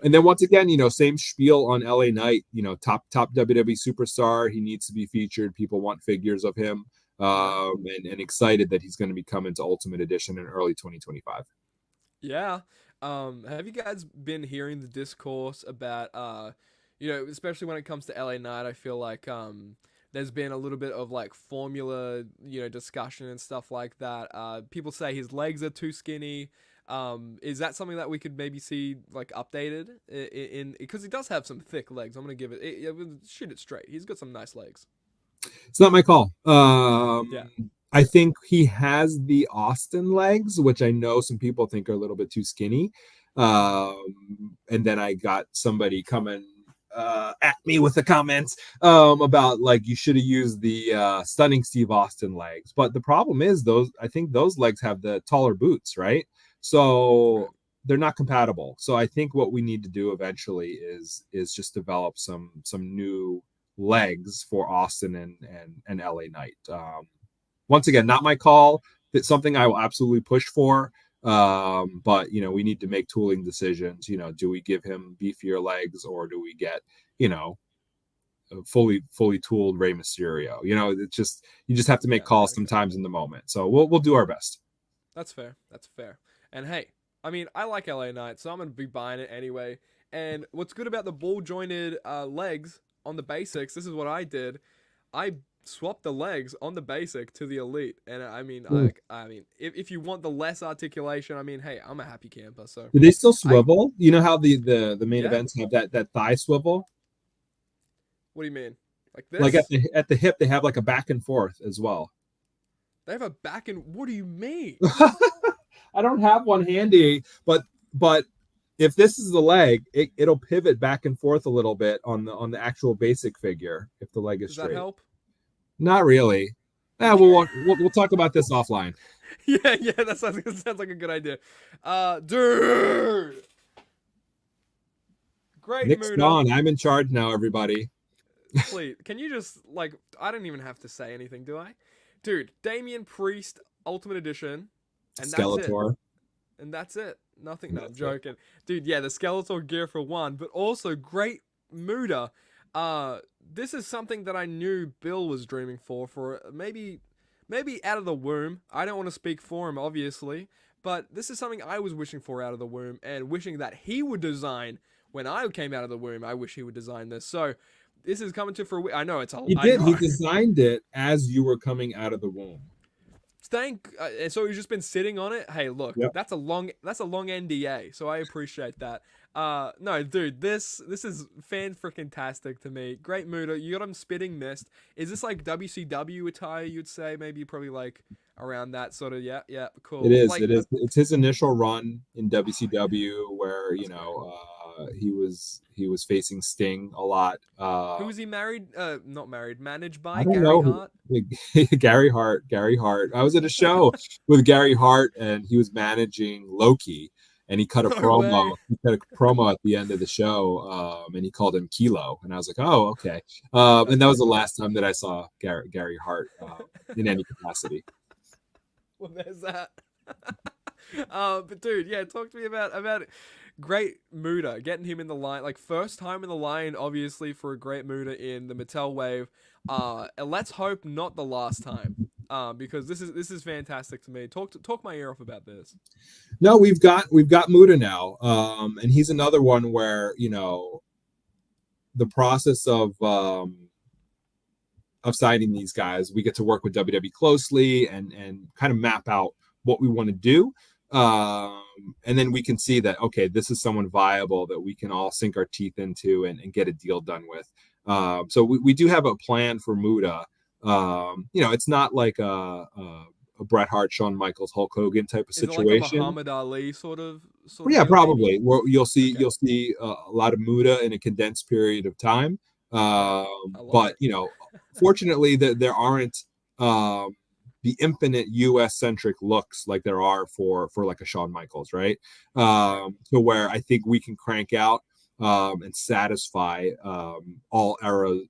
And then once again, same spiel on LA Knight. Top WWE superstar. He needs to be featured. People want figures of him. And excited that he's going to be coming to Ultimate Edition in early 2025. Yeah. Have you guys been hearing the discourse about especially when it comes to LA Knight? I feel like there's been a little bit of like formula, discussion and stuff like that. People say his legs are too skinny. Is that something that we could maybe see like updated in because he does have some thick legs? I'm gonna give it shoot it straight. He's got some nice legs. It's not my call. Yeah. I think he has the Austin legs, which I know some people think are a little bit too skinny. And then I got somebody coming at me with the comments about like you should have used the Stunning Steve Austin legs. But the problem is I think those legs have the taller boots, right? So they're not compatible. So I think what we need to do eventually is just develop some new legs for Austin and LA Knight. Once again, not my call. It's something I will absolutely push for. But we need to make tooling decisions. Do we give him beefier legs or do we get fully tooled Rey Mysterio? It's just you just have to make calls sometimes in the moment. So we'll do our best. That's fair. And hey, I mean, I like LA Knight, so I'm gonna be buying it anyway. And what's good about the ball jointed legs on the basics? This is what I did. I swapped the legs on the basic to the elite, and I mean, if you want the less articulation, I mean, hey, I'm a happy camper. So do they still swivel? You know how the main events have that thigh swivel? What do you mean? Like this? Like at the hip, they have like a back and forth as well. They have a back and what do you mean? I don't have one handy, but if this is the leg, it'll pivot back and forth a little bit on the actual basic figure if the leg is straight. Does that help? Not really. We'll talk about this offline. Yeah, that sounds like a good idea. Dude, great Nick's mood. gone. I'm in charge now, everybody. Please, can you just like? I don't even have to say anything, do I? Dude, Damian Priest Ultimate Edition, and Skeletor. That's it. Nothing. No, I'm joking. Dude, yeah, the Skeletor gear for one, but also great Muda. This is something that I knew Bill was dreaming for maybe out of the womb. I don't want to speak for him, obviously, but this is something I was wishing for out of the womb and wishing that he would design when I came out of the womb. I wish he would design this. So this is coming to fruition. I know it's a. He did. He designed it as you were coming out of the womb. So he's just been sitting on it. Hey, look, that's a long NDA. So I appreciate that. No, dude, this is fan freaking tastic to me. Great Muda. You got him spitting mist. Is this like WCW attire? You'd say maybe probably like around that sort of. Yeah, yeah, cool. It is. Like, It is. It's his initial run in WCW where that's very cool. he was facing Sting a lot. Who was he married? Not married, managed I by don't Gary know Hart. Gary Hart. Gary Hart. I was at a show with Gary Hart, and he was managing Loki, and he cut a No way. promo. He cut a promo at the end of the show, and he called him Kilo, and I was like, "Oh, okay." That's And that was pretty the cool. last time that I saw Gary Hart in any capacity. Well, there's that. But dude, yeah, talk to me about Great Muta, getting him in the line, like first time in the line, obviously for a Great Muta in the Mattel wave. And let's hope not the last time. Because this is fantastic to me. Talk my ear off about this. No, we've got Muta now, and he's another one where the process of signing these guys, we get to work with WWE closely and kind of map out what we want to do. And then we can see that, okay, this is someone viable that we can all sink our teeth into and get a deal done with. So we do have a plan for Muta. It's not like a Bret Hart, Shawn Michaels, Hulk Hogan type of situation. Is it like a Muhammad Ali sort of Yeah, deal, probably. maybe? Well, you'll see Okay. a lot of Muta in a condensed period of time. Right. I love But it. fortunately, there aren't the infinite U.S. centric looks like there are for like a Shawn Michaels, right? Right. To where I think we can crank out and satisfy all eras,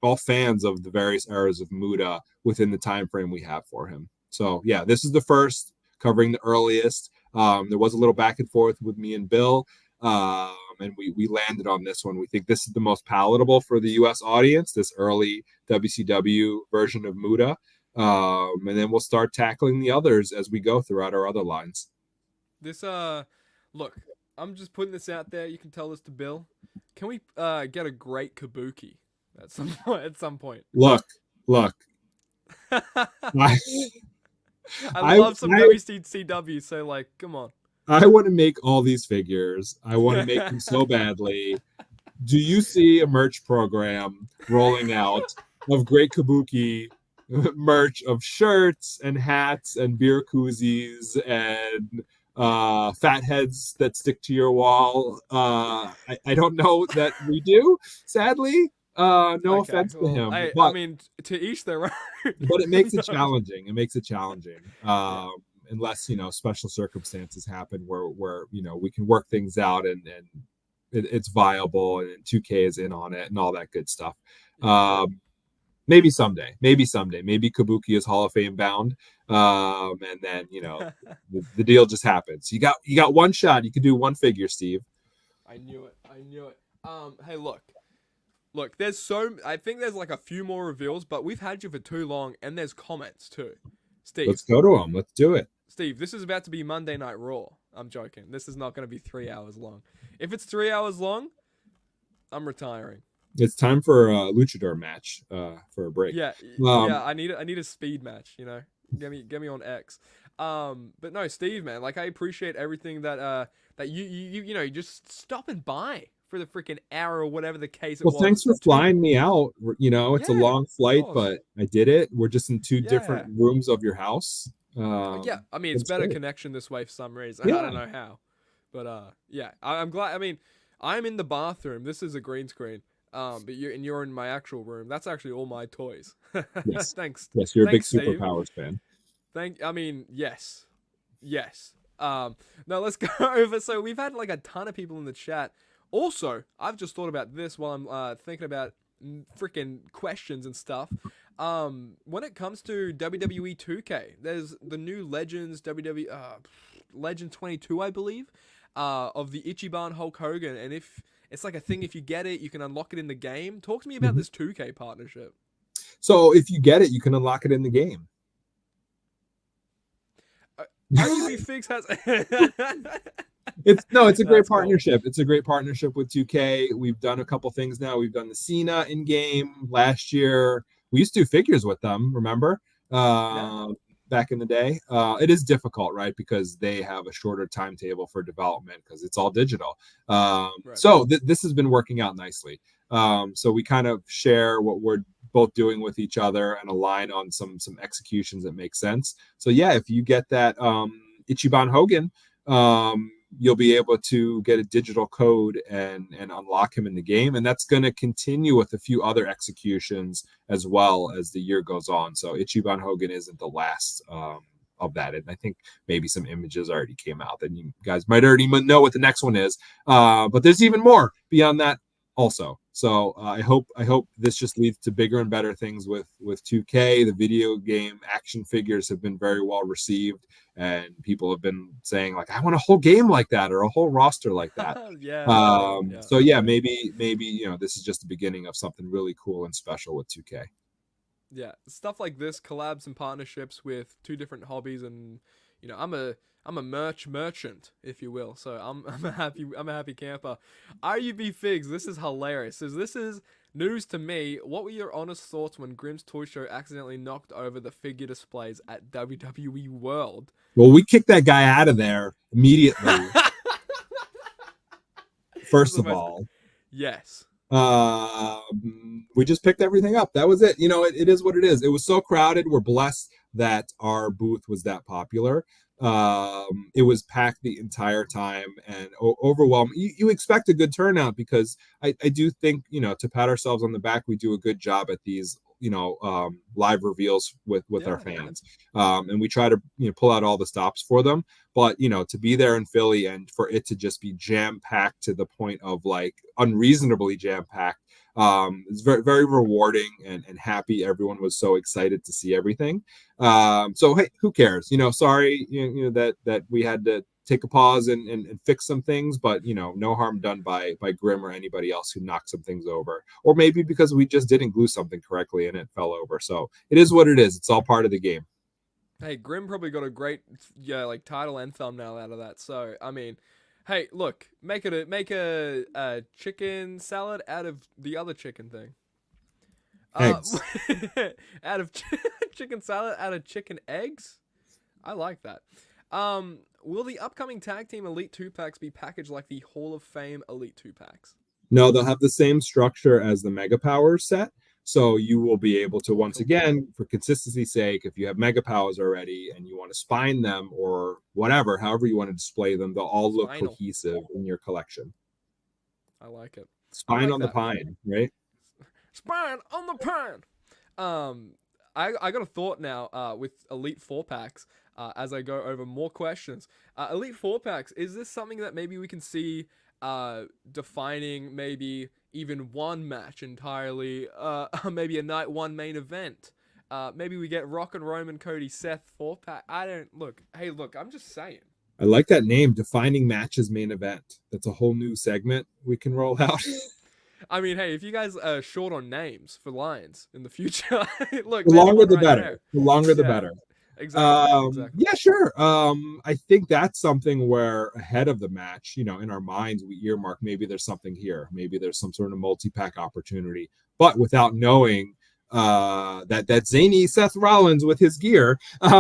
all fans of the various eras of Muta within the time frame we have for him. So yeah, this is the first covering the earliest. There was a little back and forth with me and Bill, and we landed on this one. We think this is the most palatable for the U.S. audience, this early WCW version of Muta. And then we'll start tackling the others as we go throughout our other lines. This look, I'm just putting this out there. You can tell this to Bill. Can we get a great kabuki at some point? At some point. Look, I, I I, love some I, WCW. So like, come on. I want to make all these figures. I want to make them so badly. Do you see a merch program rolling out of Great Kabuki merch of shirts and hats and beer koozies and fat heads that stick to your wall? I don't know that we do, sadly. No Okay. offense to Well, him, I but mean, to each their own. it makes it No. challenging. It makes it challenging. Yeah. Unless special circumstances happen where we can work things out and it's viable and 2K is in on it and all that good stuff. Yeah. Maybe someday, maybe Kabuki is Hall of Fame bound, and then the deal just happens. You got one shot. You can do one figure, Steve. I knew it. Hey, look. I think there's like a few more reveals, but we've had you for too long, and there's comments too. Let's Steve, go to them. Let's do it. this is about to be Monday Night Raw. I'm joking. This is not going to be 3 hours long. If it's 3 hours long, I'm retiring. It's time for a luchador match for a break. Yeah, Um, yeah. I need a speed match. Get me on X. But no, Steve, man. Like I appreciate everything that you just stopping by for the freaking hour or whatever the case it Well, was. thanks for flying me out. It's a Yeah, long of flight, course. but I did it. We're just in two different Yeah. rooms of your house. Yeah, I mean it's It's better great. connection this way for some reason. I Yeah, don't know how, but yeah, I'm glad. I mean, I'm in the bathroom. This is a green screen. But you're in my actual room. That's actually all my toys. yes, Thanks, yes. You're a big Steve. superpowers fan. I mean, yes, yes. No, let's go over. So we've had like a ton of people in the chat. Also, I've just thought about this while I'm thinking about freaking questions and stuff. When it comes to WWE 2K, there's the new Legends WWE Legend 22, I believe, of the Ichiban Hulk Hogan, and if it's like a thing, if you get it, you can unlock it in the game. Talk to me about Mhm. this 2K partnership. So if you get it, you can unlock it in the game. RUB Fix has. It's a great That's cool. partnership. It's a great partnership with 2K. We've done a couple things now. We've done the Cena in game last year. We used to do figures with them, remember? Yeah. Back in the day. It is difficult, right? Because they have a shorter timetable for development because it's all digital. Right. So this has been working out nicely. So we kind of share what we're both doing with each other and align on some executions that make sense. So yeah, if you get that Ichiban Hogan, you'll be able to get a digital code and unlock him in the game, and that's going to continue with a few other executions as well as the year goes on. So Ichiban Hogan isn't the last of that, and I think maybe some images already came out that you guys might already know what the next one is, but there's even more beyond that also. So I hope this just leads to bigger and better things with 2K. The video game action figures have been very well received, and people have been saying like, I want a whole game like that or a whole roster like that. Yeah. So yeah, maybe this is just the beginning of something really cool and special with 2K. Yeah, stuff like this, collabs and partnerships with two different hobbies, and I'm a merchant, if you will. So I'm a happy camper. RUB Figs, this is hilarious. So this is news to me. What were your honest thoughts when Grimm's Toy Show accidentally knocked over the figure displays at WWE World? Well, we kicked that guy out of there immediately. First of all, yes. We just picked everything up. That was it. It is what it is. It was so crowded. We're blessed that our booth was that popular. It was packed the entire time and overwhelming. You expect a good turnout because I do think, to pat ourselves on the back, we do a good job at these, live reveals with our fans. And we try to, pull out all the stops for them. But, to be there in Philly and for it to just be jam packed to the point of like unreasonably jam packed, it's very, very rewarding and happy. Everyone was so excited to see everything. So hey, who cares? Sorry, that we had to take a pause and fix some things, but no harm done by Grimm or anybody else who knocked some things over, or maybe because we just didn't glue something correctly and it fell over. So it is what it is. It's all part of the game. Hey, Grimm probably got a great title and thumbnail out of that. So I mean, hey, look, make a chicken salad out of the other chicken thing. Eggs. Out of chicken salad out of chicken eggs. I like that. Will the upcoming Tag Team Elite 2-packs be packaged like the Hall of Fame Elite 2-packs? No, they'll have the same structure as the Mega Powers set. So you will be able to, once again, for consistency's sake, if you have Mega Powers already and you want to spine them or whatever, however you want to display them, they'll all look cohesive in your collection. I like it. Spine on the pine, right? Spine on the pine. I got a thought now with Elite 4-packs as I go over more questions. Elite 4-packs, is this something that maybe we can see defining maybe even one match entirely, maybe a night one main event? Maybe we get Rock and Roman Cody Seth 4-pack. I'm just saying. I like that name, defining matches main event. That's a whole new segment we can roll out. I mean, hey, if you guys are short on names for lines in the future, look, the longer the better. There. The longer the better. Exactly. Yeah, sure. I think that's something where ahead of the match, in our minds, we earmark maybe there's something here. Maybe there's some sort of multi-pack opportunity. But without knowing that zany Seth Rollins with his gear,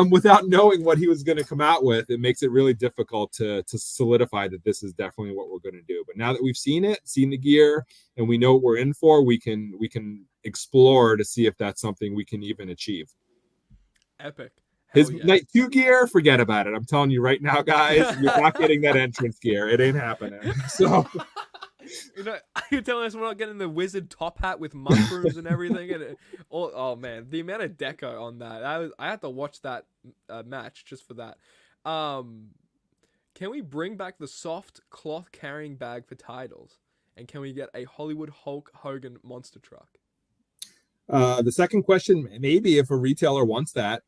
without knowing what he was going to come out with, it makes it really difficult to solidify that this is definitely what we're going to do. But now that we've seen the gear, and we know what we're in for, we can explore to see if that's something we can even achieve. Epic. His night 2 gear, forget about it. I'm telling you right now, guys, you're not getting that entrance gear. It ain't happening. So you're telling us we're not getting the wizard top hat with mushrooms and everything, and oh man, the amount of deco on that. I had to watch that match just for that. Can we bring back the soft cloth carrying bag for titles, and can we get a Hollywood Hulk Hogan monster truck? The second question, maybe if a retailer wants that,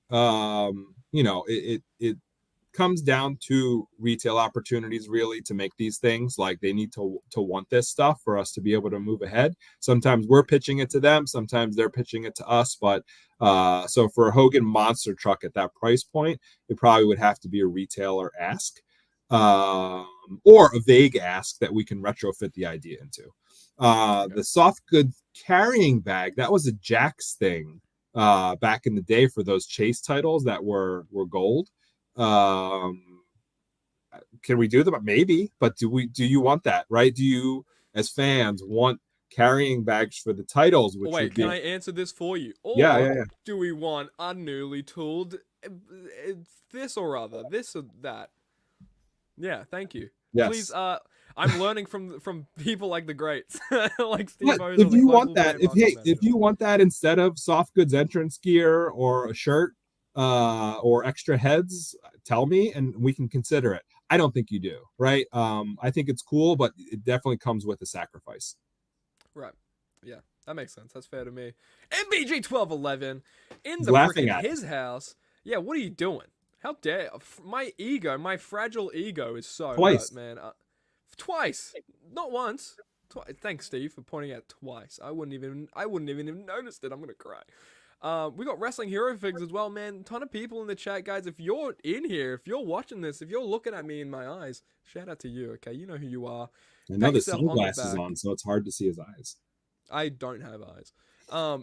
it comes down to retail opportunities really to make these things. Like they need to want this stuff for us to be able to move ahead. Sometimes we're pitching it to them, sometimes they're pitching it to us. But so for a Hogan monster truck at that price point, it probably would have to be a retailer ask, or a vague ask that we can retrofit the idea into. The soft goods carrying bag, that was a Jax thing back in the day for those chase titles that were gold. Can we do them? Maybe, but do you want that, right? Do you as fans want carrying bags for the titles, which Wait, would be can I answer this for you? Or yeah. do we want a newly tooled this or other, this or that? Yeah, thank you. Yes. Please, I'm learning from people like the greats, like Steve But O's. if you want that, if you want that instead of soft goods entrance gear or a shirt or extra heads, tell me and we can consider it. I don't think you do, right? I think it's cool, but it definitely comes with a sacrifice. Right. Yeah, that makes sense. That's fair to me. MBG 1211 in He's the laughing freaking at his house. Yeah, what are you doing? How dare my ego, my fragile ego is so Twice. hurt, man. Twice, not once. Thanks, Steve, for pointing out twice. I wouldn't even have noticed it. I'm gonna cry. We got Wrestling Hero Figs as well, man. Ton of people in the chat, guys. If you're in here, if you're watching this, if you're looking at me in my eyes, shout out to you, okay? You know who you are. I know the sunglasses on, so it's hard to see his eyes. I don't have eyes.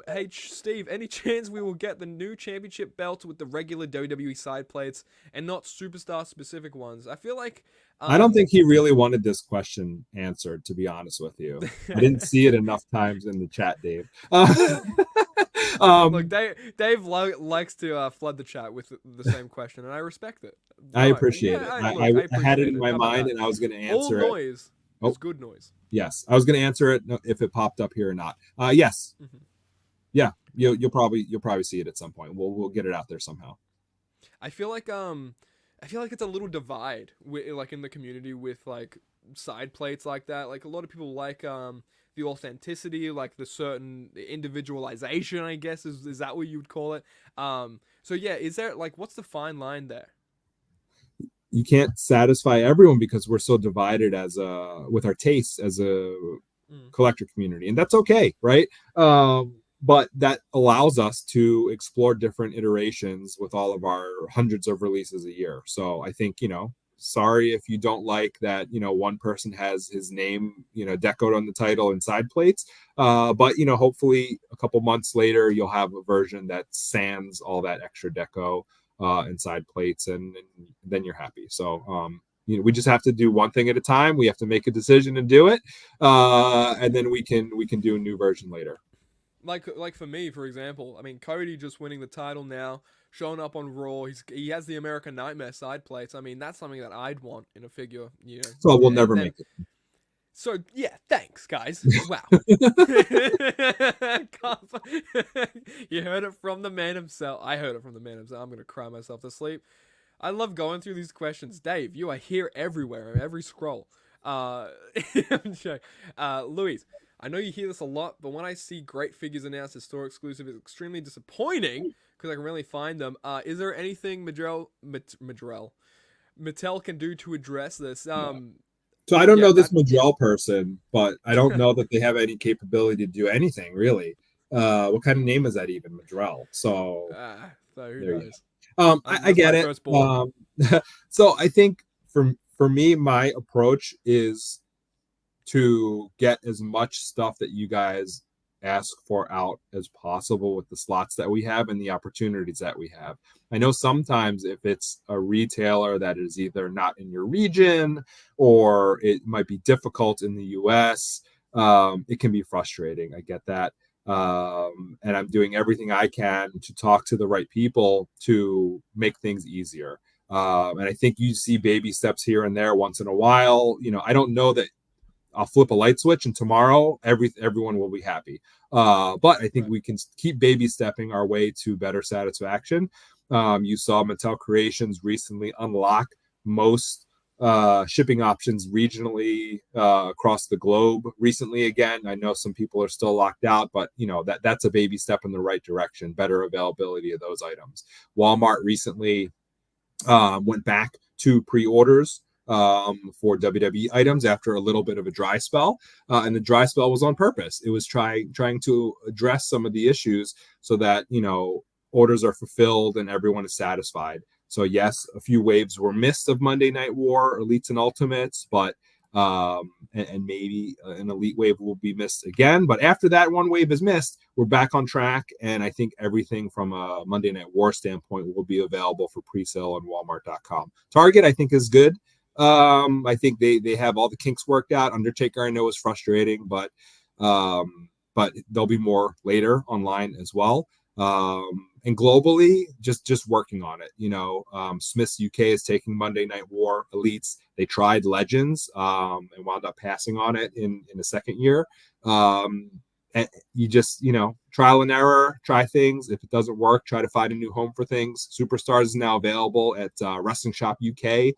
Hey, Steve, any chance we will get the new championship belt with the regular WWE side plates and not superstar specific ones? I feel like I don't think he really wanted this question answered, to be honest with you. I didn't see it enough times in the chat, Dave. Look, Dave likes to flood the chat with the same question, and I respect it. I appreciate it. I had it in my mind, and I was going to answer all noise is good noise. Yes, I was going to answer it if it popped up here or not. Yes, yeah, you'll probably see it at some point. We'll get it out there somehow. I feel like it's a little divide like in the community with like side plates like that. Like a lot of people like the authenticity, like the certain individualization, I guess is that what you would call it. So yeah, is there like what's the fine line there? You can't satisfy everyone because we're so divided with our tastes as a collector community, and that's okay, right? But that allows us to explore different iterations with all of our hundreds of releases a year. So I think, sorry if you don't like that, one person has his name, decoed on the title and side plates. But, hopefully a couple months later, you'll have a version that sans all that extra deco and side plates, and then you're happy. So, we just have to do one thing at a time. We have to make a decision and do it. And then we can do a new version later. Like for me, for example, I mean, Cody just winning the title now, showing up on Raw. He has the American Nightmare side plates. I mean, that's something that I'd want in a figure, So we'll never make it. So yeah, thanks guys. Wow. You heard it from the man himself. I heard it from the man himself. I'm gonna cry myself to sleep. I love going through these questions. Dave, you are here everywhere, every scroll. Louise, I know you hear this a lot, but when I see great figures announced as store exclusive, it's extremely disappointing because I can really find them. Is there anything Mattel can do to address this? So I don't know this Mattel person, but I don't know that they have any capability to do anything really. What kind of name is that even, Mattel? So who knows? I get it. So I think for me, my approach is to get as much stuff that you guys ask for out as possible with the slots that we have and the opportunities that we have. I know sometimes if it's a retailer that is either not in your region or it might be difficult in the US, it can be frustrating. I get that. And I'm doing everything I can to talk to the right people to make things easier. And I think you see baby steps here and there once in a while. I don't know that I'll flip a light switch and tomorrow everyone will be happy. But I think we can keep baby stepping our way to better satisfaction. You saw Mattel Creations recently unlock most shipping options regionally across the globe recently. Again, I know some people are still locked out, but that's a baby step in the right direction, better availability of those items. Walmart recently went back to pre-orders for WWE items after a little bit of a dry spell, and the dry spell was on purpose. It was trying to address some of the issues so that orders are fulfilled and everyone is satisfied. So yes, a few waves were missed of Monday Night War, Elites and Ultimates, but and maybe an Elite wave will be missed again. But after that one wave is missed, we're back on track, and I think everything from a Monday Night War standpoint will be available for pre-sale on Walmart.com. Target, I think, is good. I think they have all the kinks worked out. Undertaker, I know, is frustrating, but But there'll be more later online as well. And globally, just working on it. Smith's UK is taking Monday Night War Elites. They tried Legends and wound up passing on it in the second year. And you just, trial and error, try things. If it doesn't work, try to find a new home for things. Superstars is now available at Wrestling Shop UK.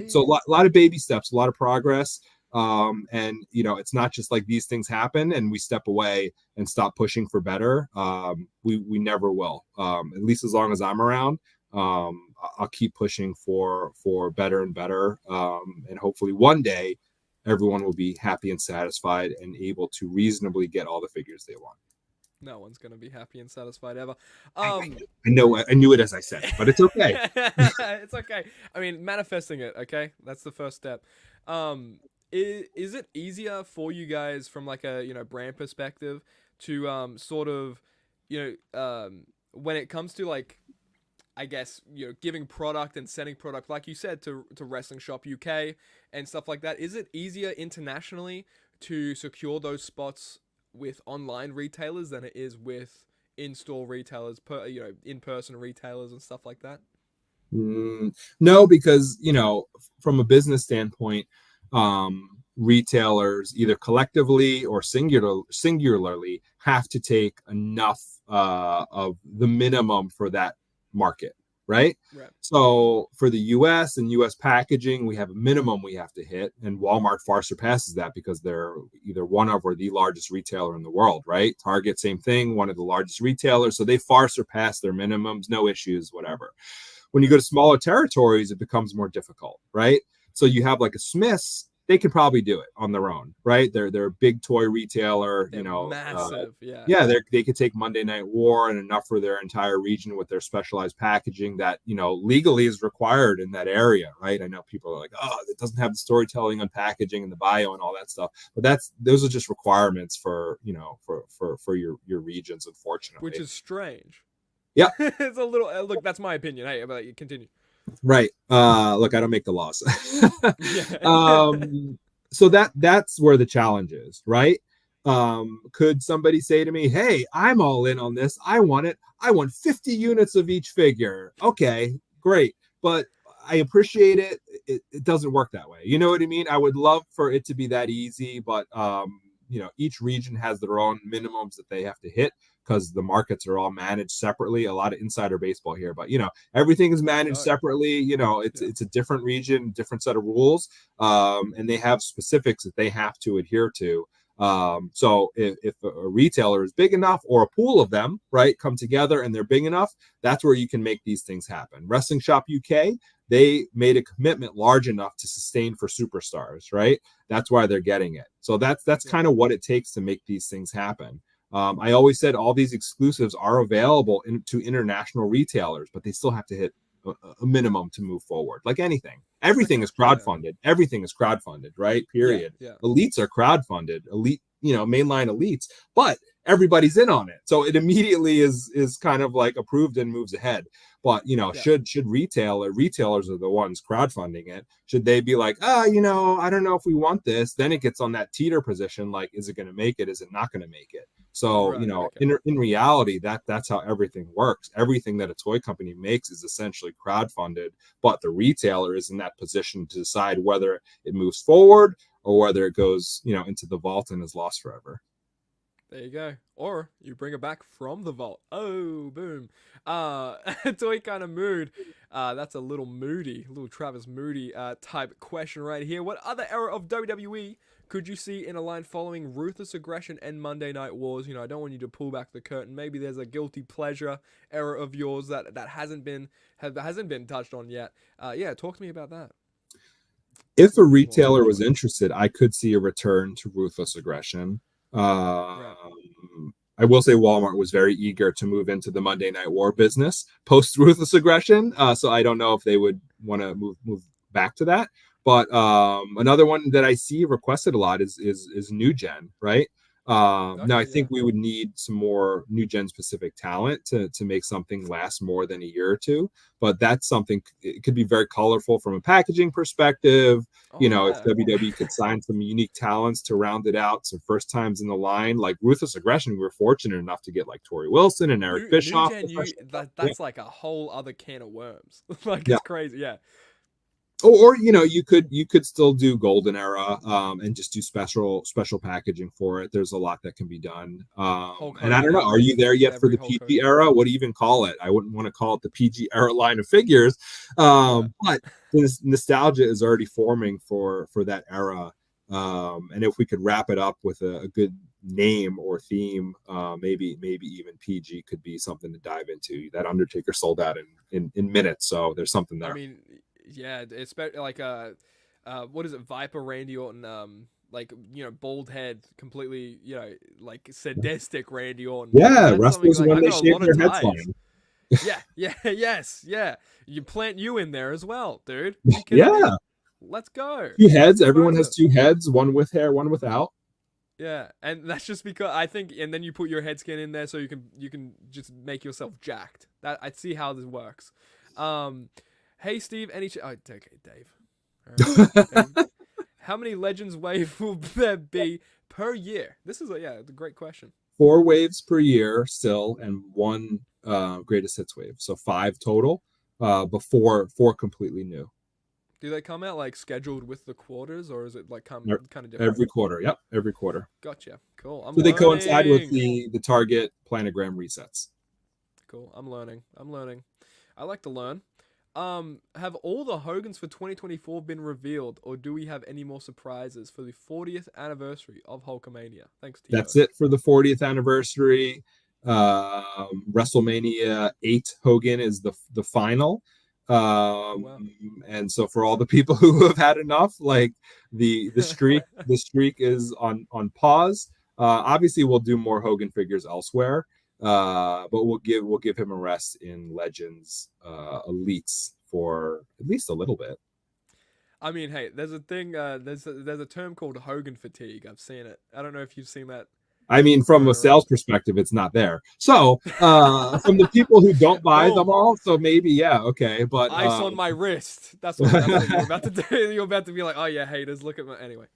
So a lot of baby steps, a lot of progress. And it's not just like these things happen and we step away and stop pushing for better. We never will. At least as long as I'm around, I'll keep pushing for better and better. And hopefully one day everyone will be happy and satisfied and able to reasonably get all the figures they want. No one's gonna be happy and satisfied ever. I know. I knew it as I said, but it's okay. It's okay. I mean, manifesting it. Okay, that's the first step. Is it easier for you guys from like a brand perspective to sort of when it comes to like, I guess, giving product and sending product, like you said, to Wrestling Shop UK and stuff like that? Is it easier internationally to secure those spots with online retailers than it is with in-store retailers, in-person retailers and stuff like that? No, because from a business standpoint, retailers either collectively or singularly have to take enough of the minimum for that market, right? So for the US and US packaging, we have a minimum we have to hit, and Walmart far surpasses that because they're either one of or the largest retailer in the world, right? Target, same thing, one of the largest retailers, so they far surpass their minimums, no issues, whatever. When you go to smaller territories, it becomes more difficult, right? So you have like a Smith's, they can probably do it on their own, right? They're a big toy retailer, they're massive, they could take Monday Night War and enough for their entire region with their specialized packaging that legally is required in that area, right? I know people are like, oh, it doesn't have the storytelling on packaging and the bio and all that stuff, but those are just requirements for your regions, unfortunately. Which is strange. Yeah, it's a little look. That's my opinion. Hey, but you continue. Right. Look, I don't make the laws. So that's where the challenge is, right? Could somebody say to me, hey, I'm all in on this. I want it. I want 50 units of each figure. Okay, great. But I appreciate it. It doesn't work that way. You know what I mean? I would love for it to be that easy, but each region has their own minimums that they have to hit, because the markets are all managed separately. A lot of insider baseball here, but everything is managed separately. It's a different region, different set of rules, and they have specifics that they have to adhere to. So if a retailer is big enough, or a pool of them, right, come together and they're big enough, that's where you can make these things happen. Wrestling Shop UK, they made a commitment large enough to sustain for superstars, right? That's why they're getting it. So that's kind of what it takes to make these things happen. I always said all these exclusives are available to international retailers, but they still have to hit a minimum to move forward. Like anything, everything is crowdfunded. Everything is crowdfunded, right? Period. Elites are crowdfunded. Elite, mainline elites, but everybody's in on it, so it immediately is kind of like approved and moves ahead. But should retailers are the ones crowdfunding it, should they be like, I don't know if we want this, then it gets on that teeter position, like, is it going to make it, is it not going to make it? So in reality, that's how everything works. Everything that a toy company makes is essentially crowdfunded, but the retailer is in that position to decide whether it moves forward or whether it goes into the vault and is lost forever. There you go. Or you bring it back from the vault. Oh, boom. Toy kind of mood. That's a little Travis Moody type question right here. What other era of WWE could you see in a line following Ruthless Aggression and Monday Night Wars? I don't want you to pull back the curtain. Maybe there's a guilty pleasure era of yours that hasn't been touched on yet. Talk to me about that. If a retailer was interested, I could see a return to Ruthless Aggression. I will say Walmart was very eager to move into the Monday Night War business post Ruthless Aggression, so I don't know if they would want to move back to that. But another one that I see requested a lot is New Gen, right? Now, I Okay, yeah. think we would need some more new gen specific talent to make something last more than a year or two. But that's something, it could be very colorful from a packaging perspective. Oh You know, if yeah. WWE could sign some unique talents to round it out, some first times in the line, like Ruthless Aggression, we were fortunate enough to get like Tori Wilson and Eric New Bischoff. Gen U Yeah, that's like a whole other can of worms. Like yeah. it's crazy. Yeah. Or you know, you could still do golden era, and just do special packaging for it. There's a lot that can be done. Hulk And I don't Hogan know, out are you with there yet for every the Hulk PG Hogan. era? What do you even call it? I wouldn't want to call it the PG era line of figures. Yeah. But this nostalgia is already forming for that era. And if we could wrap it up with a good name or theme, maybe even PG could be something to dive into. That Undertaker sold out in minutes, so there's something I there. mean, yeah, it's like what is it, Viper Randy Orton, like bald head, completely, like sadistic Randy Orton. Yeah, That's something wrestlers like when I they got a shave lot of their heads ties. long. Yeah, yeah, yes, yeah. You plant you in there as well, dude. Are you kidding me? Yeah, Let's go. two heads. Let's Everyone has boza. two heads, one with hair, one without. Yeah, and that's just because I think, and then you put your head scan in there so you can just make yourself jacked. That I see how this works. Hey Steve, oh, okay, Dave. All right, Dave. How many Legends wave will there be per year? This is it's a great question. 4 waves per year still, and one greatest hits wave, so 5 total. Before 4 completely new. Do they come out like scheduled with the quarters, or is it like come E- kind of different? Every quarter. Yep, every quarter. Gotcha. Cool. I'm So they coincide with learning. the target planogram resets. Cool. I'm learning. I'm learning. I like to learn. Have all the Hogans for 2024 been revealed, or do we have any more surprises for the 40th anniversary of Hulkamania? Thanks, Tito. That's it for the 40th anniversary. WrestleMania 8 Hogan is the final. Wow. And so for all the people who have had enough, like the streak is on pause. Obviously we'll do more Hogan figures elsewhere. But we'll give him a rest in Legends Elites for at least a little bit. I mean, hey, there's a thing. There's a term called Hogan fatigue. I've seen it. I don't know if you've seen that I mean, from a thrown sales around. perspective, it's not there. So from the people who don't buy them Boom. all, so maybe yeah, okay. But Ice on my wrist. That's what you're about to do. You're about to be like, oh yeah, haters, look at my anyway.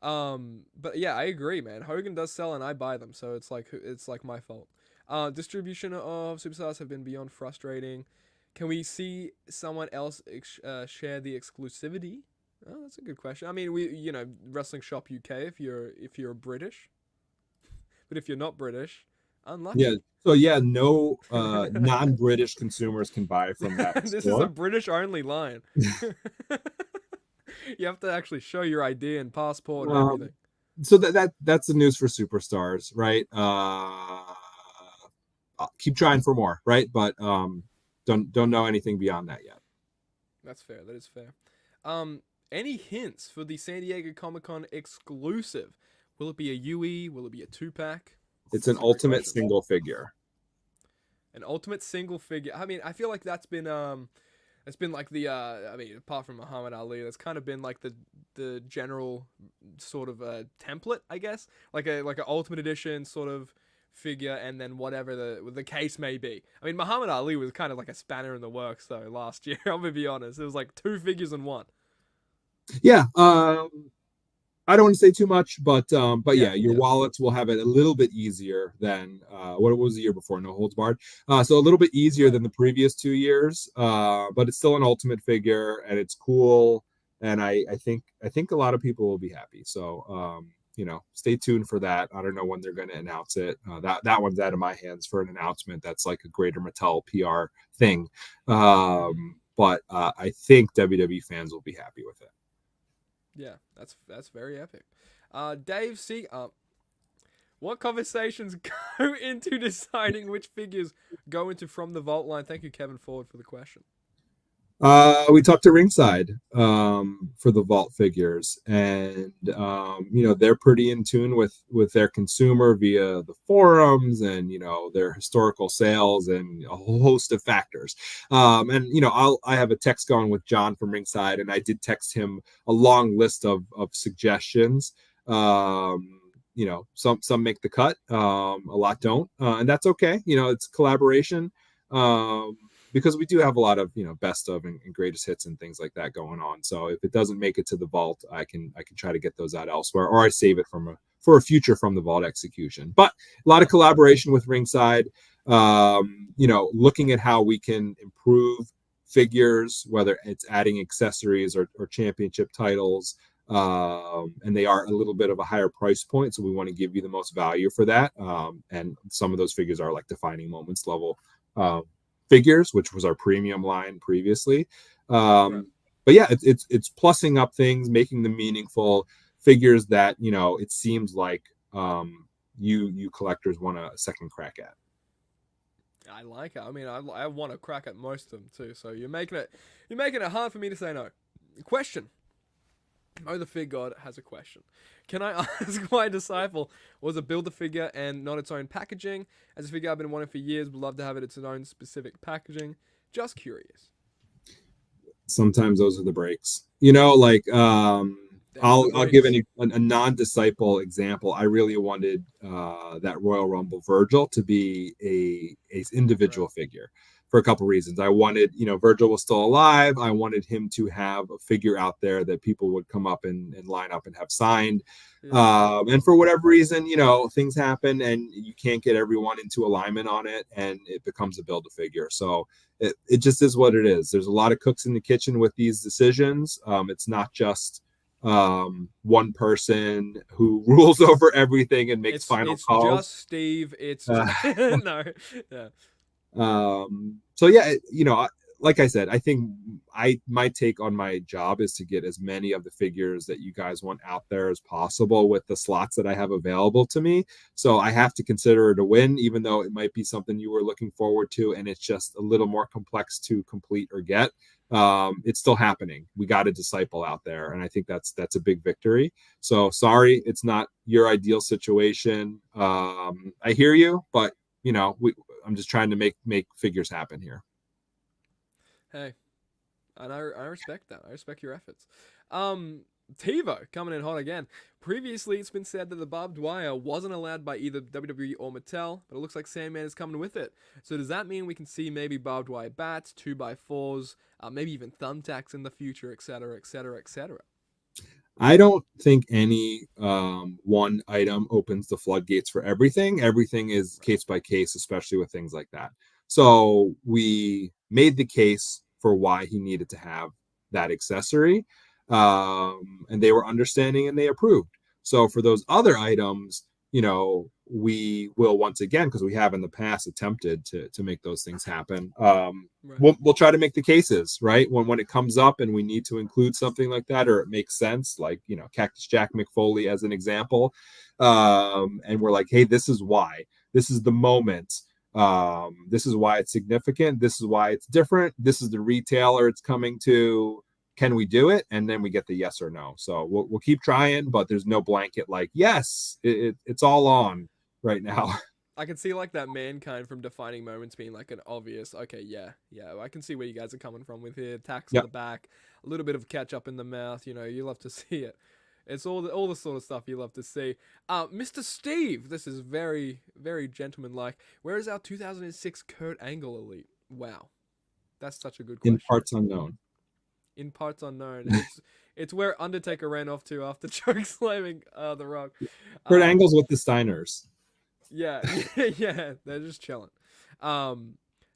But yeah, I agree, man. Hogan does sell, and I buy them, so it's like my fault. Distribution of superstars have been beyond frustrating. Can we see someone else share the exclusivity? Oh, that's a good question. I mean, Wrestling Shop UK if you're British, but if you're not British, unlucky. yeah, so yeah, no non-British consumers can buy from that This is a store. British only line. You have to actually show your ID and passport and everything. So that's the news for superstars, right? I'll keep trying for more, right? But don't know anything beyond that yet. That's fair. That is fair. Any hints for the San Diego Comic-Con exclusive? Will it be a UE? Will it be a 2-pack? It's an ultimate single figure. An ultimate single figure. I mean, I feel like that's been it's been like the I mean, apart from Muhammad Ali, that's kind of been like the general sort of template, I guess. Like an ultimate edition sort of figure, and then whatever the case may be. I mean, Muhammad Ali was kind of like a spanner in the works though last year. I'm gonna be honest. It was like 2 figures in one. Yeah, I don't want to say too much, but yeah, your Yeah. wallets will have it a little bit easier than what it was the year before, no holds barred. So a little bit easier than the previous 2 years, but it's still an ultimate figure and it's cool. And I think a lot of people will be happy. So stay tuned for that. I don't know when they're going to announce it. That one's out of my hands for an announcement. That's like a greater Mattel PR thing. But I think WWE fans will be happy with it. Yeah, that's very epic. Dave C. What conversations go into deciding which figures go into From the Vault line? Thank you, Kevin Ford, for the question. We talked to Ringside for the vault figures, and they're pretty in tune with their consumer via the forums and their historical sales and a whole host of factors. I have a text going with John from Ringside, and I did text him a long list of suggestions. some make the cut, a lot don't, and that's okay. It's collaboration, because we do have a lot of best of and greatest hits and things like that going on. So if it doesn't make it to the vault, I can try to get those out elsewhere, or I save it for a future from the vault execution. But a lot of collaboration with Ringside, looking at how we can improve figures, whether it's adding accessories or championship titles, and they are a little bit of a higher price point, so we want to give you the most value for that, and some of those figures are like defining moments level figures, which was our premium line previously. Right. But yeah, it's plussing up things, making them meaningful figures that it seems like you collectors want a second crack at. I like it. I mean, I want to crack at most of them too. So you're making it hard for me to say no. Question. Oh, the Fig God has a question. Can I ask why Disciple was a Build-A-Figure and not its own packaging? As a figure I've been wanting for years, would love to have it its own specific packaging. Just curious. Sometimes those are the breaks. I'll give a non-Disciple example. I really wanted that Royal Rumble Virgil to be a individual figure for a couple reasons. I wanted, Virgil was still alive. I wanted him to have a figure out there that people would come up and line up and have signed. And for whatever reason, things happen and you can't get everyone into alignment on it, and it becomes a Build-A-Figure. So it just is what it is. There's a lot of cooks in the kitchen with these decisions. It's not just one person who rules over everything and makes final calls. It's just Steve. It's just, no. Yeah. So yeah, like I said, I think my take on my job is to get as many of the figures that you guys want out there as possible with the slots that I have available to me. So I have to consider it a win, even though it might be something you were looking forward to and it's just a little more complex to complete or get. It's still happening. We got a Disciple out there, and I think that's a big victory. So sorry, it's not your ideal situation. I hear you, but I'm just trying to make figures happen here. Hey, and I respect that. I respect your efforts. TiVo coming in hot again. Previously, it's been said that the barbed wire wasn't allowed by either WWE or Mattel, but it looks like Sandman is coming with it. So does that mean we can see maybe barbed wire bats, 2x4s, maybe even thumbtacks in the future, etc., etc., etc.? I don't think any one item opens the floodgates for everything. Everything is case by case, especially with things like that. So we made the case for why he needed to have that accessory, and they were understanding and they approved. So for those other items, we will once again, because we have in the past attempted to make those things happen. Right. We'll try to make the cases right when it comes up and we need to include something like that, or it makes sense, like Cactus Jack McFoley as an example, and we're like, hey, this is why, this is the moment, this is why it's significant, this is why it's different, this is the retailer it's coming to. Can we do it? And then we get the yes or no. So we'll keep trying, but there's no blanket like, yes, it's all on right now. I can see like that Mankind from Defining Moments being like an obvious, okay, yeah, I can see where you guys are coming from with here. Tacks on the back, a little bit of ketchup in the mouth. You love to see it. It's all the sort of stuff you love to see. Mr. Steve, this is very, very gentleman-like. Where is our 2006 Kurt Angle Elite? Wow, that's such a good question. In parts unknown. In parts unknown. It's where Undertaker ran off to after choke slamming The Rock. Kurt Angle's with the Steiners. Yeah, they're just chilling.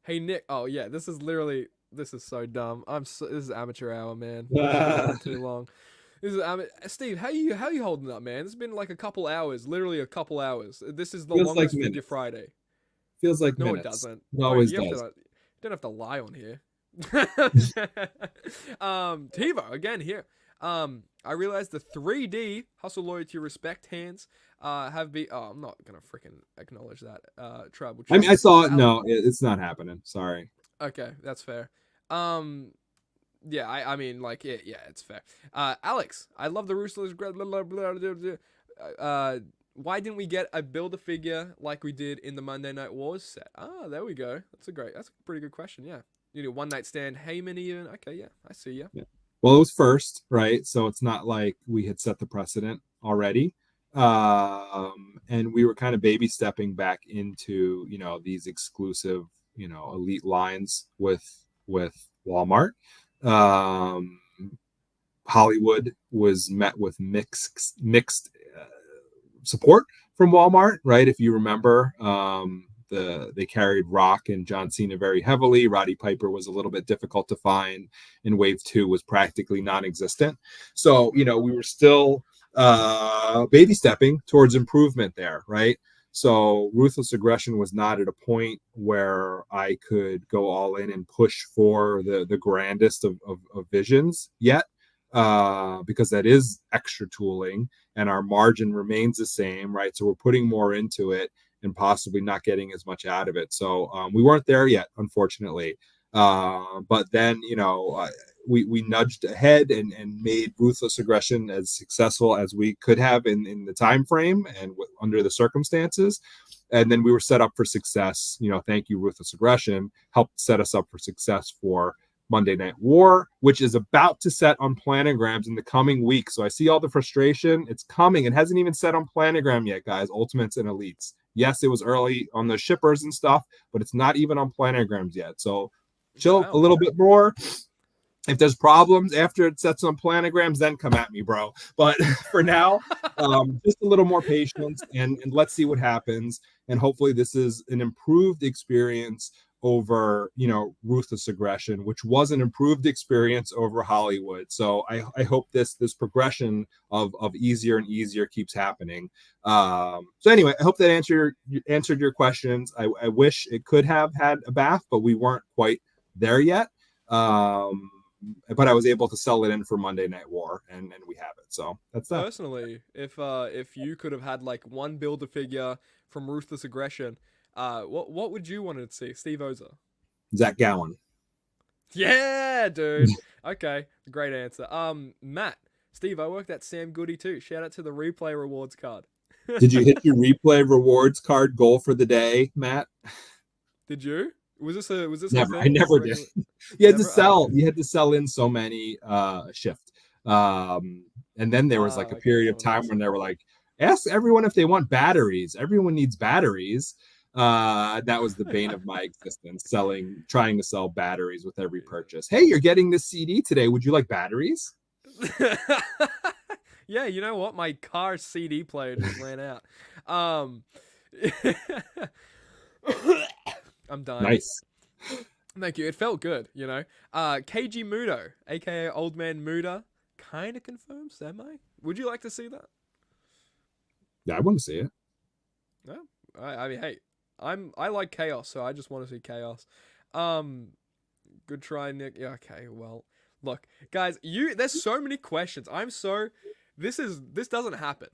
Hey Nick. Oh yeah, this is so dumb. This is amateur hour, man. Too long. This is Steve. How you holding up, man? It's been like a couple hours, literally a couple hours. This is the Feels longest like Figure Friday. Feels like no, minutes. It doesn't. It always does. You don't have to lie on here. TiVo again here. I realized the 3D hustle, loyalty, respect hands have been. Oh, I'm not gonna freaking acknowledge that. Tribal. I mean, I saw it. No, it's not happening. Sorry. Okay, that's fair. Yeah, I mean, like, yeah, it's fair. Alex, I love the Ruthless. Why didn't we get a Build-A-Figure like we did in the Monday Night Wars set? There we go. That's a pretty good question. Yeah. One night stand, Heyman even. Okay, yeah, I see ya. Yeah. Well, it was first, right? So it's not like we had set the precedent already. And we were kind of baby stepping back into, these exclusive, elite lines with Walmart. Um, Hollywood was met with mixed support from Walmart, right? If you remember, they carried Rock and John Cena very heavily. Roddy Piper was a little bit difficult to find, and Wave 2 was practically non-existent. So, we were still baby stepping towards improvement there, right? So Ruthless Aggression was not at a point where I could go all in and push for the grandest of visions yet, because that is extra tooling and our margin remains the same, right? So we're putting more into it and possibly not getting as much out of it. So we weren't there yet, unfortunately. But then, we nudged ahead and made Ruthless Aggression as successful as we could have in the time frame and under the circumstances. And then we were set up for success. Thank you, Ruthless Aggression, helped set us up for success for Monday Night War, which is about to set on planograms in the coming week. So I see all the frustration. It's coming. It hasn't even set on planogram yet, guys. Ultimates and Elites. Yes, it was early on the shippers and stuff, but it's not even on planograms yet. So chill a little bit more. If there's problems after it sets on planograms, then come at me, bro. But for now, just a little more patience and let's see what happens. And hopefully this is an improved experience over, Ruthless Aggression, which was an improved experience over Hollywood. So I hope this progression of easier and easier keeps happening. So anyway, I hope that answered your questions. I wish it could have had a bath, but we weren't quite there yet. But I was able to sell it in for Monday Night War, and we have it. So that's that. Personally, if you could have had like one Build-A-Figure from Ruthless Aggression, what would you want to see? Steve Ozer. Zach Gowen. Yeah, dude. Okay, great answer. Matt, Steve, I worked at Sam Goody too. Shout out to the replay rewards card. Did you hit your replay rewards card goal for the day, Matt? Did you? Was this never? A thing? I never did. You had to sell. Okay. You had to sell in so many shift. And then there was like a period of time when they were like, ask everyone if they want batteries. Everyone needs batteries. That was the bane of my existence, trying to sell batteries with every purchase. Hey, you're getting this CD today. Would you like batteries? Yeah, you know what? My car CD player just ran out. I'm dying. Nice. Thank you. It felt good, KG Mudo, aka Old Man Muda, kind of confirms semi. Would you like to see that? Yeah, I want to see it. No, I mean, hey, I like chaos, so I just want to see chaos. Good try, Nick. Yeah, okay. Well, look, guys, there's so many questions. This doesn't happen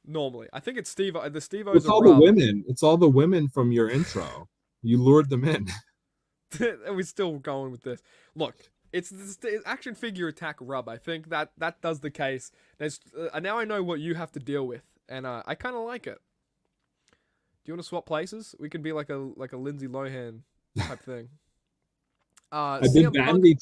normally. I think it's Steve. The Steve O's. It's all the women. It's all the women from your intro. You lured them in. We're still going with this. Look, it's action figure attack rub. I think that does the case. There's now I know what you have to deal with, and I kind of like it. Do you want to swap places? We can be like a Lindsay Lohan type thing. I've been vanity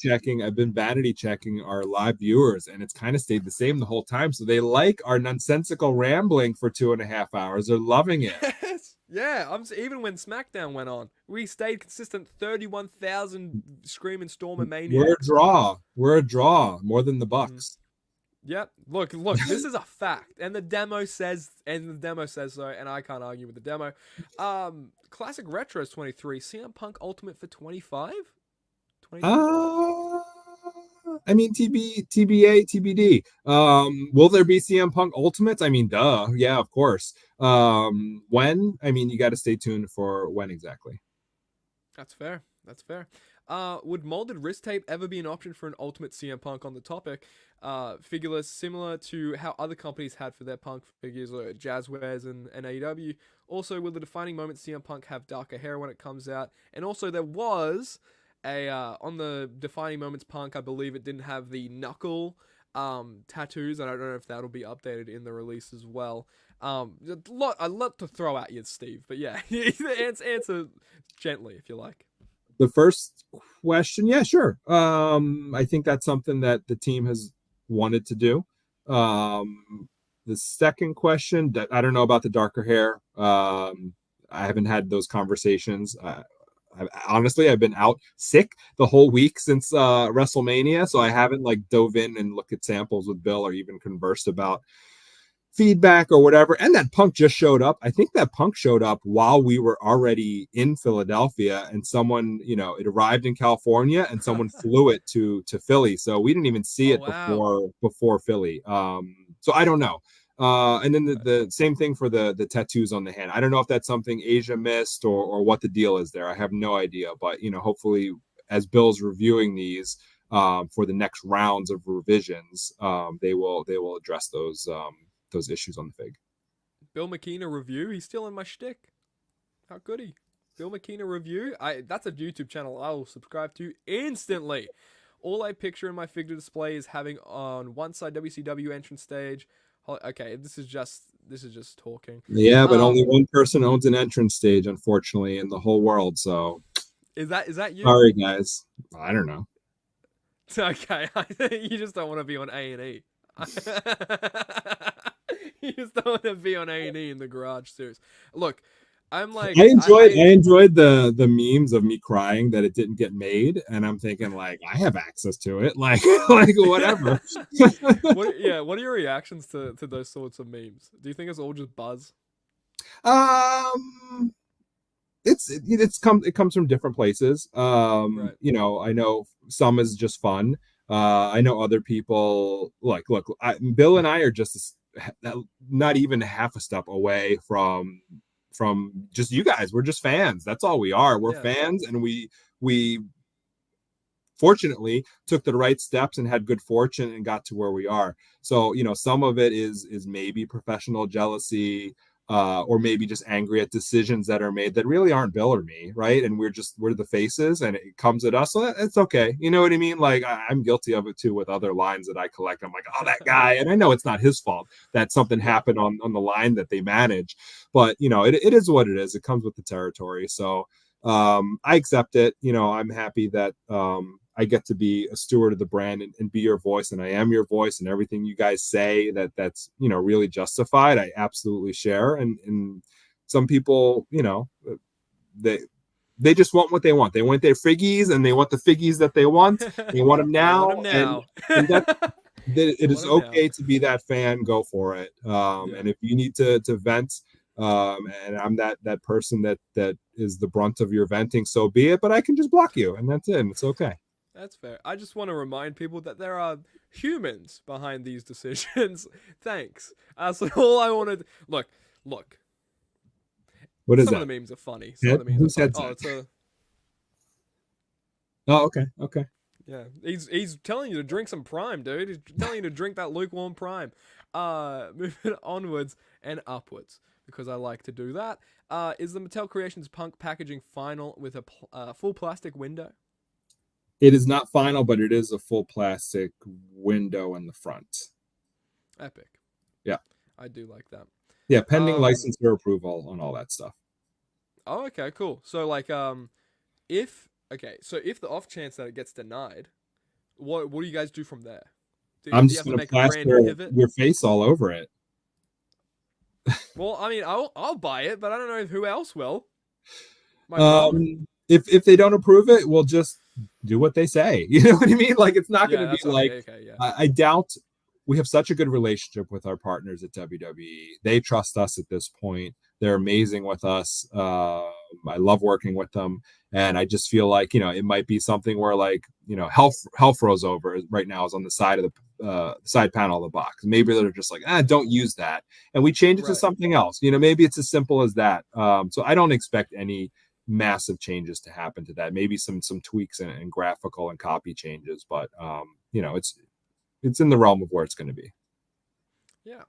checking our live viewers, and it's kind of stayed the same the whole time. So they like our nonsensical rambling for 2.5 hours. They're loving it. Yes. Yeah, even when SmackDown went on, we stayed consistent. 31,000 screaming Stormer maniacs. We're a draw. More than the Bucks. Yep. Look. This is a fact, and the demo says so, and I can't argue with the demo. Classic Retros 23, CM Punk Ultimate for 25. I mean, TBA, TBD. Will there be CM Punk Ultimates? I mean, duh. Yeah, of course. When? I mean, you got to stay tuned for when exactly. That's fair. Would molded wrist tape ever be an option for an Ultimate CM Punk on the topic? Figureless, similar to how other companies had for their Punk figures, like Jazzwares and AEW. Also, will the defining moment CM Punk have darker hair when it comes out? And also, there was on the defining moments Punk, I believe it didn't have the knuckle tattoos, and I don't know if that'll be updated in the release as well. A lot to throw at you, Steve, but yeah, answer gently if you like. The first question, yeah, sure. I think that's something that the team has wanted to do. The second question, that I don't know about the darker hair. I haven't had those conversations. Honestly, I've been out sick the whole week since WrestleMania, so I haven't like dove in and looked at samples with Bill or even conversed about feedback or whatever. And that Punk just showed up. I think that Punk showed up while we were already in Philadelphia, and someone, it arrived in California and someone flew it to Philly, so we didn't even see it before Philly. So I don't know. And then the same thing for the tattoos on the hand. I don't know if that's something Asia missed or what the deal is there. I have no idea, but hopefully as Bill's reviewing these for the next rounds of revisions, they will address those issues on the fig. Bill McKenna review. He's still in my shtick. How could he? Bill McKenna review. That's a YouTube channel I will subscribe to instantly. All I picture in my figure display is having on one side WCW entrance stage. Okay, this is just talking. Yeah, but only one person owns an entrance stage, unfortunately, in the whole world. So is that you? Sorry, guys. I don't know. Okay, you just don't want to be on A&E. You just don't want to be on A&E in the garage series. Look, I'm like, I enjoyed the memes of me crying that it didn't get made, and I'm thinking like I have access to it, like whatever. What are your reactions to those sorts of memes? Do you think it's all just buzz? It comes from different places. Right. I know some is just fun. I know other people look. Bill and I are just not even half a step away from just you guys. We're just fans. That's all we are. We're fans, and we fortunately took the right steps and had good fortune and got to where we are. So some of it is maybe professional jealousy, or maybe just angry at decisions that are made that really aren't Bill or me, right? And we're the faces, and it comes at us, so it's okay. You know what I mean? Like I'm guilty of it too with other lines that I collect. I'm like, oh, that guy, and I know it's not his fault that something happened on the line that they manage, but it is what it is. It comes with the territory. So I accept it. I'm happy that I get to be a steward of the brand and be your voice, and I am your voice, and everything you guys say that's really justified, I absolutely share. And some people, they just want what they want. They want their figgies, and they want the figgies that they want. They want them now. And it is okay to be that fan. Go for it. And if you need to vent, and I'm that person that is the brunt of your venting, so be it. But I can just block you, and that's it. And it's okay. That's fair. I just want to remind people that there are humans behind these decisions. Thanks. So all I wanted, look. What is Some that? of the memes are funny. Some of the memes are funny. Oh, okay. Yeah, he's telling you to drink some Prime, dude. He's telling you to drink that lukewarm Prime. Moving onwards and upwards, because I like to do that. Is the Mattel Creations Punk packaging final with a full plastic window? It is not final, but it is a full plastic window in the front. Epic. Yeah. I do like that. Yeah, pending licensor approval on all that stuff. Oh, okay, cool. So like if the off chance that it gets denied, what do you guys do from there? I'm just going to plaster your face all over it. Well, I mean, I'll buy it, but I don't know who else will. My mom? If they don't approve it, we'll just do what they say. You know what I mean? Like, it's not going to be like, okay, yeah. I doubt we have such a good relationship with our partners at WWE. They trust us at this point. They're amazing with us. I love working with them. And I just feel like, it might be something where like, Health Rose Over right now is on the side of the side panel of the box. Maybe they're just like, don't use that. And we change it to something else. Maybe it's as simple as that. So I don't expect any massive changes to happen to that. Maybe some tweaks and graphical and copy changes, but it's in the realm of where it's going to be. Yeah.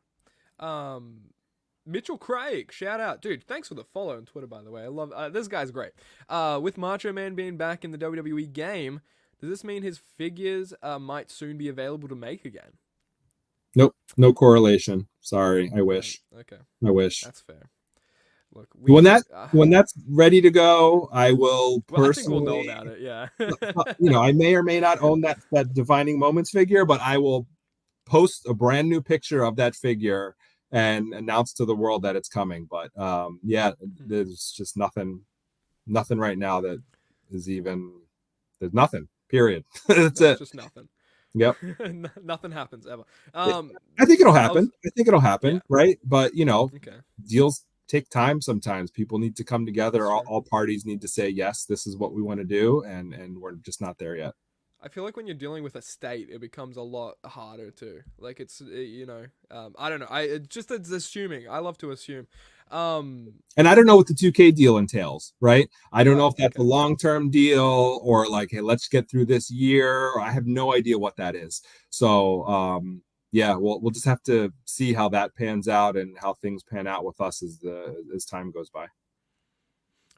Mitchell Craig, shout out, dude. Thanks for the follow on Twitter, by the way. I love this guy's great. With Macho Man being back in the WWE game, does this mean his figures might soon be available to make again? Nope, no correlation. Sorry, I wish. Okay, I wish. That's fair. Look, when that's ready to go, I will personally. I think we'll know about it. Yeah. I may or may not own that Defining Moments figure, but I will post a brand new picture of that figure and announce to the world that it's coming. But yeah, there's just nothing right now that is even, there's nothing, period. That's No, it. just nothing. Yep. Nothing happens ever. I think it'll I was, happen. I think it'll happen, yeah. right? But Okay. deals take time sometimes. People need to come together. That's true. All parties need to say, yes, this is what we want to do, and we're just not there yet. I feel like when you're dealing with a state, it becomes a lot harder too. Like it's, I don't know. It's assuming. I love to assume. And I don't know what the 2K deal entails, right? I don't know Right. if that's Okay. a long-term deal or like, hey, let's get through this year. I have no idea what that is. So yeah, we'll just have to see how that pans out and how things pan out with us as time goes by.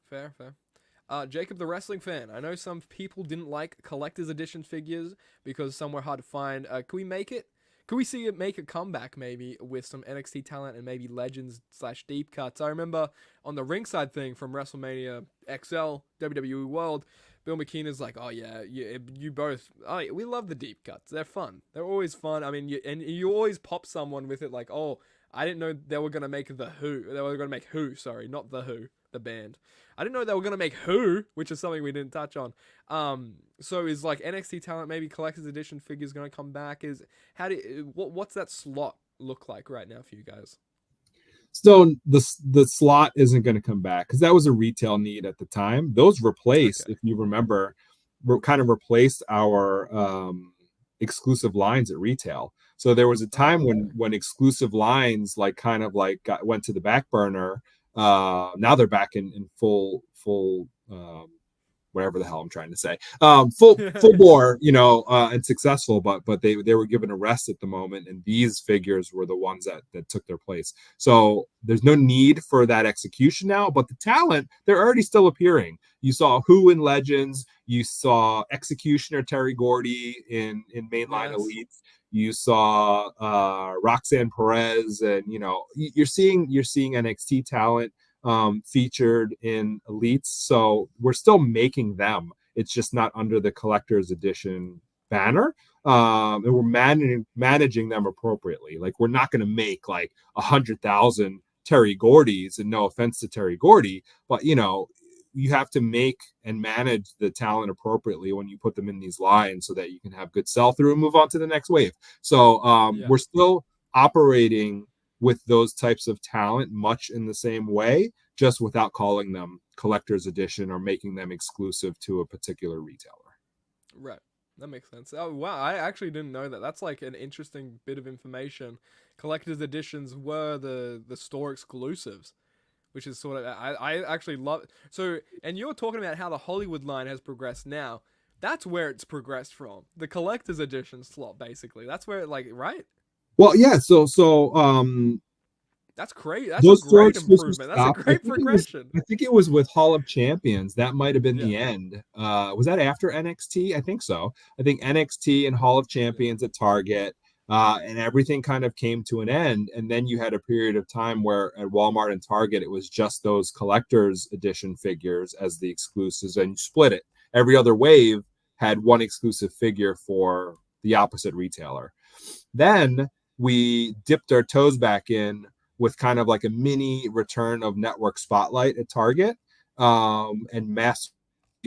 Fair. Jacob, the wrestling fan. I know some people didn't like collector's edition figures because some were hard to find. Can we make it? Could we see it make a comeback maybe with some NXT talent and maybe legends / deep cuts? I remember on the ringside thing from WrestleMania XL WWE World, Bill McKean like, oh yeah, you both. Oh, yeah, we love the deep cuts. They're fun. They're always fun. I mean, you always pop someone with it like, oh, I didn't know they were gonna make the Who. They were gonna make Who. Sorry, not the Who, the band. I didn't know they were gonna make Who, which is something we didn't touch on. So is like NXT talent maybe collector's edition figures gonna come back? What's that slot look like right now for you guys? So the slot isn't going to come back because that was a retail need at the time. Those replaced, Okay. if you remember, kind of replaced our exclusive lines at retail. So there was a time when exclusive lines like kind of like went to the back burner. Now they're back in full whatever the hell I'm trying to say. Full bore, and successful, but they were given a rest at the moment, and these figures were the ones that took their place. So there's no need for that execution now, but the talent, they're already still appearing. You saw Who in Legends, you saw Executioner Terry Gordy in Mainline Elites. You saw Roxanne Perez, and you're seeing NXT talent featured in Elites. So we're still making them. It's just not under the collector's edition banner. And we're managing them appropriately. Like we're not going to make like 100,000 Terry Gordys, and no offense to Terry Gordy, but you have to make and manage the talent appropriately when you put them in these lines so that you can have good sell-through and move on to the next wave. So we're still operating with those types of talent much in the same way, just without calling them collector's edition or making them exclusive to a particular retailer. Right. That makes sense. Oh, wow. I actually didn't know that. That's like an interesting bit of information. Collector's editions were the store exclusives, which is sort of, I actually love it. So, and you're talking about how the Hollywood line has progressed now. That's where it's progressed from. The collector's edition slot, basically. That's where right? Well, yeah. So that's great. That's a great improvement. That's a great progression. I think it was with Hall of Champions. That might have been the end. Was that after NXT? I think so. I think NXT and Hall of Champions at Target, and everything kind of came to an end. And then you had a period of time where at Walmart and Target, it was just those collector's edition figures as the exclusives, and you split it. Every other wave had one exclusive figure for the opposite retailer. Then we dipped our toes back in with kind of like a mini return of Network Spotlight at Target, and Master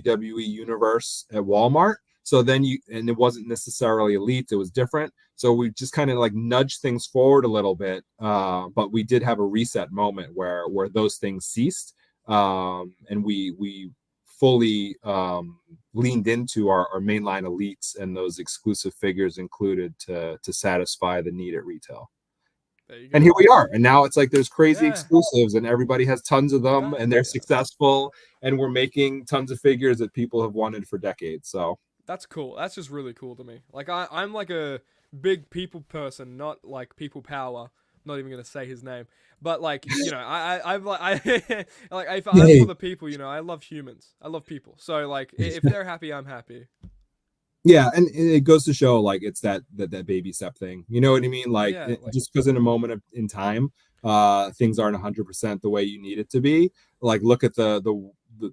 WWE Universe at Walmart. So then and it wasn't necessarily Elite, it was different. So we just kind of like nudged things forward a little bit. But we did have a reset moment where those things ceased. And we fully leaned into our mainline Elites, and those exclusive figures included to satisfy the need at retail. And here we are. And now it's like there's crazy exclusives, and everybody has tons of them, and they're successful, and we're making tons of figures that people have wanted for decades. So that's cool. That's just really cool to me. Like I'm like a big people person, not like people power. I'm not even gonna say his name, but like I'm like if I'm for the people, I love humans. I love people. So like if they're happy, I'm happy. Yeah, and it goes to show like it's that baby step thing. You know what I mean? Like, just because in a moment in time, things aren't 100% the way you need it to be. Like, look at the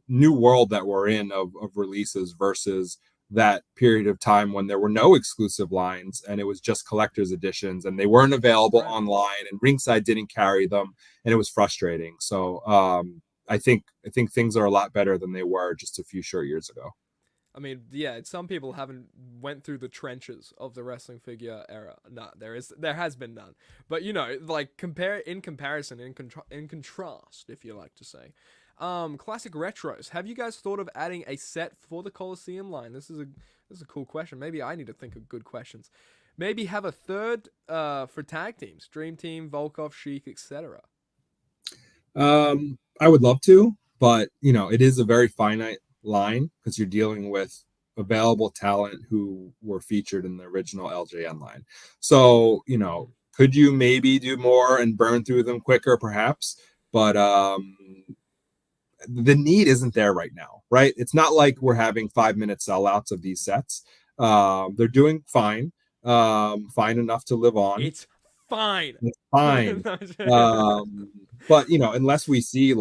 new world that we're in of releases versus that period of time when there were no exclusive lines and it was just collector's editions and they weren't available online and Ringside didn't carry them, and it was frustrating. So I think things are a lot better than they were just a few short years ago. I mean, yeah, some people haven't went through the trenches of the wrestling figure era. No, there has been none. But like in contrast, if you like to say. Classic retros. Have you guys thought of adding a set for the Coliseum line? This is a cool question. Maybe I need to think of good questions. Maybe have a third for tag teams, Dream Team, Volkov, Sheik, etc. I would love to, but it is a very finite line because you're dealing with available talent who were featured in the original LJN line. So, could you maybe do more and burn through them quicker, perhaps? But the need isn't there right now, right? It's not like we're having 5-minute sellouts of these sets. They're doing fine, fine enough to live on. It's fine. It's fine. But unless we see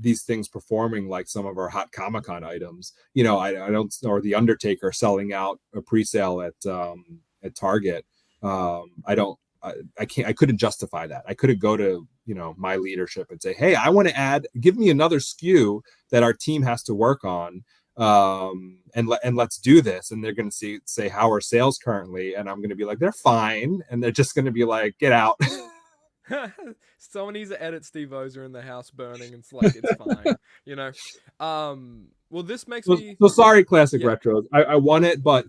these things performing like some of our hot Comic-Con items, I don't, or the Undertaker selling out a pre-sale at Target. I couldn't justify that. I couldn't go to my leadership and say, hey, I want to give me another SKU that our team has to work on, and let's do this. And they're going to say how are sales currently, and I'm going to be like, they're fine, and they're just going to be like, get out. Someone needs to edit Steve Ozer in the house burning. It's like, it's fine, well, this makes me so sorry, classic retros. I want it, but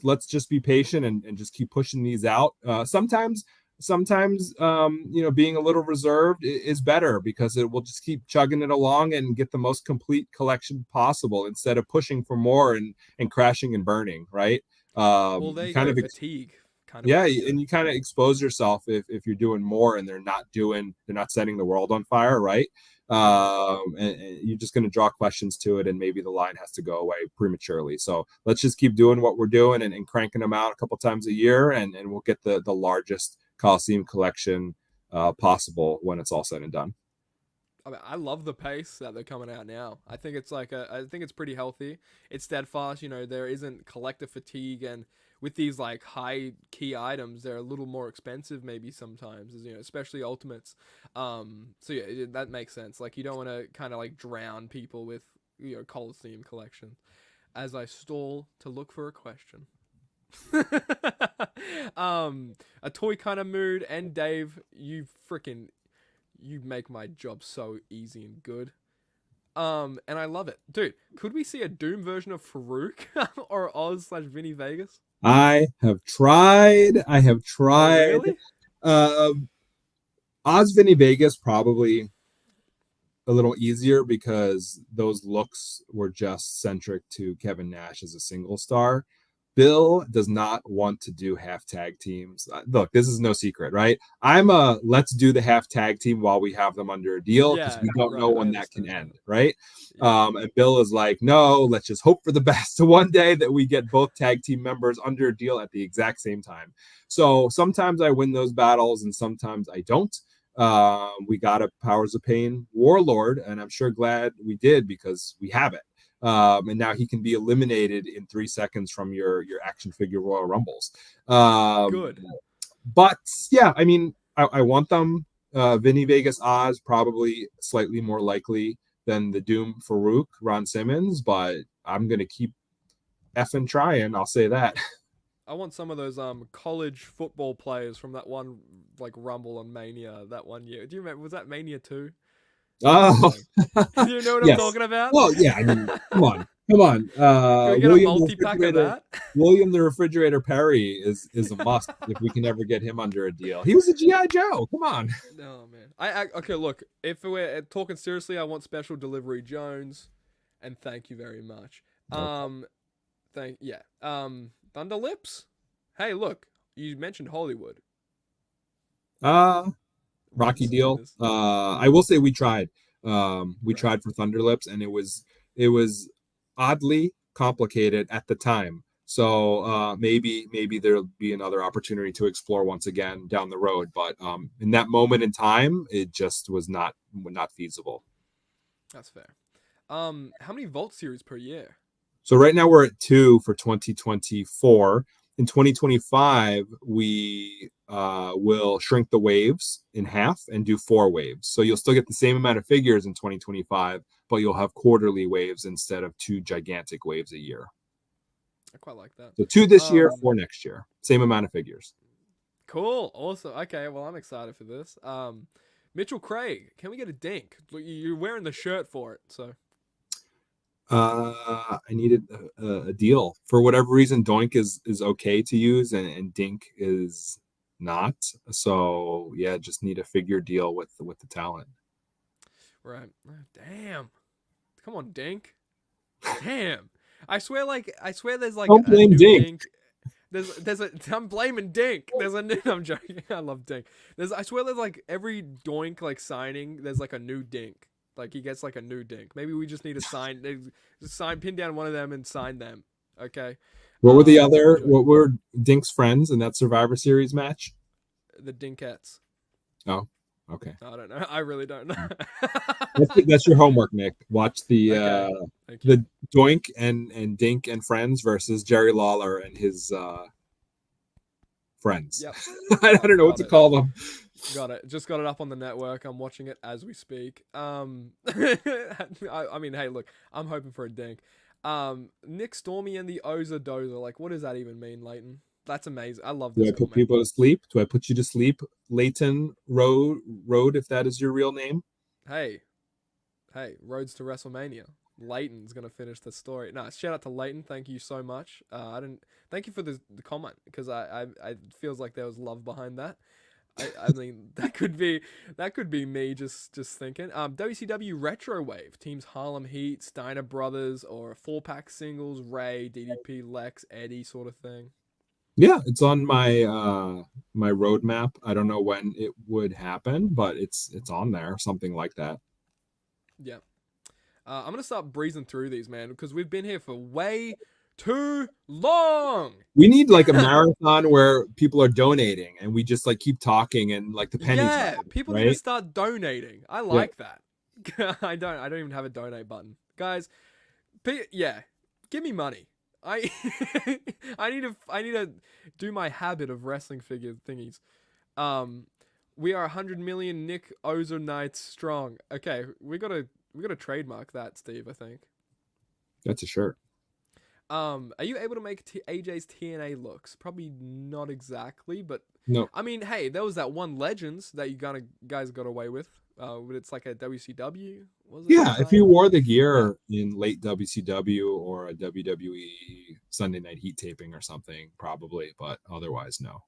let's just be patient and just keep pushing these out. Sometimes being a little reserved is better because it will just keep chugging it along and get the most complete collection possible instead of pushing for more and crashing and burning, right? Well, they kind of fatigue. And you kind of expose yourself if you're doing more and they're not setting the world on fire, right? And you're just going to draw questions to it, and maybe the line has to go away prematurely. So let's just keep doing what we're doing and cranking them out a couple times a year, and we'll get the largest Coliseum collection possible when it's all said and done. I mean, I love the pace that they're coming out now. I think it's I think it's pretty healthy. It's steadfast. There isn't collector fatigue, and with these like high key items, they're a little more expensive maybe sometimes, especially ultimates. So yeah, that makes sense. Like, you don't want to kind of like drown people with Coliseum collection. As I stall to look for a question. A toy kind of mood, and Dave, you make my job so easy and good. And I love it. Dude, could we see a Doom version of Farouk or Oz/Vinny Vegas? I have tried. Oh, really? Oz Vinny Vegas probably a little easier because those looks were just centric to Kevin Nash as a single star. Bill does not want to do half tag teams. Look, this is no secret, right? Let's do the half tag team while we have them under a deal because we don't know when that can end, right? Yeah. And Bill is like, no, let's just hope for the best. One day that we get both tag team members under a deal at the exact same time. So sometimes I win those battles and sometimes I don't. We got a Powers of Pain Warlord, and I'm sure glad we did because we have it. And now he can be eliminated in 3 seconds from your action figure Royal Rumbles. Good. But yeah, I mean, I want them. Vinny Vegas Oz probably slightly more likely than the Doom Farouk Ron Simmons, but I'm gonna keep effing trying. I'll say that. I want some of those college football players from that one like Rumble on Mania that one year. Do you remember? Was that Mania 2? Oh, do you know what I'm talking about? Well, yeah. I mean, come on. Can we get a multi-pack of that? William the Refrigerator Perry is a must if we can ever get him under a deal. He was a GI Joe. Come on. No, man. Okay, look. If we're talking seriously, I want Special Delivery Jones, and thank you very much. Okay. Thunder Lips. Hey, look. You mentioned Hollywood. Rocky deal. I will say we tried. We tried for Thunder Lips, and it was oddly complicated at the time. So maybe there'll be another opportunity to explore once again down the road. But in that moment in time, it just was not feasible. That's fair. How many Vault series per year? So right now we're at 2 for 2024. In 2025, we will shrink the waves in half and do 4 waves. So you'll still get the same amount of figures in 2025, but you'll have quarterly waves instead of 2 gigantic waves a year. I quite like that. So 2 this year, 4 next year. Same amount of figures. Cool. Awesome. Okay, well, I'm excited for this. Mitchell Craig, can we get a dink? You're wearing the shirt for it, so. I needed a deal. For whatever reason, Doink is okay to use and Dink is not. So yeah, just need a figure deal with the talent. Right. Oh, damn. Come on, Dink. Damn. I swear there's like Don't a blame new Dink. Dink. I'm blaming Dink. I'm joking. I love Dink. I swear there's like every Doink like signing, there's like a new Dink. Like he gets like a new Dink. Maybe we just need to pin down one of them and sign them. Okay. What were Dink's friends in that Survivor Series match? The Dinkettes. Oh, okay. I don't know. I really don't know. That's your homework, Nick. Watch the the Doink and Dink and friends versus Jerry Lawler and his friends. Yep. I don't know what to call them. Got it. Just got it up on the network. I'm watching it as we speak. I mean, hey, look, I'm hoping for a dink. Nick Stormy and the OZER Dozer. Like, what does that even mean, Leighton? That's amazing. I love this. Do I put people to sleep? Do I put you to sleep, Leighton Road, if that is your real name? Hey, Rhodes to WrestleMania. Leighton's gonna finish the story. No, shout out to Leighton. Thank you so much. Thank you for the comment because I feels like there was love behind that. I mean that could be me just thinking. WCW Retro Wave teams Harlem Heat, Steiner Brothers, or a 4-pack singles Ray, DDP, Lex, Eddie sort of thing. Yeah, it's on my my roadmap. I don't know when it would happen, but it's on there, something like that. Yeah. I'm gonna start breezing through these, man, because we've been here for way too long. We need like a marathon where people are donating and we just like keep talking and like the pennies. Yeah, people right? need to start donating. I like that. I don't even have a donate button, guys. Yeah, give me money. I need to do my habit of wrestling figure thingies. We are 100 million Nick OZER nights strong. Okay, we gotta trademark that, Steve. I think that's a shirt. Are you able to make AJ's TNA looks? Probably not exactly, but no. I mean, hey, there was that one Legends that you guys got away with. But it's like a WCW. Was it? Yeah, if you wore the gear in late WCW or a WWE Sunday Night Heat taping or something, probably, but otherwise, no.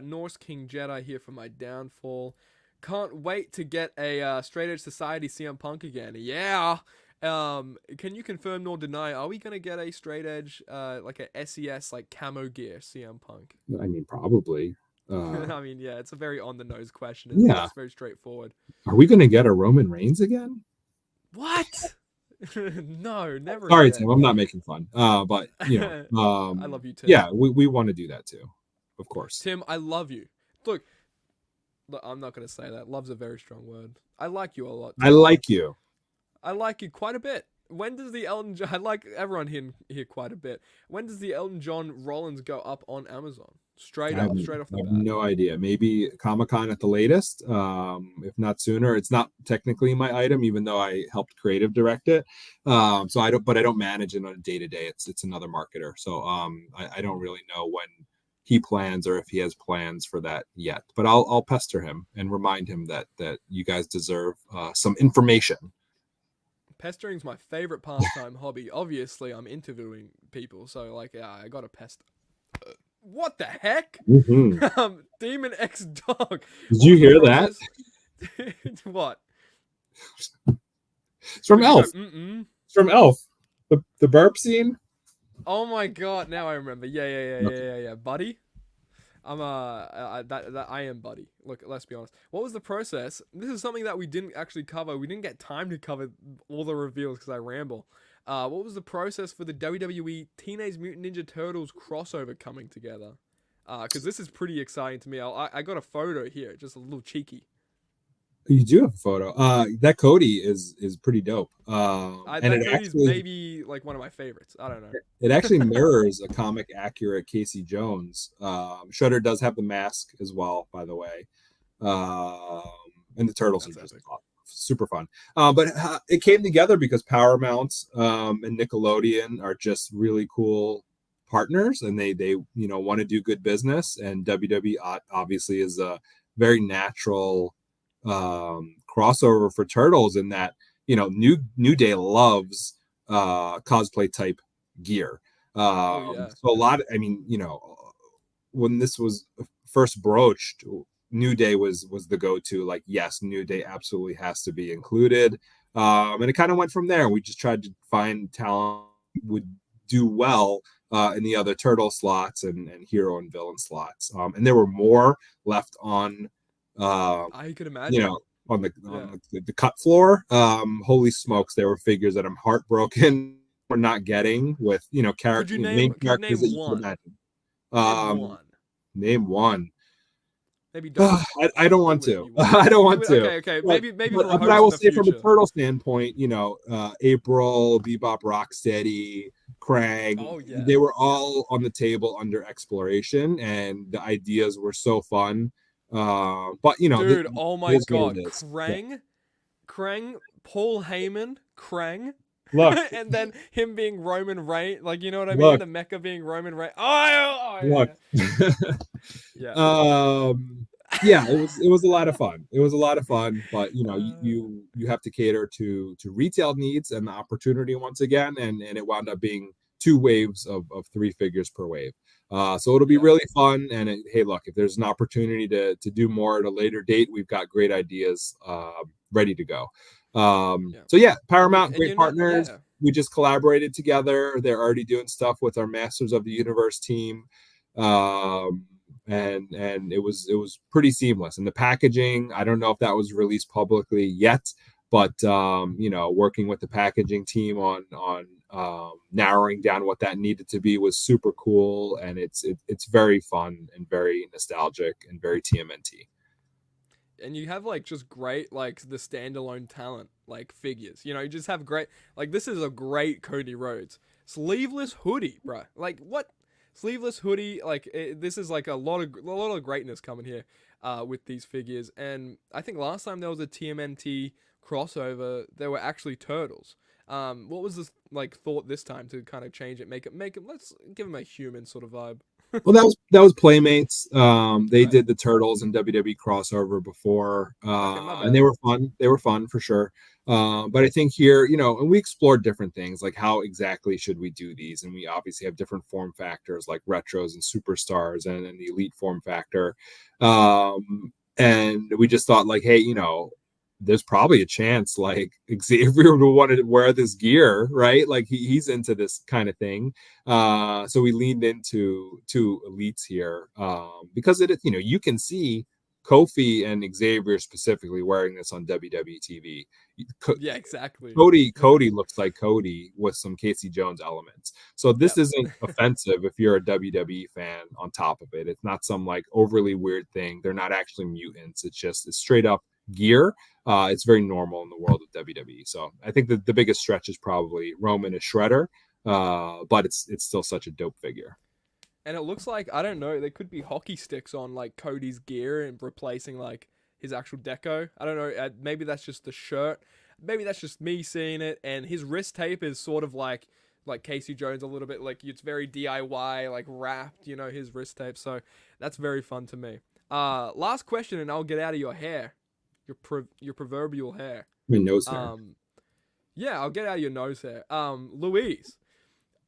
Norse King Jedi here for my downfall. Can't wait to get a Straight Edge Society CM Punk again. Yeah. Can you confirm nor deny? Are we gonna get a Straight Edge, like a SES like camo gear CM Punk? I mean, probably. I mean, yeah, it's a very on the nose question. It's very straightforward. Are we gonna get a Roman Reigns again? What? No, never. Sorry, again. Tim. I'm not making fun. But you know, I love you, Tim. Yeah, we want to do that too, of course. Tim, I love you. Look, I'm not gonna say that. Love's a very strong word. I like you a lot. Tim. I like you. I like you quite a bit. When does the Elton John... I like everyone here quite a bit. When does the Elton John Rollins go up on Amazon? Straight off the bat. I have no idea. Maybe Comic-Con at the latest, if not sooner. It's not technically my item, even though I helped creative direct it. So I don't manage it on a day-to-day. It's another marketer. So I don't really know when he plans or if he has plans for that yet. But I'll pester him and remind him that you guys deserve some information. Pestering's my favorite pastime hobby. Obviously, I'm interviewing people, so like, yeah, I gotta pester. What the heck? Demon X Dog. Did you hear that? What? It's from Elf. It's from Elf. The burp scene. Oh my god! Now I remember. Yeah, buddy. I am Buddy. Look, let's be honest. What was the process? This is something that we didn't actually cover. We didn't get time to cover all the reveals because I ramble. What was the process for the WWE Teenage Mutant Ninja Turtles crossover coming together? Because this is pretty exciting to me. I got a photo here, just a little cheeky. You do have a photo. That Cody is pretty dope. And That it Cody's actually maybe like one of my favorites. I don't know. it actually mirrors a comic accurate Casey Jones. Shredder does have the mask as well, by the way. Um, and the turtles That's are just epic. super fun. But it came together because Paramount and Nickelodeon are just really cool partners, and they want to do good business. And WWE obviously is a very natural crossover for turtles in that New Day loves cosplay type gear. Oh yeah. So a lot. I mean, when this was first broached, New Day was the go-to. Like, yes, New Day absolutely has to be included. And it kind of went from there. We just tried to find talent would do well in the other turtle slots and hero and villain slots. And there were more left on I could imagine. on Yeah. the cut floor. Holy smokes, there were figures that I'm heartbroken we're not getting with main Could you characters that name you could one? imagine. Name Um, one. name one. Maybe don't. I don't Do want it if to. you want. I don't Do want it. to. Okay. But, Maybe for but I hosts in will the say from a future. turtle standpoint, April, Bebop, Rocksteady, Krang, Oh yeah. they were all on the table under exploration, and the ideas were so fun. But Dude, oh it my is what god. it is. Yeah. Krang, Paul Heyman, Krang. Look, And then him being Roman Reigns, like you know what I mean? look, The Mecha being Roman Reigns. Oh look. yeah. Yeah, it was a lot of fun. It was a lot of fun, but Uh, you have to cater to retail needs and the opportunity once again, and it wound up being 2 waves of 3 figures per wave. So it'll be yeah. really fun. And hey, look, if there's an opportunity to do more at a later date, we've got great ideas ready to go. Yeah. So yeah, And Paramount, you're great not partners. yeah. We just collaborated together. They're already doing stuff with our Masters of the Universe team. Um, and it was pretty seamless. And the packaging, I don't know if that was released publicly yet, but working with the packaging team on narrowing down what that needed to be was super cool, and it's very fun and very nostalgic and very TMNT. And you have like just great like the standalone talent like figures. You just have great like this is a great Cody Rhodes sleeveless hoodie, bro. Like what sleeveless hoodie? Like this is like a lot of greatness coming here with these figures. And I think last time there was a TMNT crossover, there were actually turtles. What was this like thought this time to kind of change it, make it let's give him a human sort of vibe. Well, that was Playmates. They Right. did the Turtles and WWE crossover before, Okay, my and bad. they were fun. They were fun for sure. But I think here, and we explored different things, like how exactly should we do these, and we obviously have different form factors, like retros and superstars, and the elite form factor. And we just thought, like, hey, there's probably a chance like Xavier would want to wear this gear, right? Like he's into this kind of thing. So we leaned into two elites here because you can see Kofi and Xavier specifically wearing this on WWE TV. Yeah, exactly. Cody looks like Cody with some Casey Jones elements. So this Yep. isn't offensive if you're a WWE fan on top of it. It's not some like overly weird thing. They're not actually mutants. It's straight up gear. It's very normal in the world of WWE. So I think that the biggest stretch is probably Roman as Shredder, but it's still such a dope figure. And it looks like I don't know. There could be hockey sticks on like Cody's gear and replacing like his actual deco. I don't know. Maybe that's just the shirt. Maybe that's just me seeing it. And his wrist tape is sort of like Casey Jones a little bit. Like it's very DIY, like wrapped. His wrist tape. So that's very fun to me. Last question, and I'll get out of your hair, your proverbial hair. My nose hair. Yeah, I'll get out of your nose hair. Louise,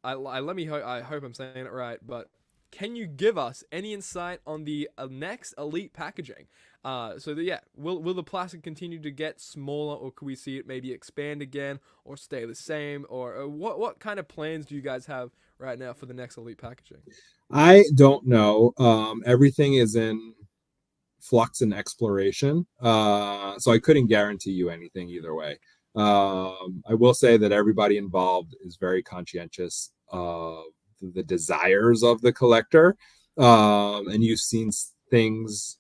I hope I'm saying it right, but can you give us any insight on the next elite packaging? Will the plastic continue to get smaller, or could we see it maybe expand again, or stay the same, or what kind of plans do you guys have right now for the next elite packaging? I don't know. Everything is in flux and exploration, so I couldn't guarantee you anything either way. I will say that everybody involved is very conscientious of the desires of the collector, and you've seen things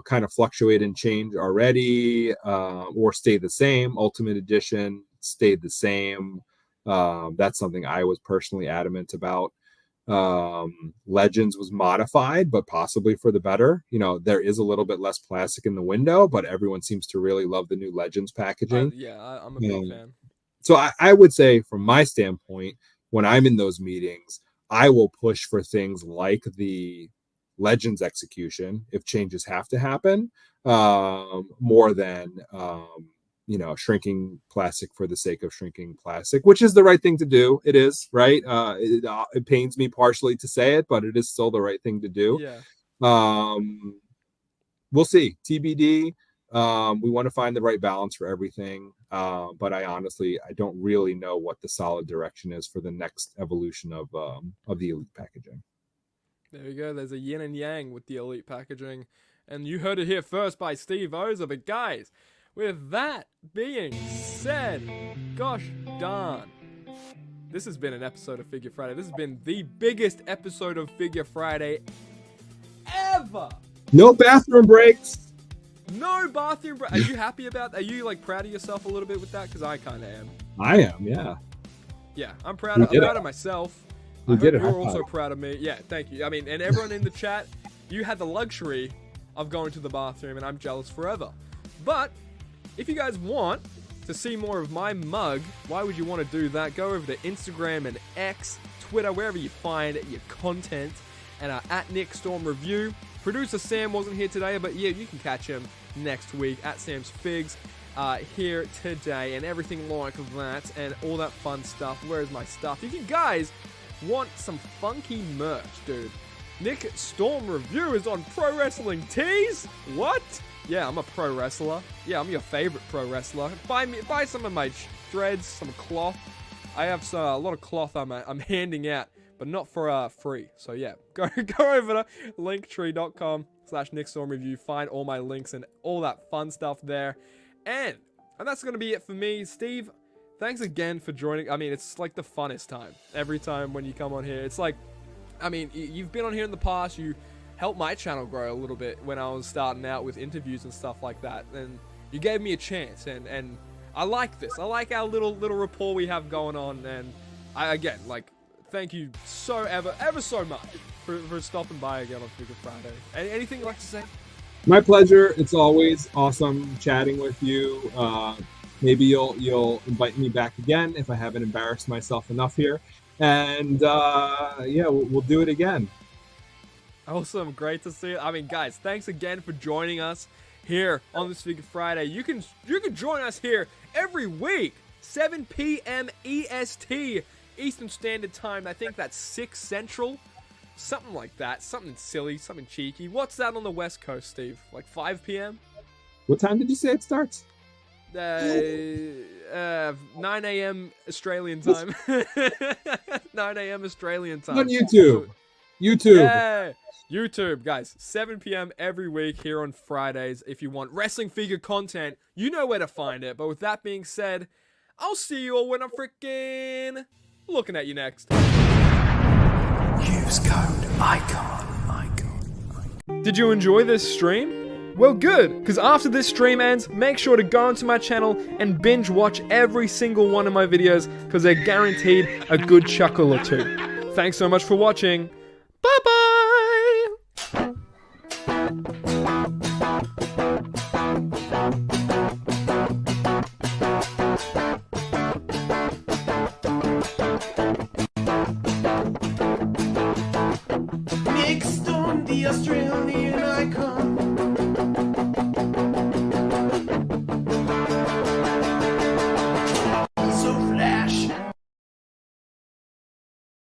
kind of fluctuate and change already, or stay the same. Ultimate Edition stayed the same. That's something I was personally adamant about. Legends was modified, but possibly for the better. There is a little bit less plastic in the window, but everyone seems to really love the new Legends packaging. I'm a big fan. So I would say, from my standpoint, when I'm in those meetings, I will push for things like the Legends execution if changes have to happen, more than shrinking plastic for the sake of shrinking plastic, which is the right thing to do. It is, right? It pains me partially to say it, but it is still the right thing to do. Yeah. We'll see. TBD. We want to find the right balance for everything. But I don't really know what the solid direction is for the next evolution of the Elite packaging. There you go. There's a yin and yang with the Elite packaging. And you heard it here first by Steve OZER. But guys, with that being said, gosh darn, this has been an episode of Figure Friday. This has been the biggest episode of Figure Friday ever. No bathroom breaks. No bathroom break. Are you happy about that? Are you proud of yourself a little bit with that? Because I kind of am. I am, yeah. Yeah, I'm proud of myself. I hope you're also proud of me. Yeah, thank you. I mean, and everyone in the chat, you had the luxury of going to the bathroom, and I'm jealous forever. But if you guys want to see more of my mug, why would you want to do that? Go over to Instagram and X, Twitter, wherever you find your content, and at NickStormReview. Producer Sam wasn't here today, but yeah, you can catch him next week at Sam's Figs here today, and everything like that, and all that fun stuff. Where is my stuff? If you guys want some funky merch, dude, Nick Storm Review is on Pro Wrestling Tees. What? Yeah, I'm a pro wrestler. Yeah, I'm your favorite pro wrestler. Buy some of my threads, some cloth. I have a lot of cloth I'm handing out, but not for free. So yeah, go over to linktr.ee/NickStormReview. Find all my links and all that fun stuff there. And that's gonna be it for me, Steve. Thanks again for joining. I mean, it's like the funnest time every time when you come on here. It's like, I mean, you've been on here in the past. You helped my channel grow a little bit when I was starting out with interviews and stuff like that, and you gave me a chance. And I like this. I like our little rapport we have going on. And again, thank you ever so much for stopping by again on Figure Friday. Anything you'd like to say? My pleasure. It's always awesome chatting with you. Maybe you'll invite me back again if I haven't embarrassed myself enough here. And yeah, we'll do it again. Awesome. Great to see you. I mean, guys, thanks again for joining us here on this Figure Friday. You can join us here every week, 7 p.m. EST, Eastern Standard Time. I think that's 6 Central. Something like that. Something silly, something cheeky. What's that on the West Coast, Steve? 5 p.m.? What time did you say it starts? 9 a.m. Australian time. 9 a.m. Australian time. On YouTube. Yeah. YouTube, guys. 7 p.m. every week here on Fridays. If you want wrestling figure content, you know where to find it. But with that being said, I'll see you all when I'm freaking looking at you next. Use code ICON. Did you enjoy this stream? Well, good, because after this stream ends, make sure to go onto my channel and binge watch every single one of my videos, because they're guaranteed a good chuckle or two. Thanks so much for watching. Bye-bye! Nick Storm, the Australian